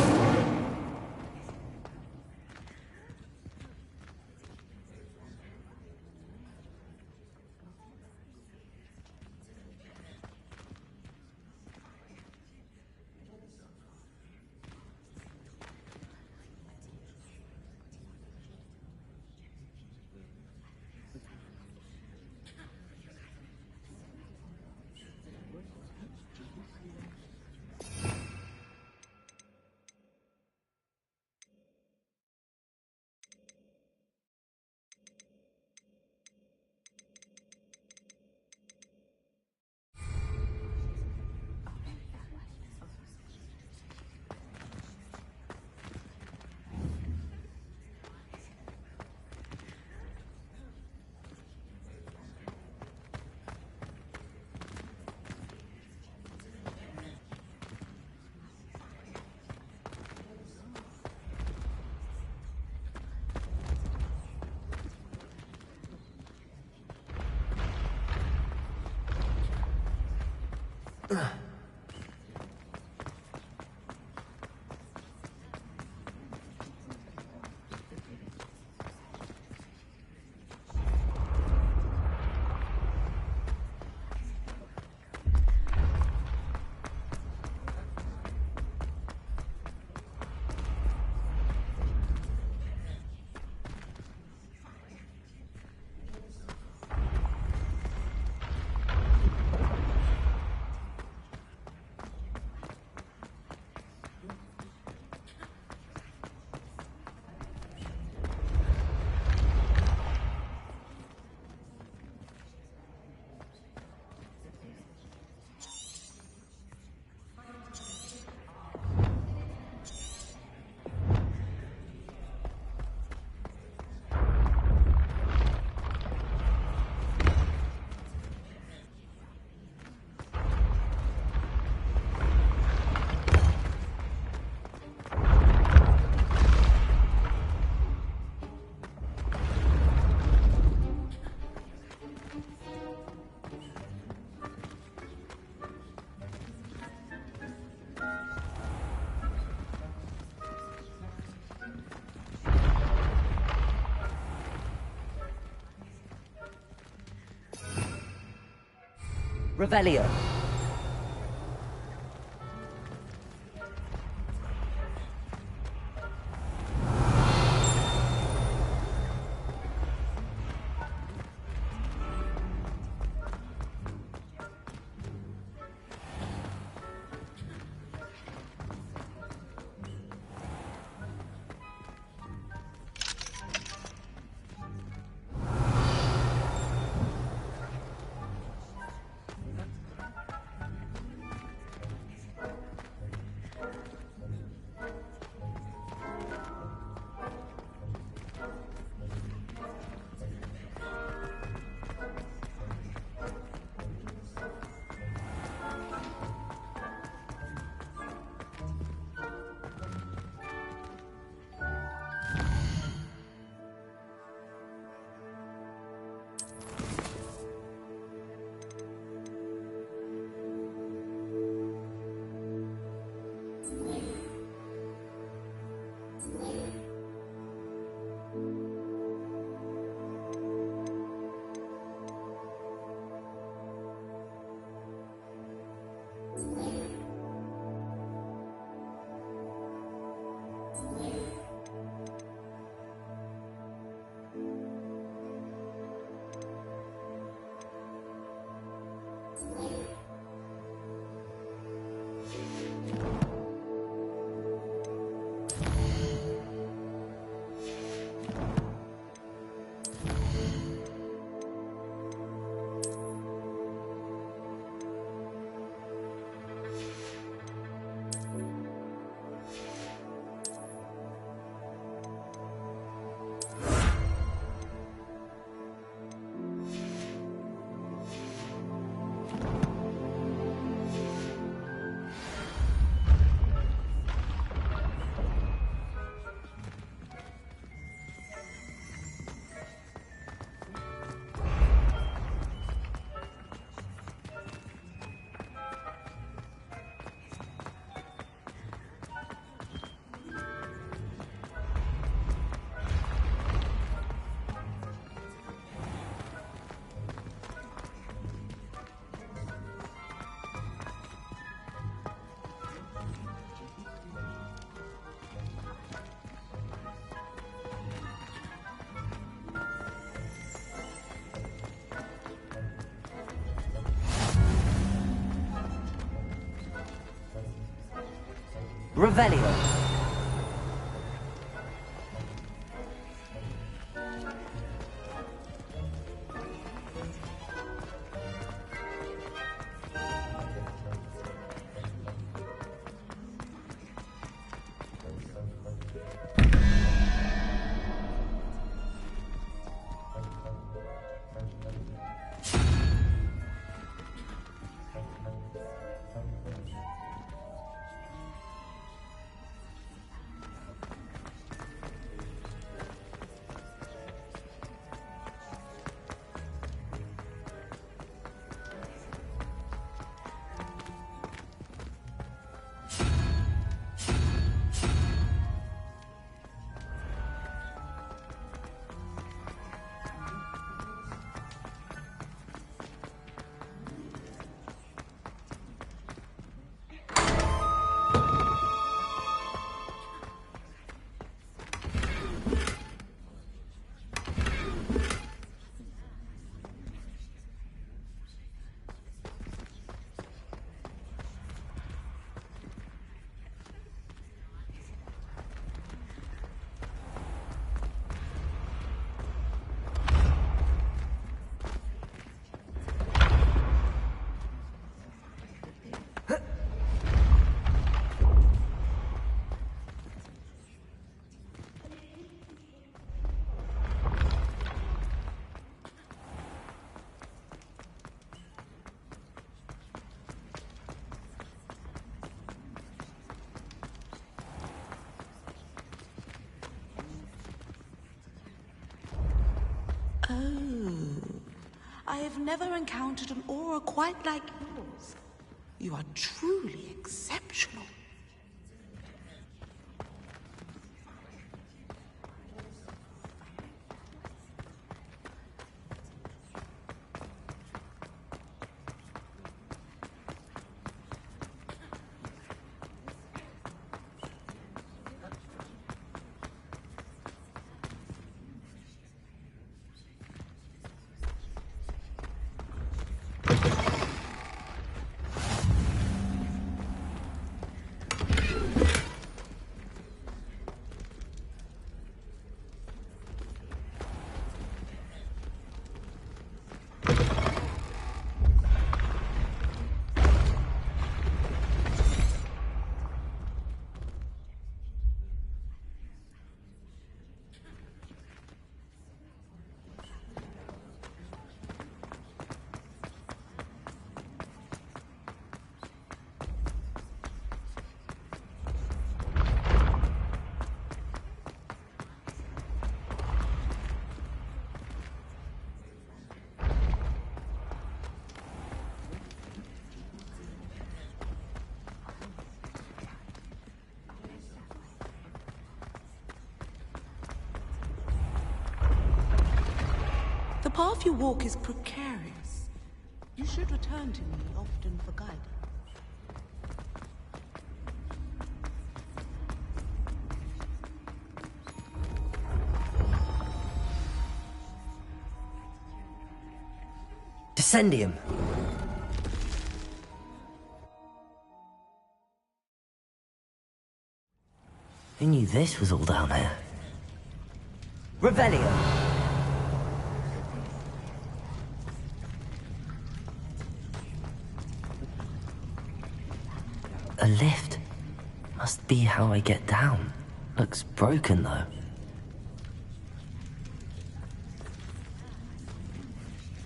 Revelio. Revelio. I have never encountered an aura quite like yours. You are truly exceptional. The path you walk is precarious. You should return to me often for guidance. Descendium. Who knew this was all down here? Revelio. A lift. Must be how I get down. Looks broken though.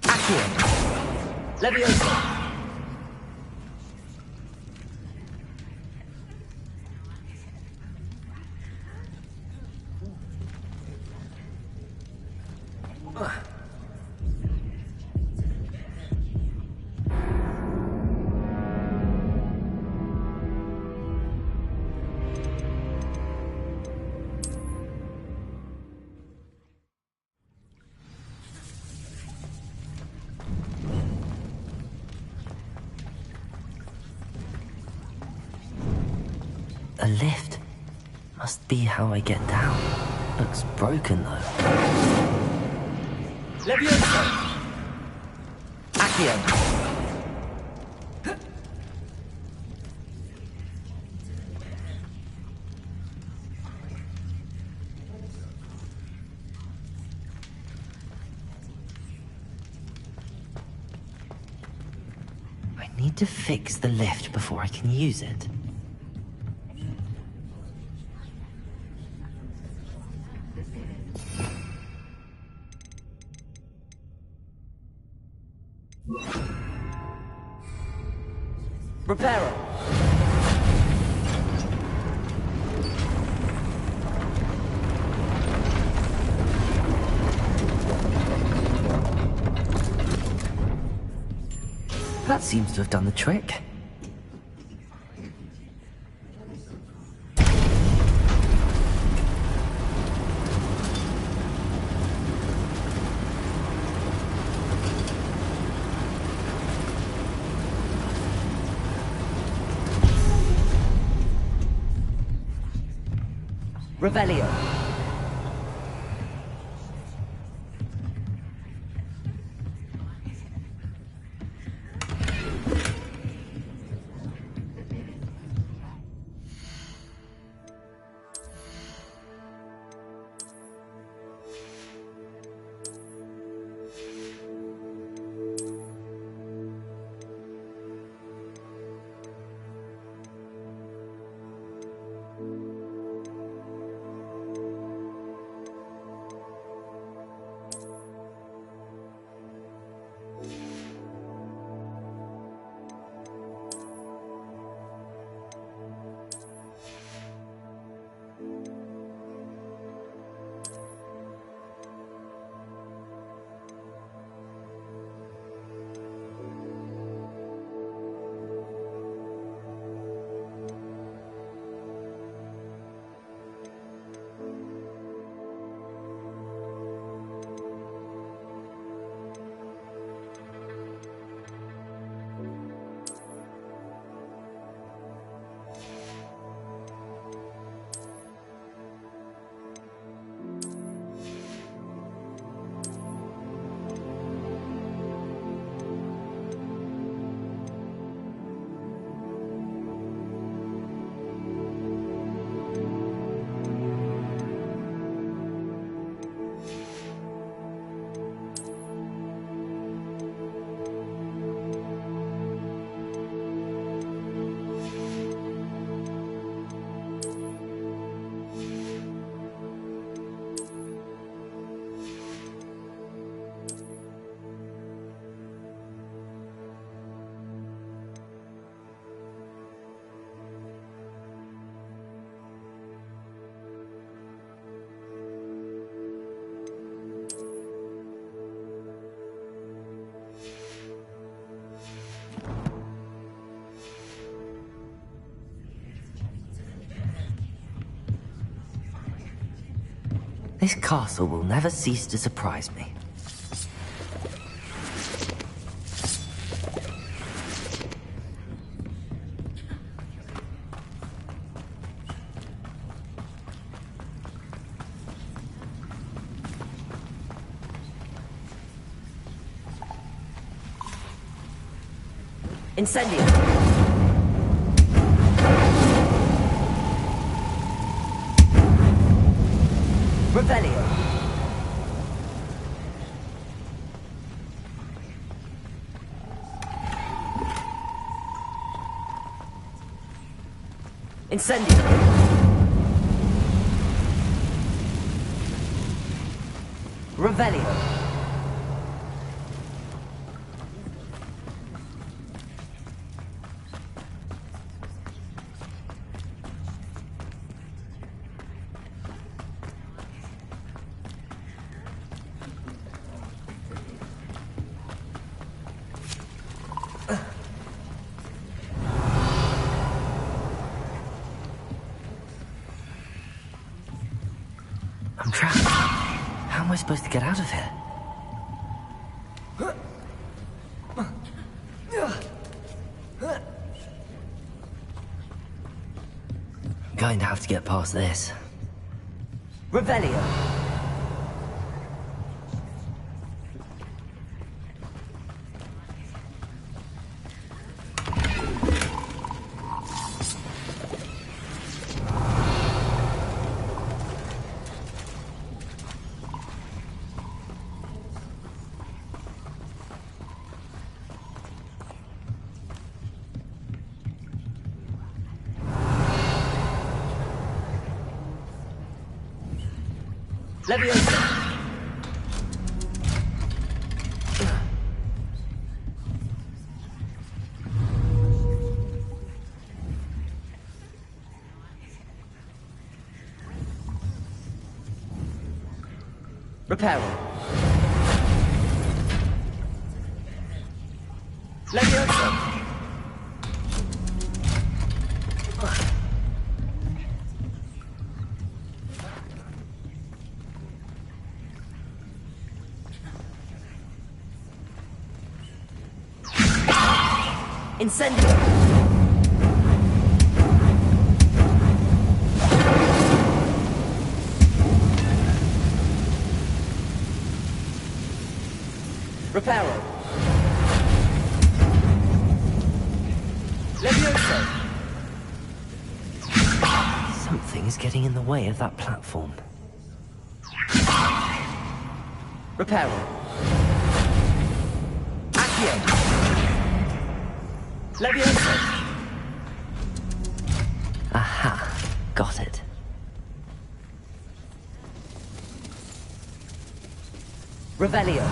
Accio. Leviosa. A lift. Must be how I get down. Looks broken though. Leviosa! Accio! need to fix the lift before I can use it. Reparo! That seems to have done the trick. Revelio. This castle will never cease to surprise me. Incendio! Revelio! Incendio! Revelio! I'm trapped. How am I supposed to get out of here? I'm going to have to get past this. Revelio! Leviosa! Reparo. Leviosa! Incendio! Reparo. Levioso! Something is getting in the way of that platform. Reparo. Accio! Levioso! Aha, got it. Revelio.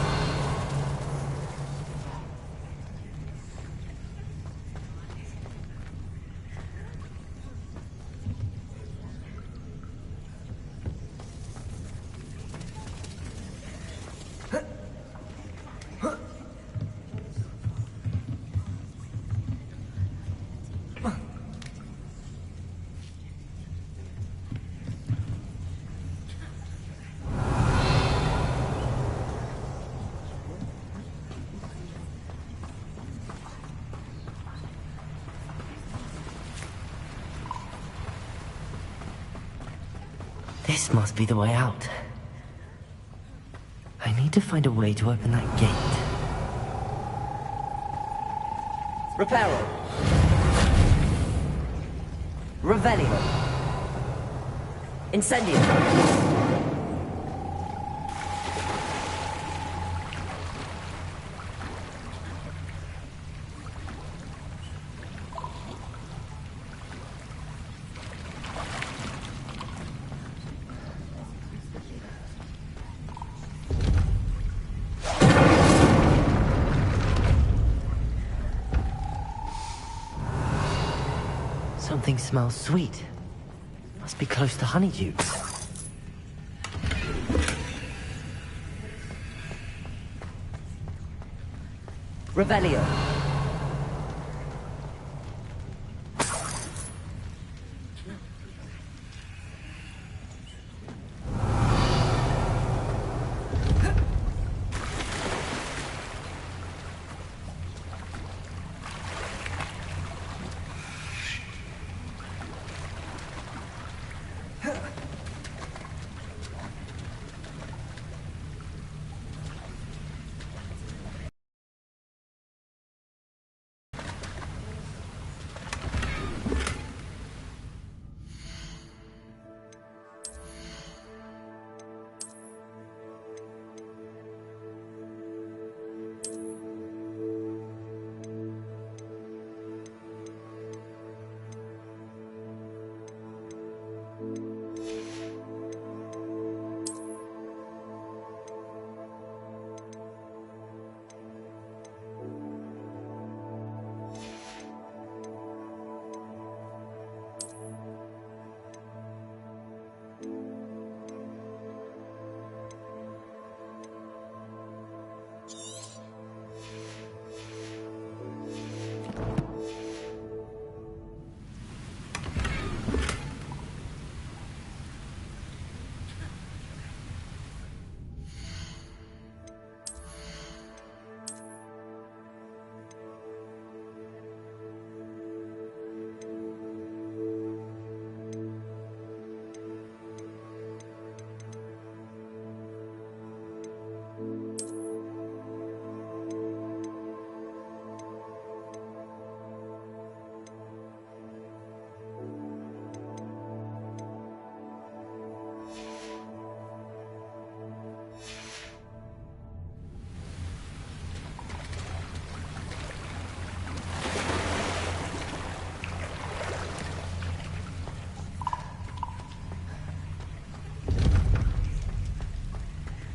This must be the way out. I need to find a way to open that gate. Reparo. Revelio. Incendio. Something smells sweet. Must be close to honeydews. Revelio.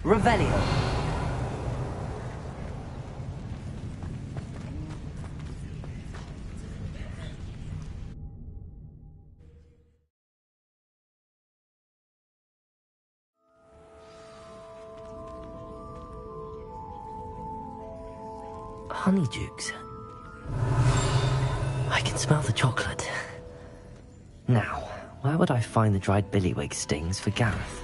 Revelio. Honeydukes. I can smell the chocolate. Now, where would I find the dried billywig stings for Gareth?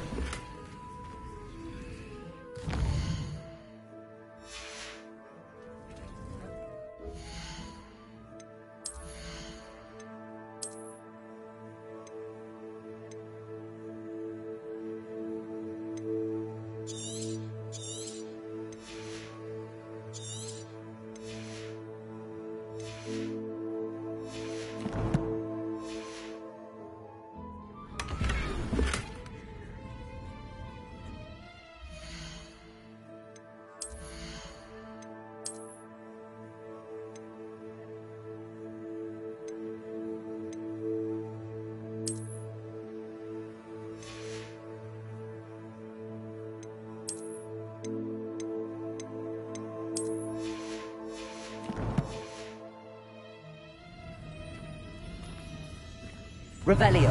Revelio.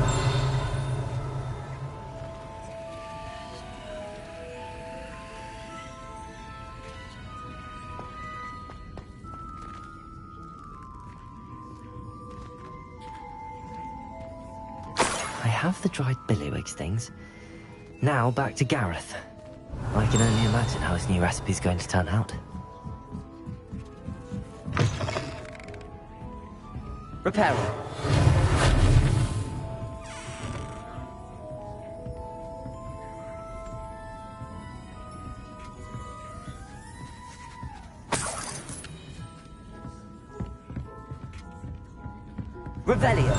I have the dried billywig stings. Now back to Gareth. I can only imagine how his new recipe's going to turn out. Reparo. Revelio.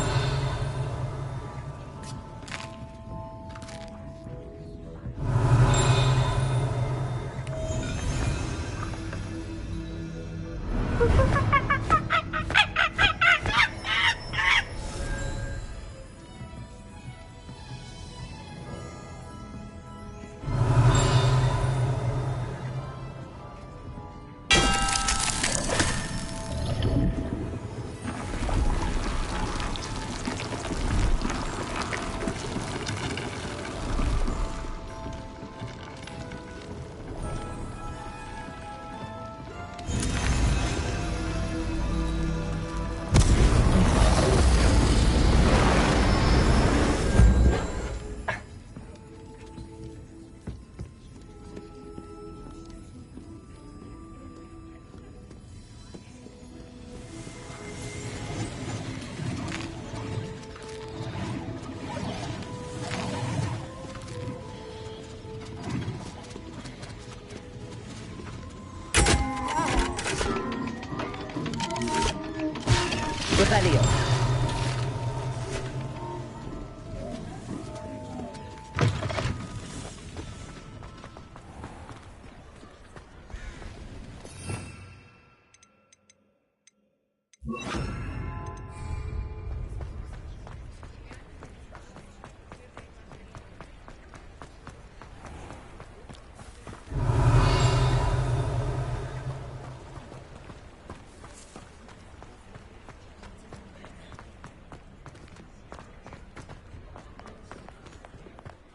Revelio.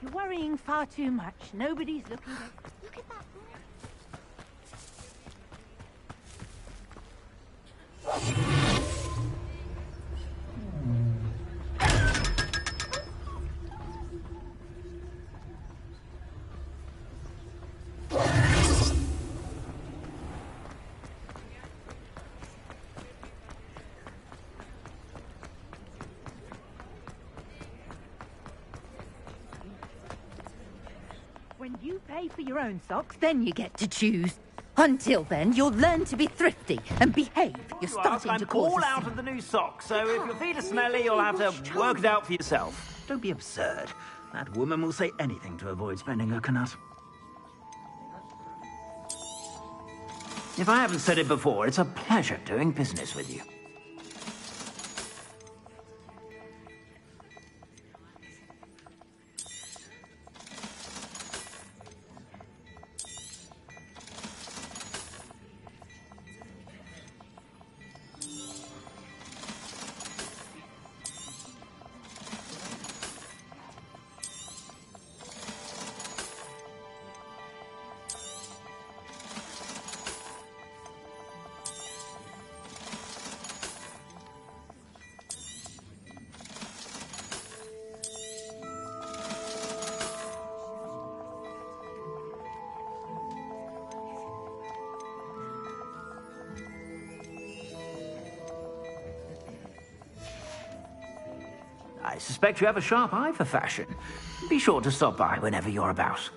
You're worrying far too much. Nobody's looking at... Look at that. When you pay for your own socks, then you get to choose. Until then, you'll learn to be thrifty and behave. You're starting to cause all out of the new socks, so if your feet are smelly, you'll have to work it out for yourself. Don't be absurd. That woman will say anything to avoid spending her canut. If I haven't said it before, it's a pleasure doing business with you. I suspect you have a sharp eye for fashion. Be sure to stop by whenever you're about.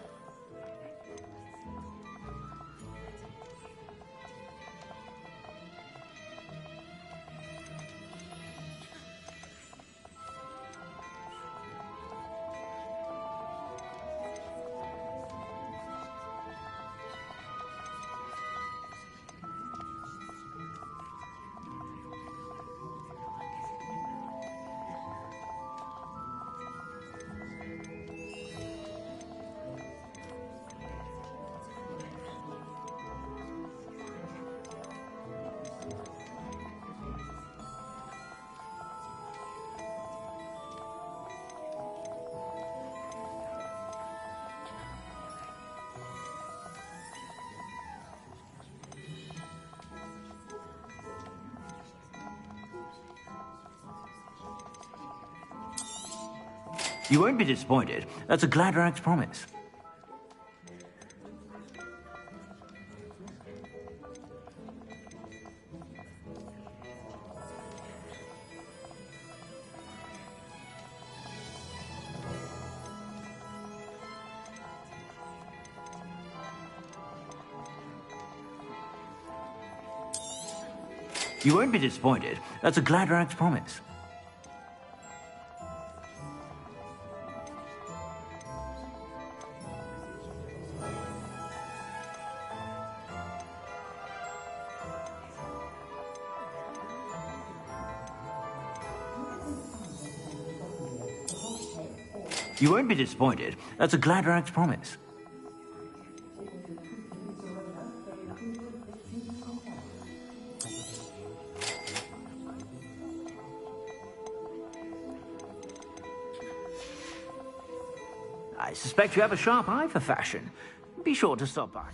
You won't be disappointed. That's a Gladrax promise. You won't be disappointed. That's a Gladrax promise. You won't be disappointed. That's a Gladrax promise. I suspect you have a sharp eye for fashion. Be sure to stop by.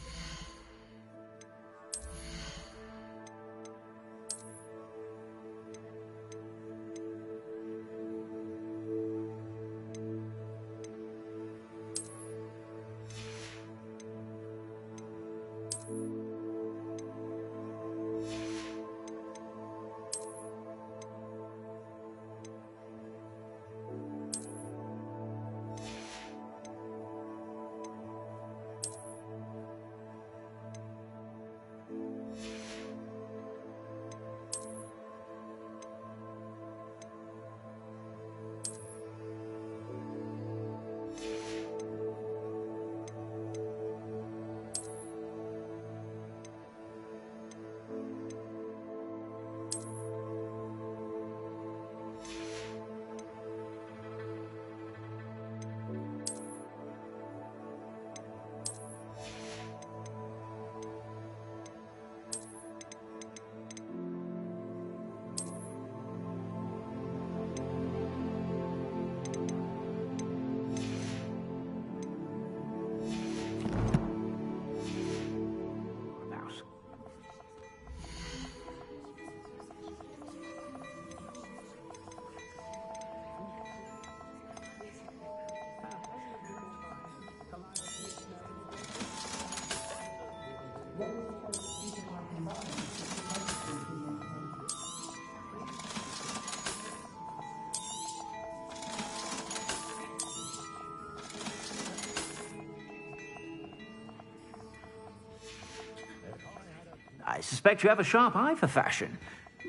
I suspect you have a sharp eye for fashion.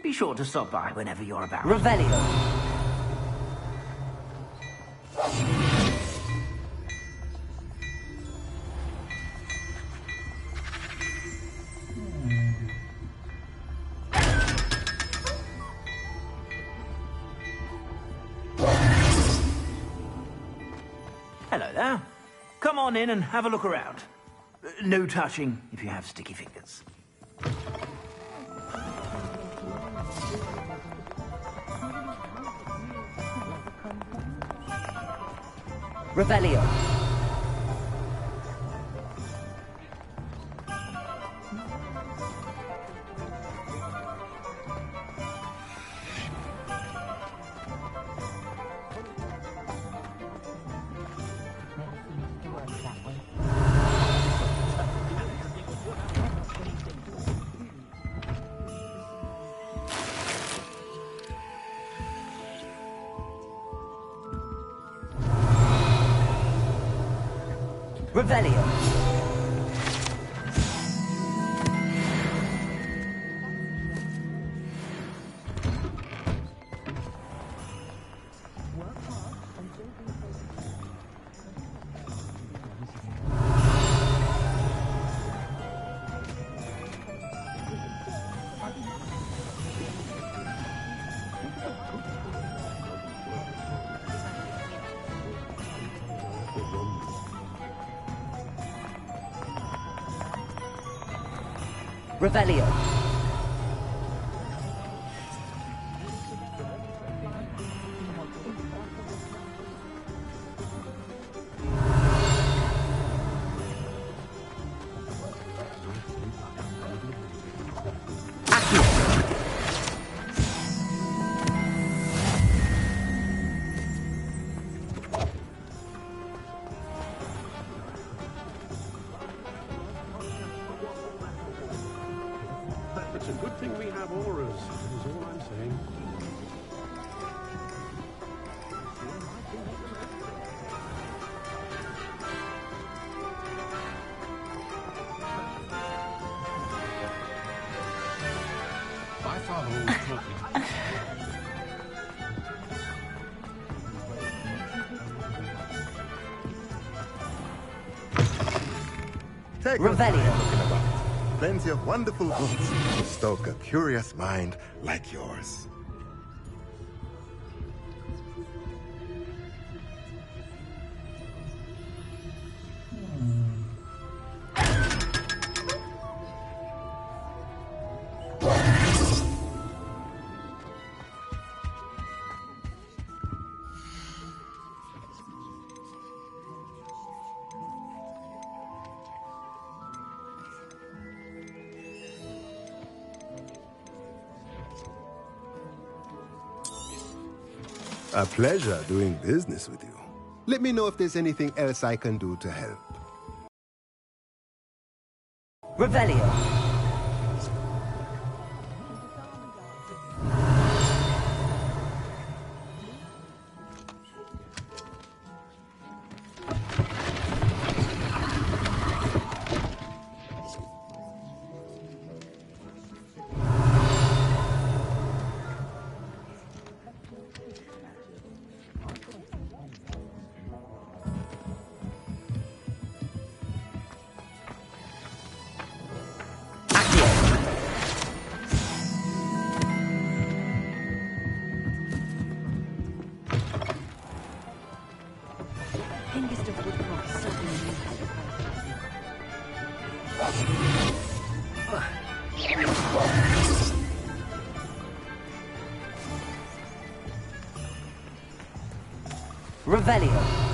Be sure to stop by whenever you're about. Revelio. Hello there. Come on in and have a look around. No touching if you have sticky fingers. Revelio. Revelio. Revelio. It's a good thing we have auras, is all I'm saying. My father always taught me Take Revelio. Plenty of wonderful books to stoke a curious mind like yours. A pleasure doing business with you. Let me know if there's anything else I can do to help. Revelio. Revelio.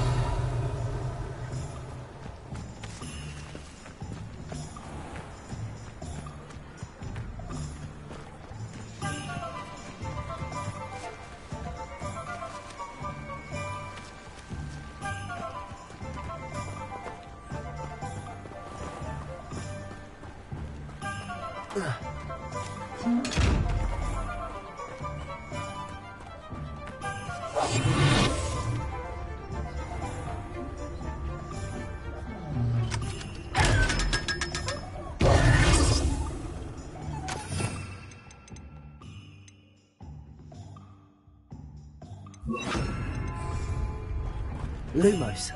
Lumos.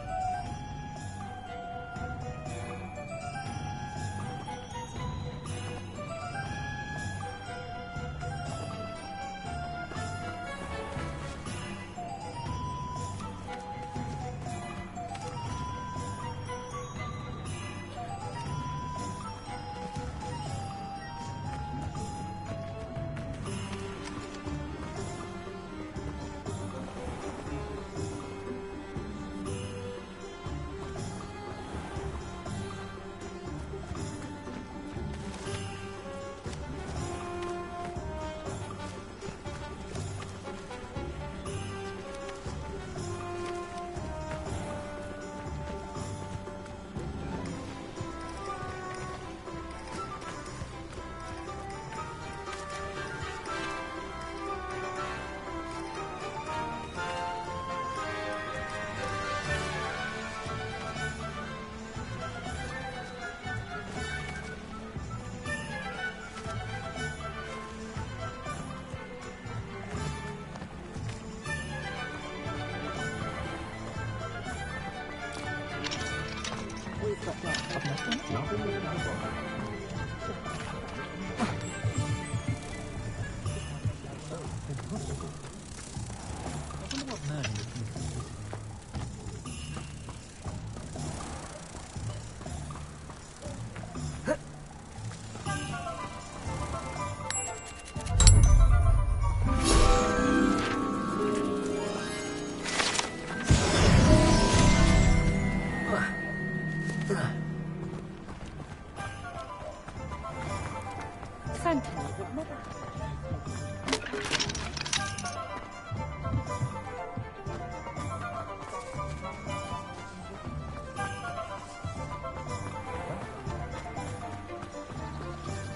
Sentinel would never...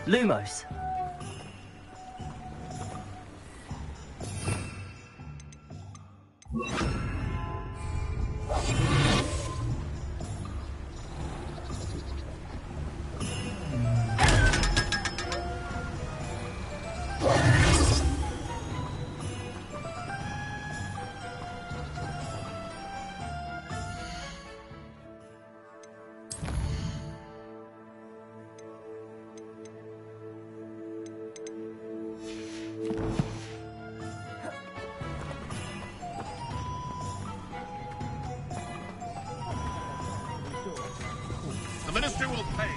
Lumos. The Ministry will pay.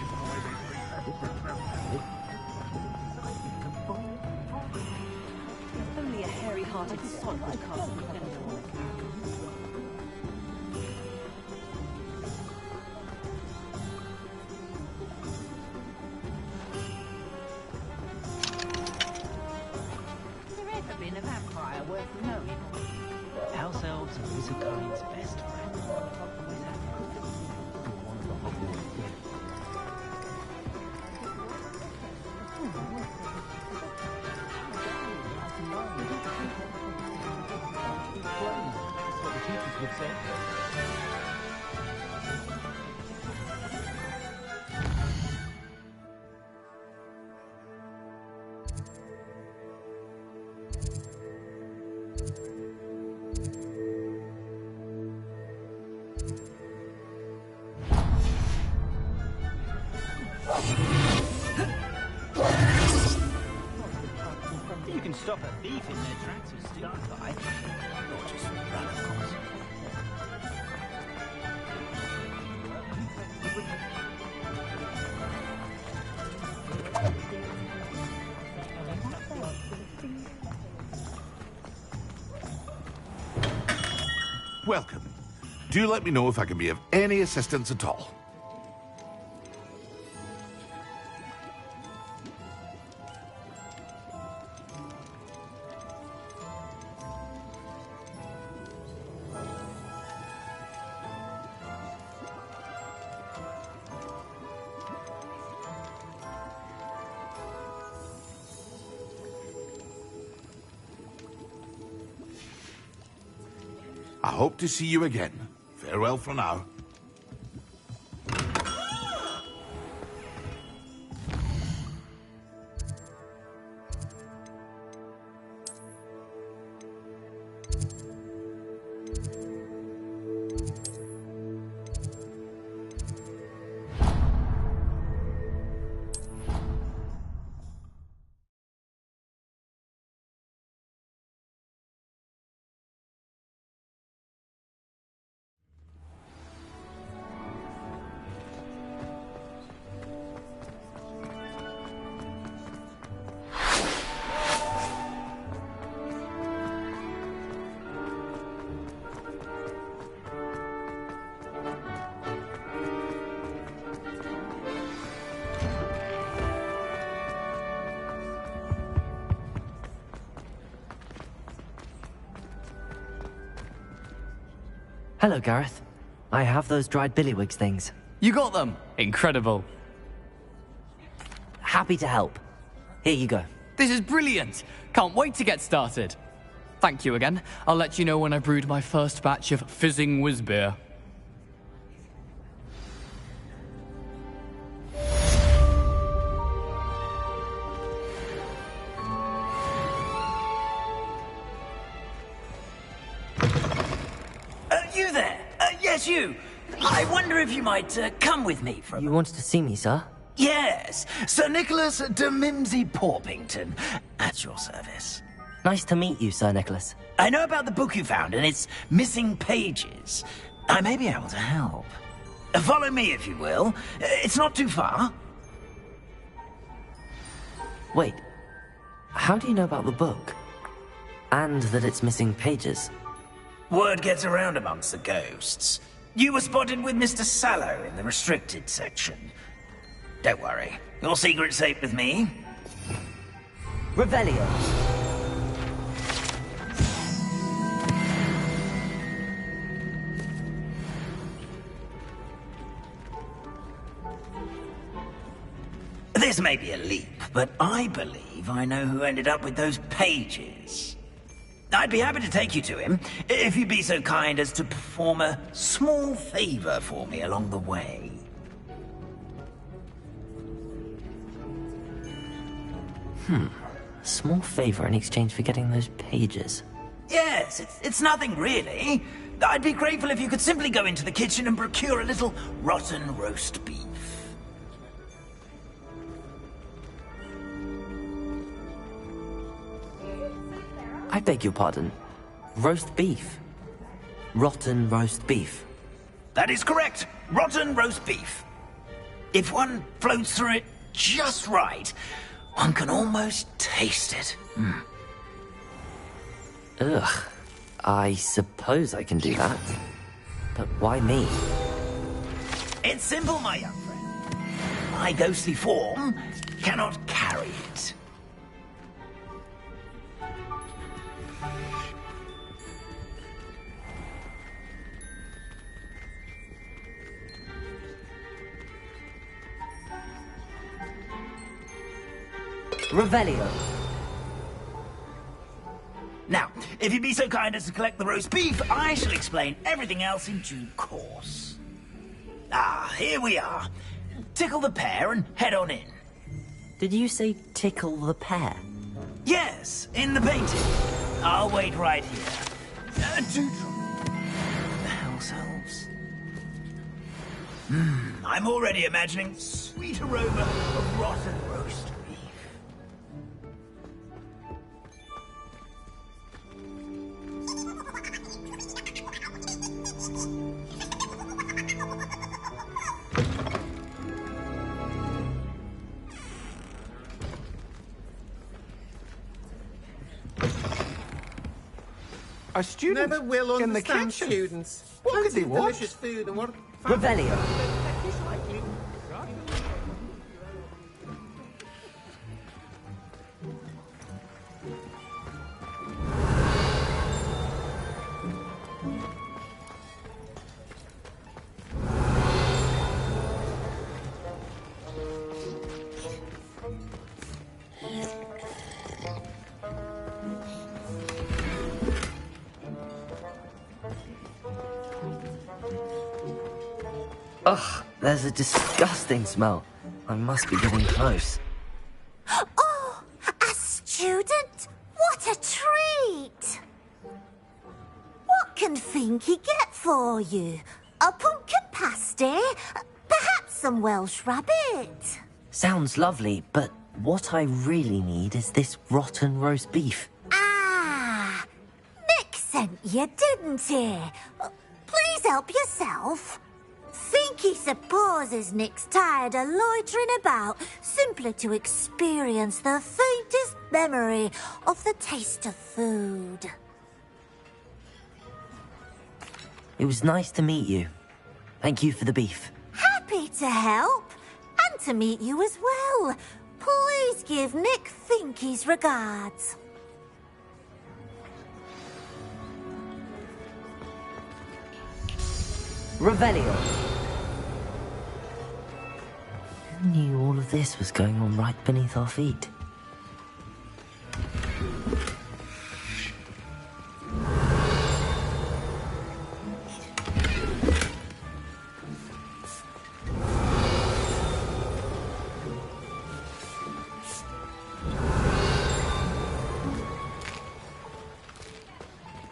Only a hairy-hearted sod would cast me down. Has there ever been a vampire worth knowing? House elves are wizardkind's best friend. Would say. You can stop a thief in their tracks with start by. Or just run, of course. Welcome. Do let me know if I can be of any assistance at all. I hope to see you again. Farewell for now. Hello, Gareth. I have those dried billywigs things. You got them? Incredible. Happy to help. Here you go. This is brilliant. Can't wait to get started. Thank you again. I'll let you know when I brewed my first batch of fizzing whiz beer. You there? Yes, you. I wonder if you might come with me for a... You wanted to see me, sir? Yes, Sir Nicholas de Mimsy Porpington, at your service. Nice to meet you, Sir Nicholas. I know about the book you found and its missing pages. I may be able to help. Follow me, if you will. It's not too far. Wait, how do you know about the book? And that it's missing pages? Word gets around amongst the ghosts. You were spotted with Mr. Sallow in the restricted section. Don't worry, your secret's safe with me. Revelio. This may be a leap, but I believe I know who ended up with those pages. I'd be happy to take you to him, if you'd be so kind as to perform a small favor for me along the way. A small favor in exchange for getting those pages. Yes, it's nothing really. I'd be grateful if you could simply go into the kitchen and procure a little rotten roast beef. I beg your pardon. Roast beef. Rotten roast beef. That is correct. Rotten roast beef. If one floats through it just right, one can almost taste it. Ugh. I suppose I can do that. But why me? It's simple, my young friend. My ghostly form cannot carry it. Revelio. Now, if you'd be so kind as to collect the roast beef, I shall explain everything else in due course. Ah, here we are. Tickle the pear and head on in. Did you say tickle the pear? Yes, in the painting. I'll wait right here. Do try. The house elves. I'm already imagining sweet aroma of rotten roast beef. A student Never will in the understand kitchen. students. What could they want? Delicious food and what... Revelio. Ugh, there's a disgusting smell. I must be getting close. Oh, a student? What a treat! What can Finky get for you? A pumpkin pasty? Perhaps some Welsh rabbit? Sounds lovely, but what I really need is this rotten roast beef. Ah, Nick sent you, didn't he? Please help yourself. Finky supposes Nick's tired of loitering about simply to experience the faintest memory of the taste of food. It was nice to meet you. Thank you for the beef. Happy to help, and to meet you as well. Please give Nick Finky's regards. Revelio. Who knew all of this was going on right beneath our feet?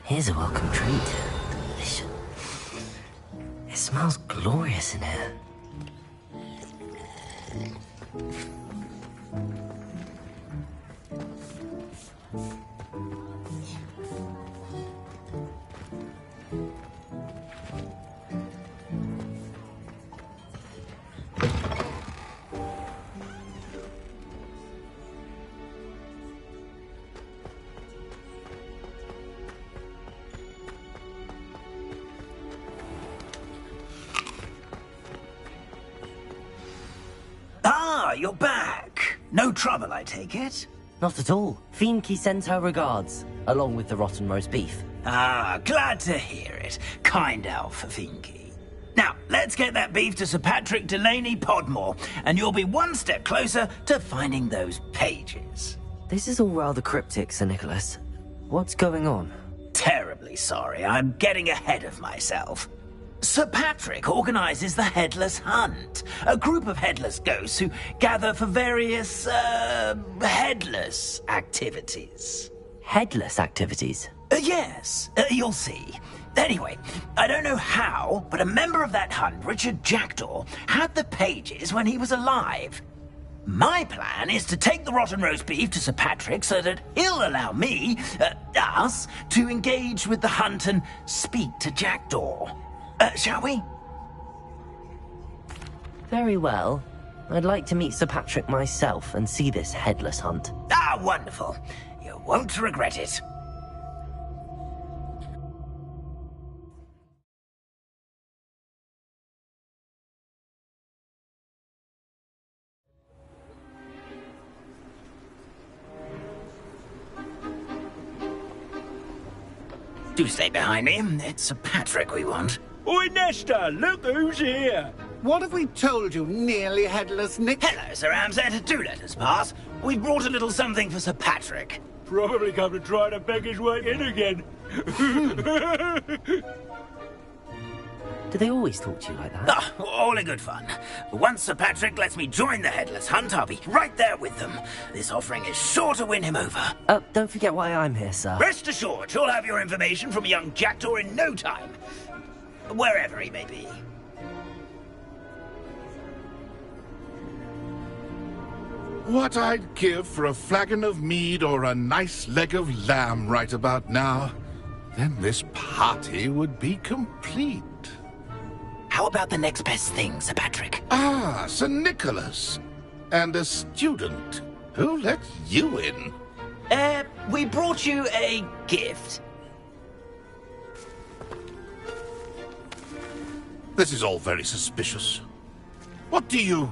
Here's a welcome treat. Delicious. It smells glorious in here. Ah, you're back. No trouble, I take it? Not at all. Fienke sends her regards, along with the rotten roast beef. Ah, glad to hear it. Kind elf, Fienke. Now, let's get that beef to Sir Patrick Delaney Podmore, and you'll be one step closer to finding those pages. This is all rather cryptic, Sir Nicholas. What's going on? Terribly sorry, I'm getting ahead of myself. Sir Patrick organizes the Headless Hunt, a group of headless ghosts who gather for various, headless activities. Headless activities? Yes, you'll see. Anyway, I don't know how, but a member of that hunt, Richard Jackdaw, had the pages when he was alive. My plan is to take the rotten roast beef to Sir Patrick so that he'll allow me, us, to engage with the hunt and speak to Jackdaw. Shall we? Very well. I'd like to meet Sir Patrick myself and see this headless hunt. Ah, wonderful. You won't regret it. Do stay behind me. It's Sir Patrick we want. Oi, Nesta, look who's here. What have we told you, nearly headless Nick? Hello, Sir Ramsay. Do let us pass. We've brought a little something for Sir Patrick. Probably come to try to beg his way in again. Do they always talk to you like that? Ah, all in good fun. Once Sir Patrick lets me join the Headless Hunt, I'll be right there with them. This offering is sure to win him over. Don't forget why I'm here, sir. Rest assured, you'll have your information from young Jackdaw in no time. Wherever he may be. What I'd give for a flagon of mead or a nice leg of lamb right about now. Then this party would be complete. How about the next best thing, Sir Patrick? Ah, Sir Nicholas. And a student. Who let you in? We brought you a gift. This is all very suspicious. What do you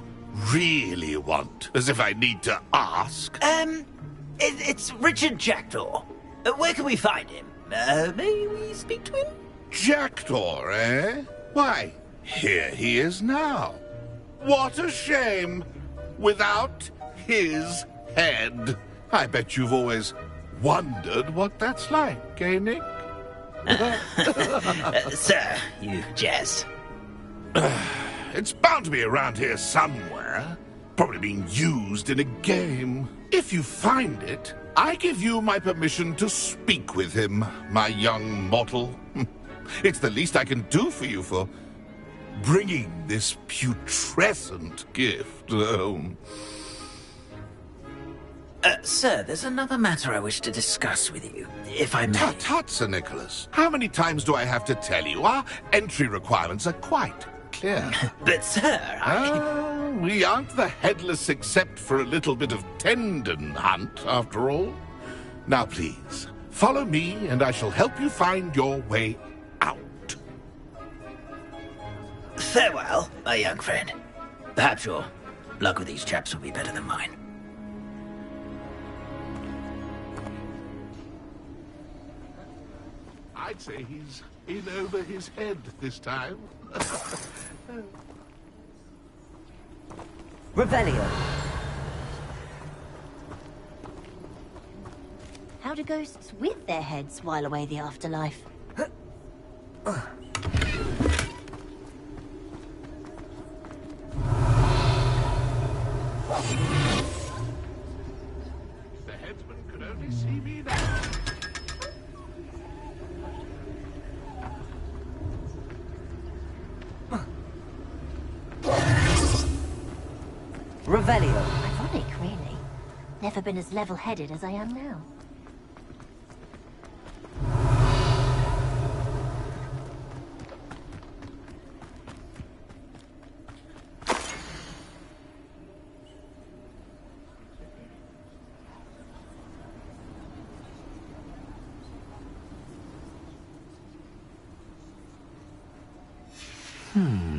really want? As if I need to ask. It's Richard Jackdaw. Where can we find him? May we speak to him? Jackdaw, eh? Why, here he is now. What a shame. Without his head. I bet you've always wondered what that's like, eh, Nick? Sir, you jest. It's bound to be around here somewhere. Probably being used in a game. If you find it, I give you my permission to speak with him, my young mortal. It's the least I can do for you for bringing this putrescent gift home. Sir, there's another matter I wish to discuss with you, if I may. Tut, tut, Sir Nicholas. How many times do I have to tell you? Our entry requirements are quite clear. But, sir, we aren't the headless except for a little bit of tendon hunt, after all. Now, please, follow me, and I shall help you find your way out. Farewell, my young friend. Perhaps your luck with these chaps will be better than mine. I'd say he's in over his head this time. Revelio. How do ghosts with their heads while away the afterlife? The headsman could only see me now. Revelio. Ironic, really. Never been as level-headed as I am now.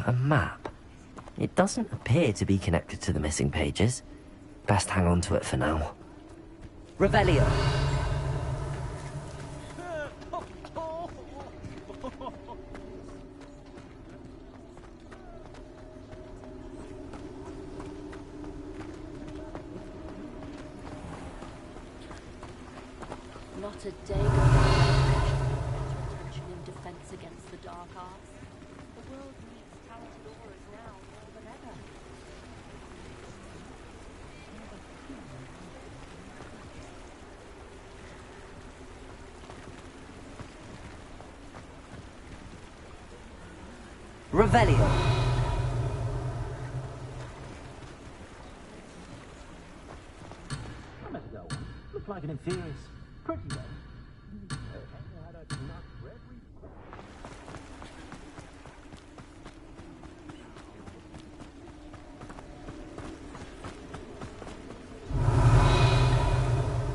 A map. It doesn't appear to be connected to the missing pages. Best hang on to it for now. Revelio. Not a day without attention in defense against the dark arts. The world needs talented aurors now more than ever. Revelio. Looks like an inferior. Pretty well.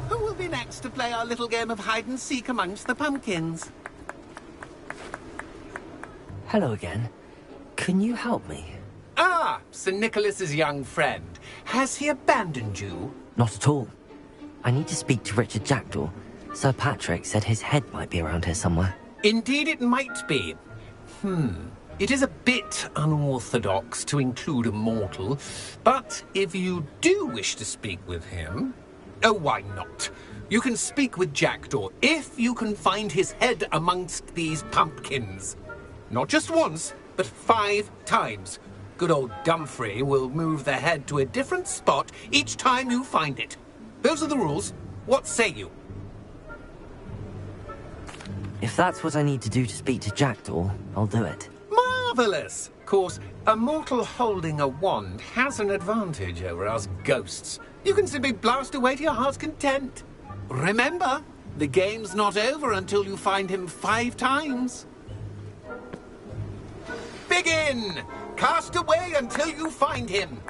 Who will be next to play our little game of hide-and-seek amongst the pumpkins? Hello again. Can you help me? Ah, Sir Nicholas's young friend. Has he abandoned you? Not at all. I need to speak to Richard Jackdaw. Sir Patrick said his head might be around here somewhere. Indeed it might be. It is a bit unorthodox to include a mortal, but if you do wish to speak with him... Oh, why not? You can speak with Jackdaw if you can find his head amongst these pumpkins. Not just once, but 5 times. Good old Dumfrey will move the head to a different spot each time you find it. Those are the rules. What say you? If that's what I need to do to speak to Jackdaw, I'll do it. Marvellous! Of course, a mortal holding a wand has an advantage over us ghosts. You can simply blast away to your heart's content. Remember, the game's not over until you find him 5 times. Begin! Cast away until you find him.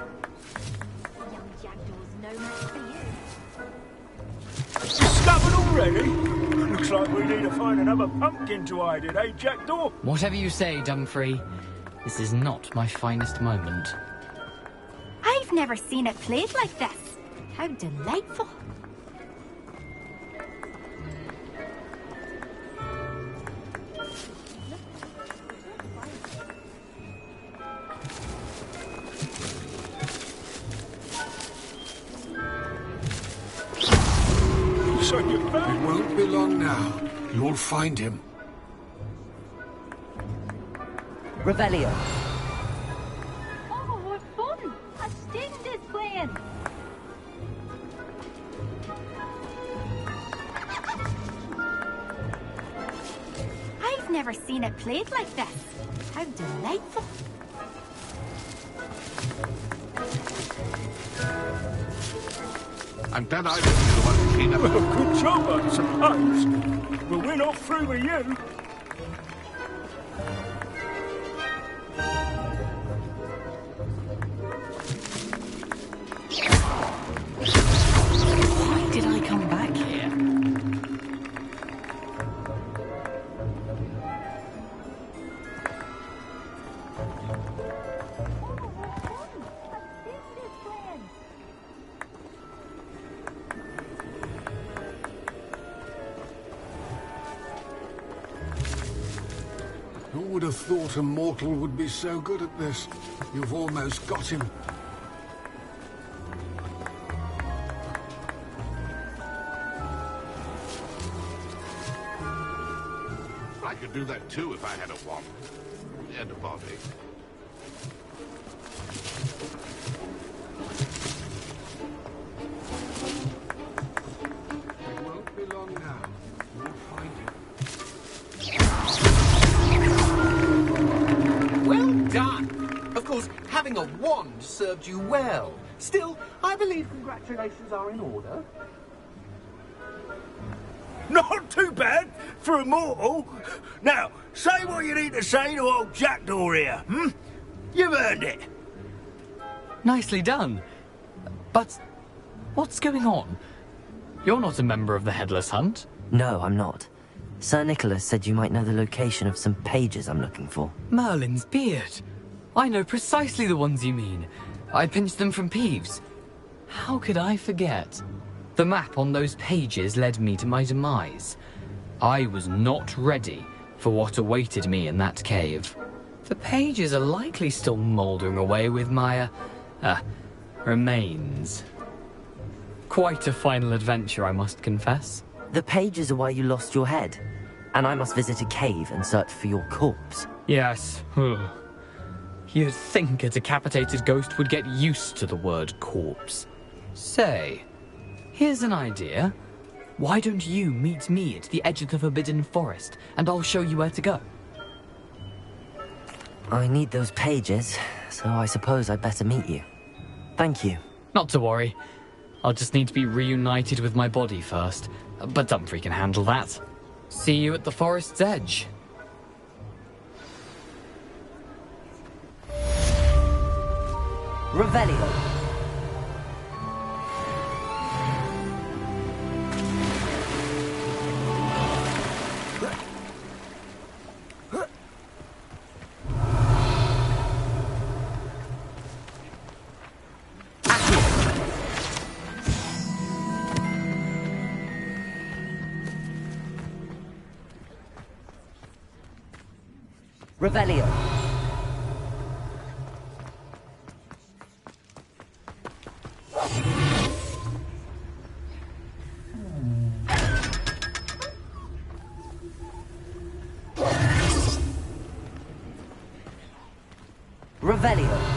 Young Jackdaw's no match for you. Discovered already? Looks like we need to find another pumpkin to hide in, eh, Jackdaw? Whatever you say, Dumfrey. This is not my finest moment. I've never seen it played like this. How delightful. So you're back? It won't be long now. You'll find him. Revelio. Oh, what fun! A sting is playing. I've never seen it played like this. How delightful. I'm glad I wasn't the one to clean up. Well, good job, I suppose. But we're not through with you. Why did I come back here? Who would have thought a mortal would be so good at this? You've almost got him. I could do that too if I had a wand and a body. It won't be long now. You'll find him. Well done! Of course, having a wand served you well. Still, I believe congratulations are in order. Not too bad for a mortal. Now, say what you need to say to old Jackdaw here, You've earned it. Nicely done. But what's going on? You're not a member of the Headless Hunt. No, I'm not. Sir Nicholas said you might know the location of some pages I'm looking for. Merlin's beard. I know precisely the ones you mean. I pinched them from Peeves. How could I forget? The map on those pages led me to my demise. I was not ready for what awaited me in that cave. The pages are likely still mouldering away with my, remains. Quite a final adventure, I must confess. The pages are why you lost your head, and I must visit a cave and search for your corpse. Yes. You'd think a decapitated ghost would get used to the word corpse. Say, here's an idea. Why don't you meet me at the edge of the Forbidden Forest, and I'll show you where to go? I need those pages, so I suppose I'd better meet you. Thank you. Not to worry. I'll just need to be reunited with my body first, but Dumfries can handle that. See you at the forest's edge. Revelio. Revelio. Revelio.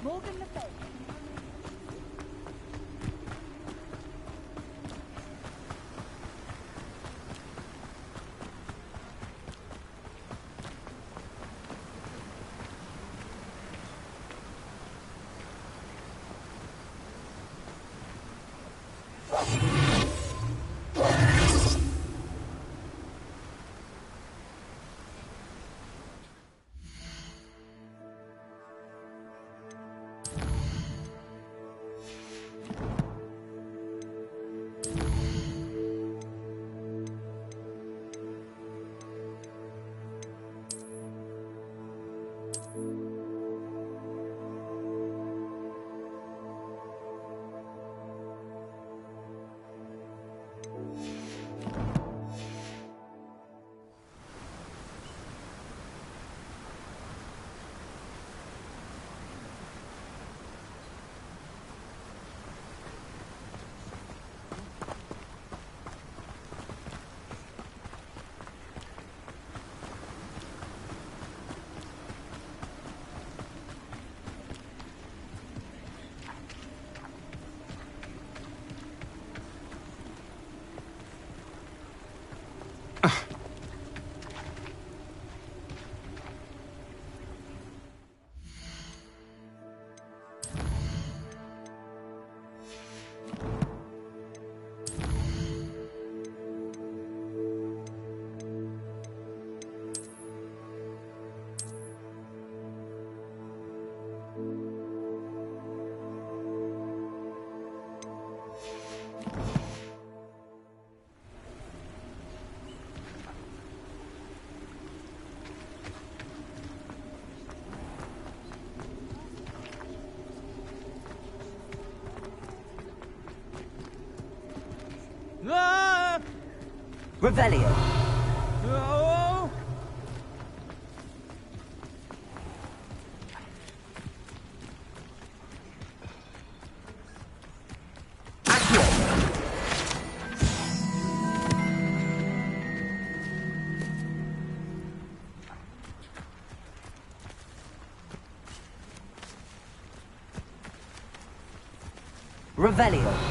Morgan Le Fay. Ah! Revelio. Oh! Revelio.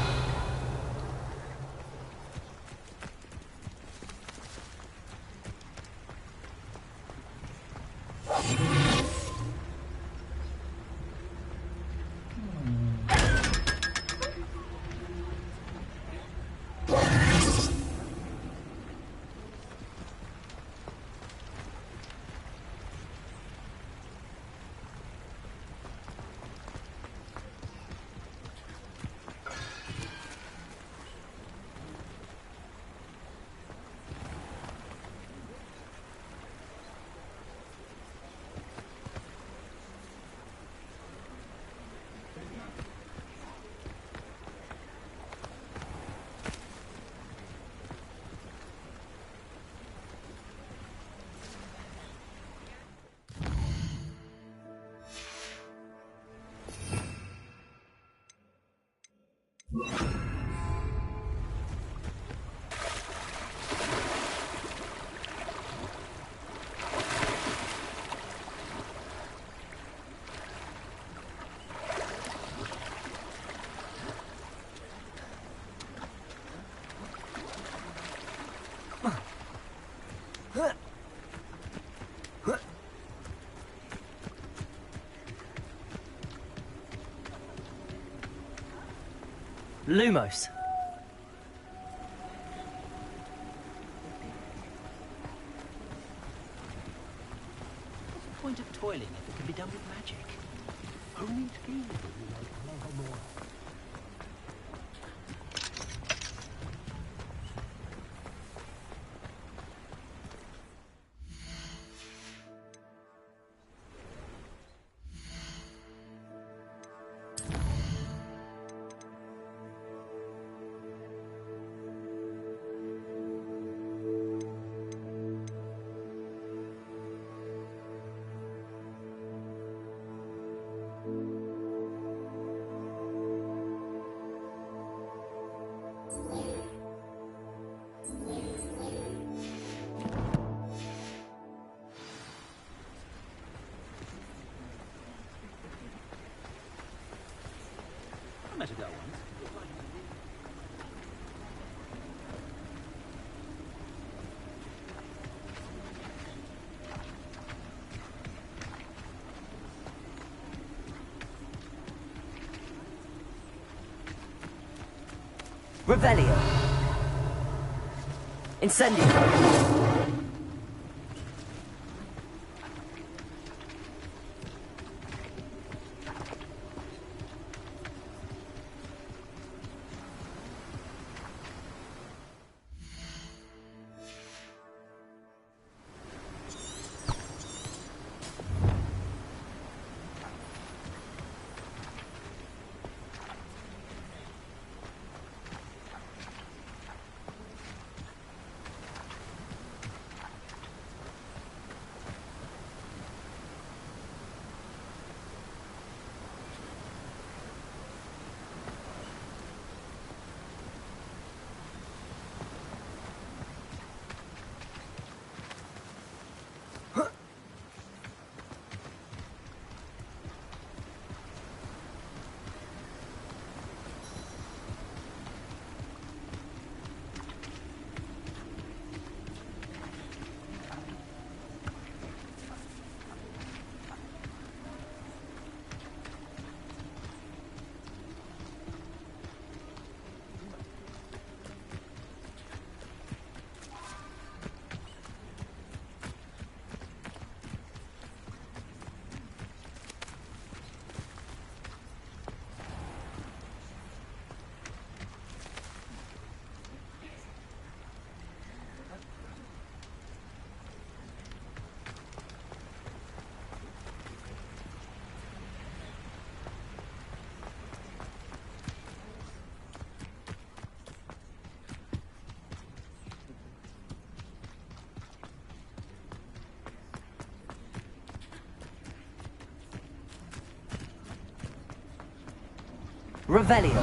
Lumos. What's the point of toiling if it can be done with magic? Only skiing would be like Hogwarts. met a girl once. Revelio. Incendio. Revelio.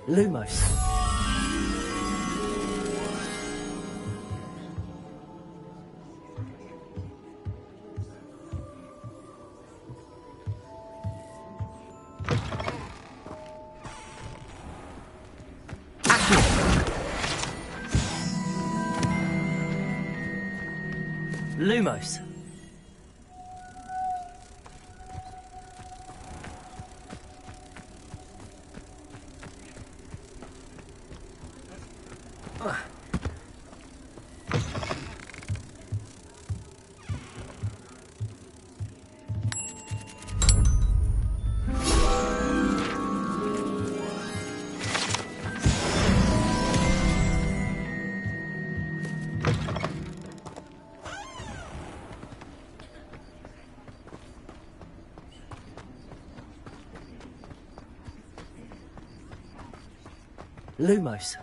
Lumos. Lumos. Lumos.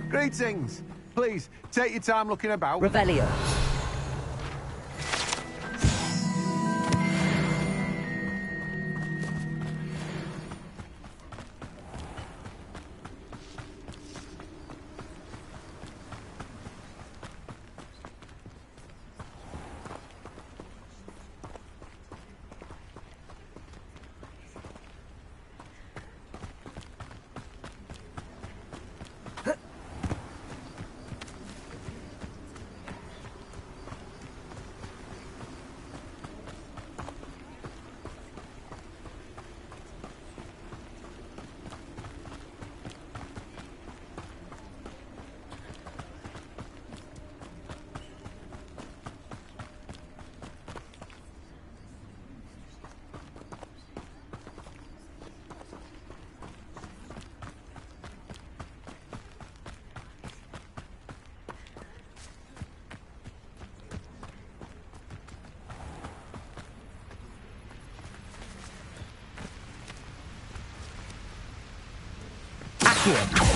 Greetings. Please, take your time looking about. Revelio. Accio.